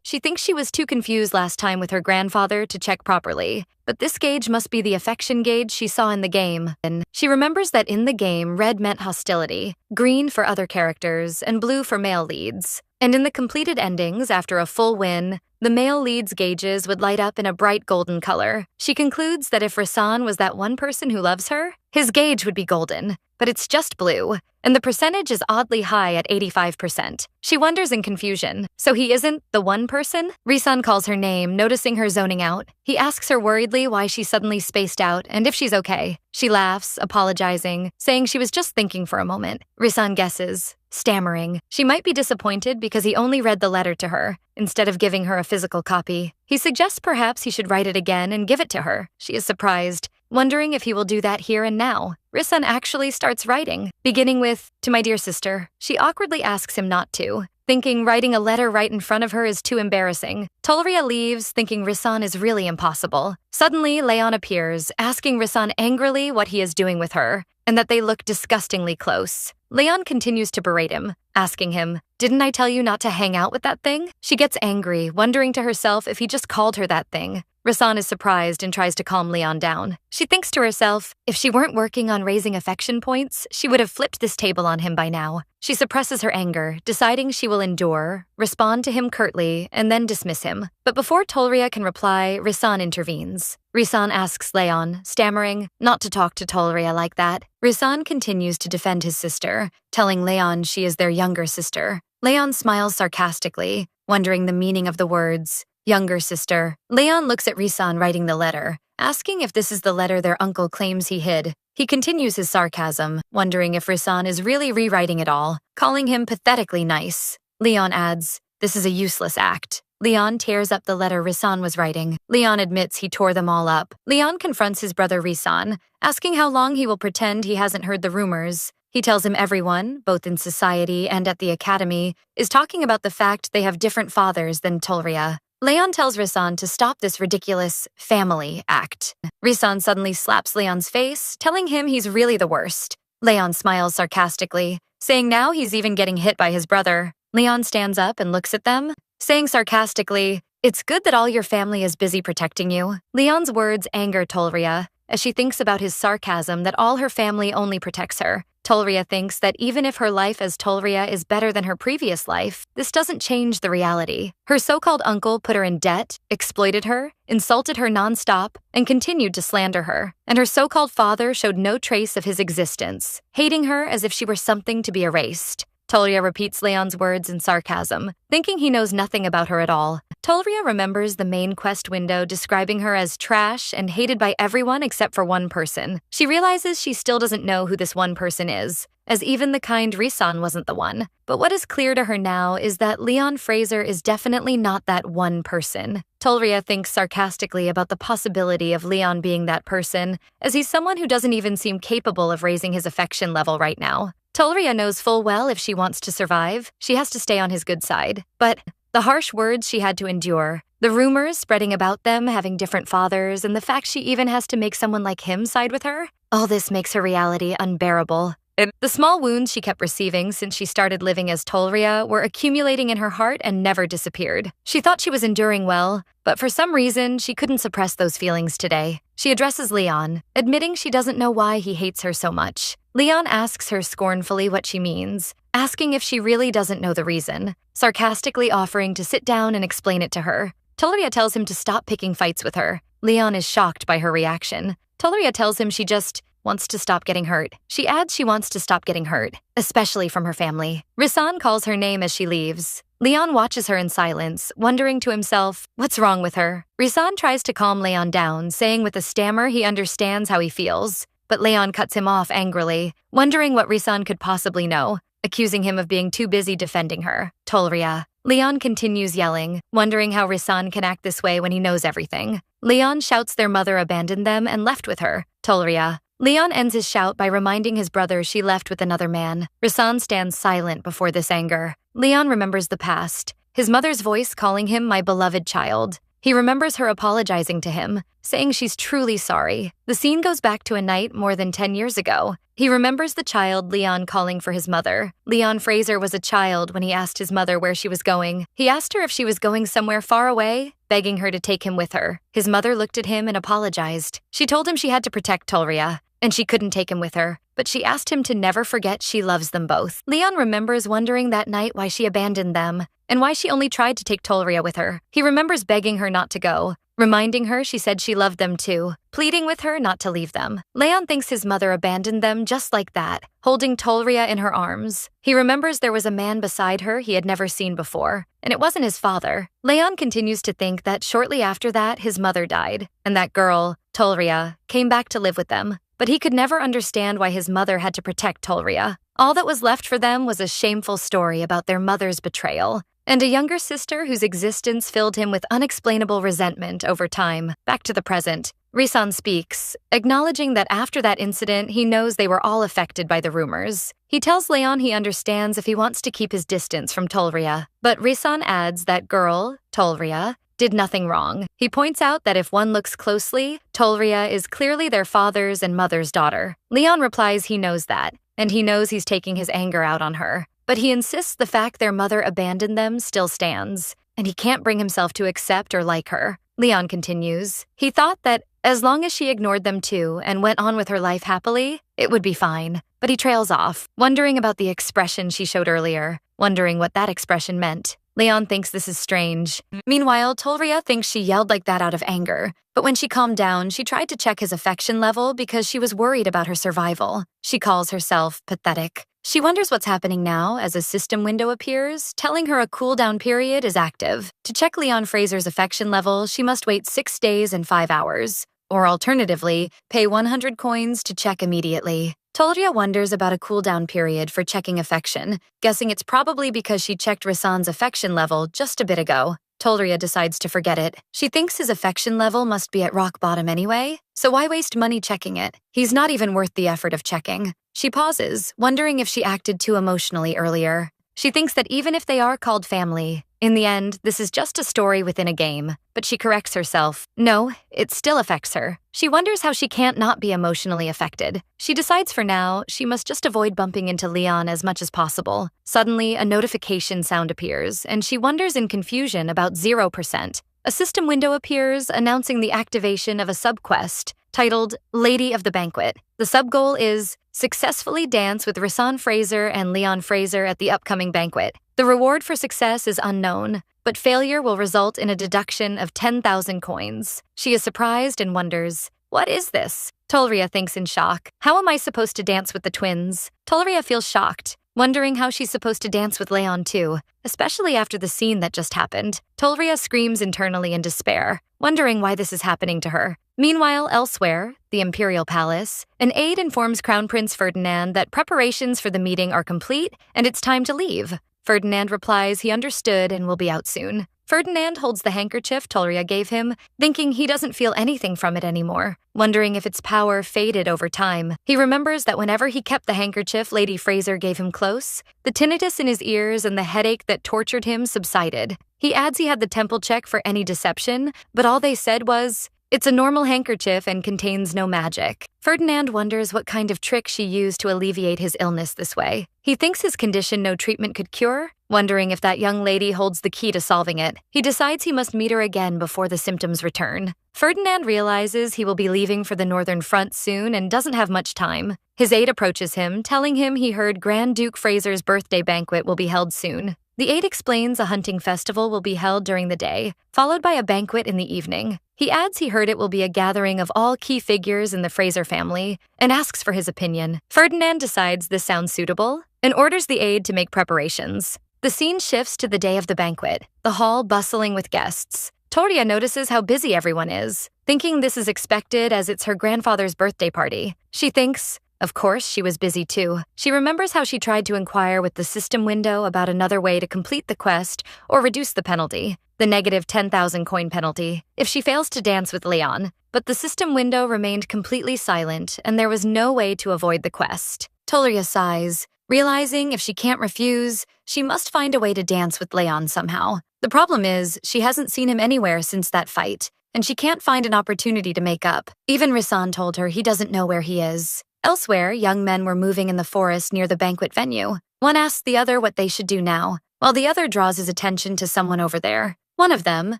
She thinks she was too confused last time with her grandfather to check properly, but this gauge must be the affection gauge she saw in the game. And she remembers that in the game, red meant hostility, green for other characters, and blue for male leads. And in the completed endings, after a full win, the male lead's gauges would light up in a bright golden color. She concludes that if Risan was that one person who loves her, his gauge would be golden, but it's just blue, and the percentage is oddly high at 85%. She wonders in confusion, so he isn't the one person? Risan calls her name, noticing her zoning out. He asks her worriedly why she suddenly spaced out and if she's okay. She laughs, apologizing, saying she was just thinking for a moment. Risan guesses, stammering. She might be disappointed because he only read the letter to her, instead of giving her a physical copy. He suggests perhaps he should write it again and give it to her. She is surprised, wondering if he will do that here and now. Risan actually starts writing, beginning with, "To my dear sister." She awkwardly asks him not to, thinking writing a letter right in front of her is too embarrassing. Tulria leaves, thinking Risan is really impossible. Suddenly, Leon appears, asking Risan angrily what he is doing with her, and that they look disgustingly close. Leon continues to berate him, asking him, "Didn't I tell you not to hang out with that thing?" She gets angry, wondering to herself if he just called her that thing. Risan is surprised and tries to calm Leon down. She thinks to herself, if she weren't working on raising affection points, she would have flipped this table on him by now. She suppresses her anger, deciding she will endure, respond to him curtly, and then dismiss him. But before Tulria can reply, Risan intervenes. Risan asks Leon, stammering, not to talk to Tulria like that. Risan continues to defend his sister, telling Leon she is their younger sister. Leon smiles sarcastically, wondering the meaning of the words, younger sister. Leon looks at Risan writing the letter, asking if this is the letter their uncle claims he hid. He continues his sarcasm, wondering if Risan is really rewriting it all, calling him pathetically nice. Leon adds, "This is a useless act." Leon tears up the letter Risan was writing. Leon admits he tore them all up. Leon confronts his brother Risan, asking how long he will pretend he hasn't heard the rumors. He tells him everyone, both in society and at the academy, is talking about the fact they have different fathers than Tulria. Leon tells Risan to stop this ridiculous family act. Risan suddenly slaps Leon's face, telling him he's really the worst. Leon smiles sarcastically, saying now he's even getting hit by his brother. Leon stands up and looks at them, saying sarcastically, "It's good that all your family is busy protecting you." Leon's words anger Tulria, as she thinks about his sarcasm that all her family only protects her. Tulria thinks that even if her life as Tulria is better than her previous life, this doesn't change the reality. Her so-called uncle put her in debt, exploited her, insulted her nonstop, and continued to slander her. And her so-called father showed no trace of his existence, hating her as if she were something to be erased. Tulria repeats Leon's words in sarcasm, thinking he knows nothing about her at all. Tulria remembers the main quest window describing her as trash and hated by everyone except for one person. She realizes she still doesn't know who this one person is, as even the kind Risan wasn't the one. But what is clear to her now is that Leon Frazier is definitely not that one person. Tulria thinks sarcastically about the possibility of Leon being that person, as he's someone who doesn't even seem capable of raising his affection level right now. Tulria knows full well if she wants to survive, she has to stay on his good side. But the harsh words she had to endure, the rumors spreading about them having different fathers, and the fact she even has to make someone like him side with her, all this makes her reality unbearable. The small wounds she kept receiving since she started living as Tulria were accumulating in her heart and never disappeared. She thought she was enduring well, but for some reason, she couldn't suppress those feelings today. She addresses Leon, admitting she doesn't know why he hates her so much. Leon asks her scornfully what she means, asking if she really doesn't know the reason, sarcastically offering to sit down and explain it to her. Tulria tells him to stop picking fights with her. Leon is shocked by her reaction. Tulria tells him she just wants to stop getting hurt. She adds she wants to stop getting hurt, especially from her family. Risan calls her name as she leaves. Leon watches her in silence, wondering to himself, what's wrong with her? Risan tries to calm Leon down, saying with a stammer he understands how he feels. But Leon cuts him off angrily, wondering what Risan could possibly know, accusing him of being too busy defending her. Tulria. Leon continues yelling, wondering how Risan can act this way when he knows everything. Leon shouts their mother abandoned them and left with her. Tulria. Leon ends his shout by reminding his brother she left with another man. Risan stands silent before this anger. Leon remembers the past, his mother's voice calling him my beloved child. He remembers her apologizing to him, saying she's truly sorry. The scene goes back to a night more than 10 years ago. He remembers the child Leon calling for his mother. Leon Frazier was a child when he asked his mother where she was going. He asked her if she was going somewhere far away, begging her to take him with her. His mother looked at him and apologized. She told him she had to protect Tulria, and she couldn't take him with her, but she asked him to never forget she loves them both. Leon remembers wondering that night why she abandoned them, and why she only tried to take Tulria with her. He remembers begging her not to go, reminding her she said she loved them too, pleading with her not to leave them. Leon thinks his mother abandoned them just like that, holding Tulria in her arms. He remembers there was a man beside her he had never seen before, and it wasn't his father. Leon continues to think that shortly after that, his mother died, and that girl, Tulria, came back to live with them. But he could never understand why his mother had to protect Tulria. All that was left for them was a shameful story about their mother's betrayal, and a younger sister whose existence filled him with unexplainable resentment over time. Back to the present. Risan speaks, acknowledging that after that incident, he knows they were all affected by the rumors. He tells Leon he understands if he wants to keep his distance from Tulria, but Risan adds that girl, Tulria, did nothing wrong. He points out that if one looks closely, Tulria is clearly their father's and mother's daughter. Leon replies he knows that, and he knows he's taking his anger out on her. But he insists the fact their mother abandoned them still stands, and he can't bring himself to accept or like her. Leon continues, he thought that as long as she ignored them too and went on with her life happily, it would be fine. But he trails off, wondering about the expression she showed earlier, wondering what that expression meant. Leon thinks this is strange. Meanwhile, Tulria thinks she yelled like that out of anger. But when she calmed down, she tried to check his affection level because she was worried about her survival. She calls herself pathetic. She wonders what's happening now as a system window appears, telling her a cooldown period is active. To check Leon Frazier's affection level, she must wait 6 days and 5 hours. or alternatively, pay 100 coins to check immediately. Tulria wonders about a cooldown period for checking affection, guessing it's probably because she checked Rasan's affection level just a bit ago. Tulria decides to forget it. She thinks his affection level must be at rock bottom anyway, so why waste money checking it? He's not even worth the effort of checking. She pauses, wondering if she acted too emotionally earlier. She thinks that even if they are called family, in the end, this is just a story within a game. But she corrects herself. No, it still affects her. She wonders how she can't not be emotionally affected. She decides for now, she must just avoid bumping into Leon as much as possible. Suddenly, a notification sound appears, and she wonders in confusion about 0%. A system window appears, announcing the activation of a subquest titled Lady of the Banquet. The subgoal is successfully dance with Rasan Frazier and Leon Frazier at the upcoming banquet. The reward for success is unknown, but failure will result in a deduction of 10,000 coins. She is surprised and wonders, what is this? Tulria thinks in shock. How am I supposed to dance with the twins? Tulria feels shocked, wondering how she's supposed to dance with Leon too, especially after the scene that just happened. Tulria screams internally in despair, wondering why this is happening to her. Meanwhile, elsewhere, the Imperial Palace, an aide informs Crown Prince Ferdinand that preparations for the meeting are complete and it's time to leave. Ferdinand replies he understood and will be out soon. Ferdinand holds the handkerchief Tulria gave him, thinking he doesn't feel anything from it anymore, wondering if its power faded over time. He remembers that whenever he kept the handkerchief Lady Frazier gave him close, the tinnitus in his ears and the headache that tortured him subsided. He adds he had the temple check for any deception, but all they said was, "It's a normal handkerchief and contains no magic." Ferdinand wonders what kind of trick she used to alleviate his illness this way. He thinks his condition no treatment could cure, wondering if that young lady holds the key to solving it. He decides he must meet her again before the symptoms return. Ferdinand realizes he will be leaving for the Northern Front soon and doesn't have much time. His aide approaches him, telling him he heard Grand Duke Frazier's birthday banquet will be held soon. The aide explains a hunting festival will be held during the day, followed by a banquet in the evening. He adds he heard it will be a gathering of all key figures in the Frazier family, and asks for his opinion. Ferdinand decides this sounds suitable, and orders the aide to make preparations. The scene shifts to the day of the banquet, the hall bustling with guests. Tulria notices how busy everyone is, thinking this is expected as it's her grandfather's birthday party. She thinks, of course, she was busy too. She remembers how she tried to inquire with the system window about another way to complete the quest or reduce the penalty, the negative 10,000 coin penalty, if she fails to dance with Leon. But the system window remained completely silent and there was no way to avoid the quest. Tulria sighs, realizing if she can't refuse, she must find a way to dance with Leon somehow. The problem is, she hasn't seen him anywhere since that fight, and she can't find an opportunity to make up. Even Rasan told her he doesn't know where he is. Elsewhere, young men were moving in the forest near the banquet venue. One asks the other what they should do now, while the other draws his attention to someone over there. One of them,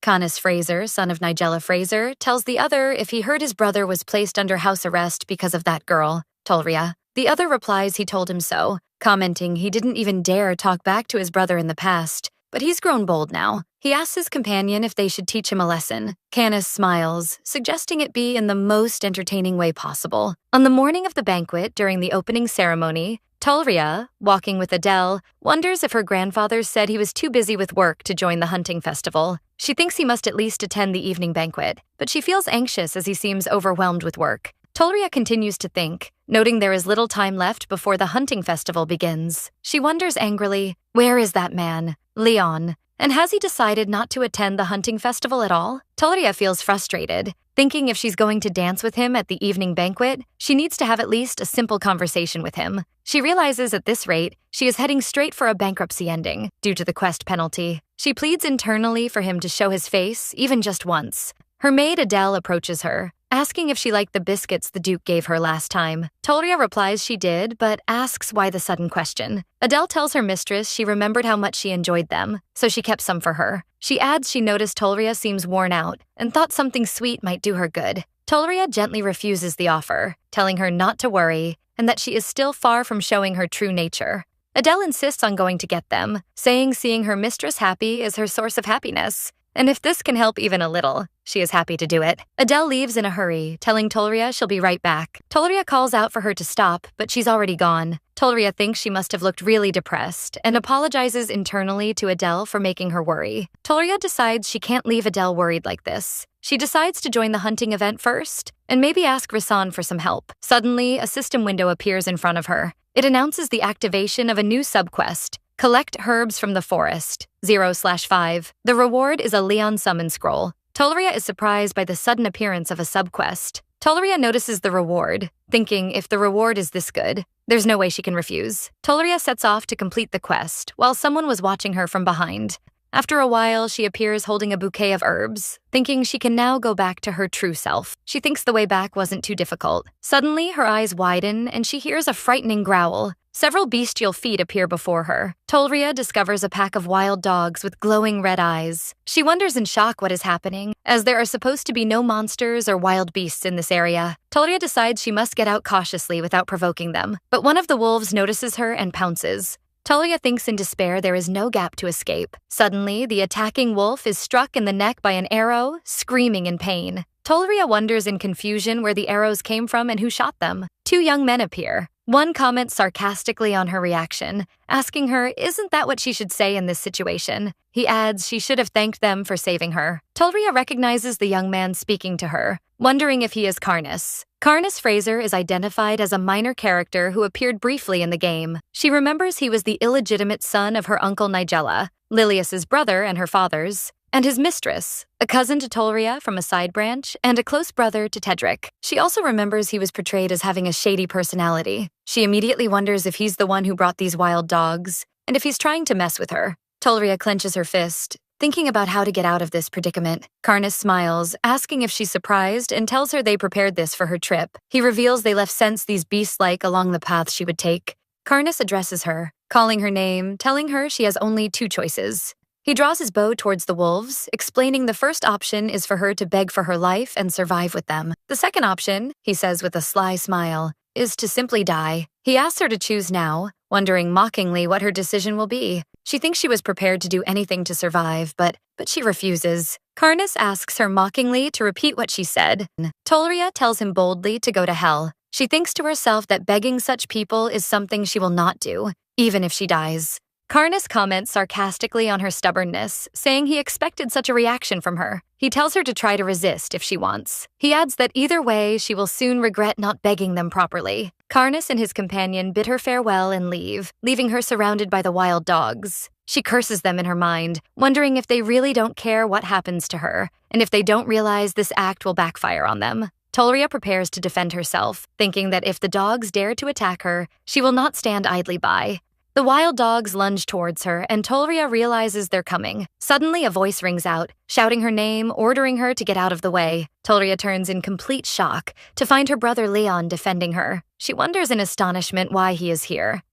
Canis Frazier, son of Nigella Frazier, tells the other if he heard his brother was placed under house arrest because of that girl, Tulria. The other replies he told him so, commenting he didn't even dare talk back to his brother in the past, but he's grown bold now. He asks his companion if they should teach him a lesson. Canis smiles, suggesting it be in the most entertaining way possible. On the morning of the banquet, during the opening ceremony, Tulria, walking with Adele, wonders if her grandfather said he was too busy with work to join the hunting festival. She thinks he must at least attend the evening banquet, but she feels anxious as he seems overwhelmed with work. Tulria continues to think, noting there is little time left before the hunting festival begins. She wonders angrily, where is that man, Leon? And has he decided not to attend the hunting festival at all? Tulria feels frustrated, thinking if she's going to dance with him at the evening banquet, she needs to have at least a simple conversation with him. She realizes at this rate, she is heading straight for a bankruptcy ending, due to the quest penalty. She pleads internally for him to show his face, even just once. Her maid Adele approaches her, asking if she liked the biscuits the Duke gave her last time. Tulria replies she did, but asks why the sudden question. Adele tells her mistress she remembered how much she enjoyed them, so she kept some for her. She adds she noticed Tulria seems worn out and thought something sweet might do her good. Tulria gently refuses the offer, telling her not to worry and that she is still far from showing her true nature. Adele insists on going to get them, saying seeing her mistress happy is her source of happiness. And if this can help even a little, she is happy to do it. Adele leaves in a hurry, telling Tulria she'll be right back. Tulria calls out for her to stop, but she's already gone. Tulria thinks she must have looked really depressed and apologizes internally to Adele for making her worry. Tulria decides she can't leave Adele worried like this. She decides to join the hunting event first, and maybe ask Rasan for some help. Suddenly, a system window appears in front of her. It announces the activation of a new subquest. Collect herbs from the forest, 0/5. The reward is a Leon summon scroll. Tulria is surprised by the sudden appearance of a subquest. Tulria notices the reward, thinking if the reward is this good, there's no way she can refuse. Tulria sets off to complete the quest, while someone was watching her from behind. After a while, she appears holding a bouquet of herbs, thinking she can now go back to her true self. She thinks the way back wasn't too difficult. Suddenly, her eyes widen, and she hears a frightening growl. Several bestial feet appear before her. Tulria discovers a pack of wild dogs with glowing red eyes. She wonders in shock what is happening, as there are supposed to be no monsters or wild beasts in this area. Tulria decides she must get out cautiously without provoking them, but one of the wolves notices her and pounces. Tullia thinks in despair there is no gap to escape. Suddenly, the attacking wolf is struck in the neck by an arrow, screaming in pain. Tulria wonders in confusion where the arrows came from and who shot them. Two young men appear. One comments sarcastically on her reaction, asking her, isn't that what she should say in this situation? He adds she should have thanked them for saving her. Tulria recognizes the young man speaking to her, wondering if he is Karnas. Karnas Frazier is identified as a minor character who appeared briefly in the game. She remembers he was the illegitimate son of her uncle Nigella, Lilius's brother and her father's, and his mistress, a cousin to Tulria from a side branch, and a close brother to Tedric. She also remembers he was portrayed as having a shady personality. She immediately wonders if he's the one who brought these wild dogs, and if he's trying to mess with her. Tulria clenches her fist, thinking about how to get out of this predicament. Karnas smiles, asking if she's surprised, and tells her they prepared this for her trip. He reveals they left scents these beast-like along the path she would take. Karnas addresses her, calling her name, telling her she has only two choices. He draws his bow towards the wolves, explaining the first option is for her to beg for her life and survive with them. The second option, he says with a sly smile, is to simply die. He asks her to choose now, wondering mockingly what her decision will be. She thinks she was prepared to do anything to survive, but she refuses. Karnas asks her mockingly to repeat what she said. Tulria tells him boldly to go to hell. She thinks to herself that begging such people is something she will not do, even if she dies. Karnas comments sarcastically on her stubbornness, saying he expected such a reaction from her. He tells her to try to resist if she wants. He adds that either way, she will soon regret not begging them properly. Karnas and his companion bid her farewell and leave, leaving her surrounded by the wild dogs. She curses them in her mind, wondering if they really don't care what happens to her, and if they don't realize this act will backfire on them. Tulria prepares to defend herself, thinking that if the dogs dare to attack her, she will not stand idly by. The wild dogs lunge towards her, and Tulria realizes they're coming. Suddenly, a voice rings out, shouting her name, ordering her to get out of the way. Tulria turns in complete shock to find her brother Leon defending her. She wonders in astonishment why he is here.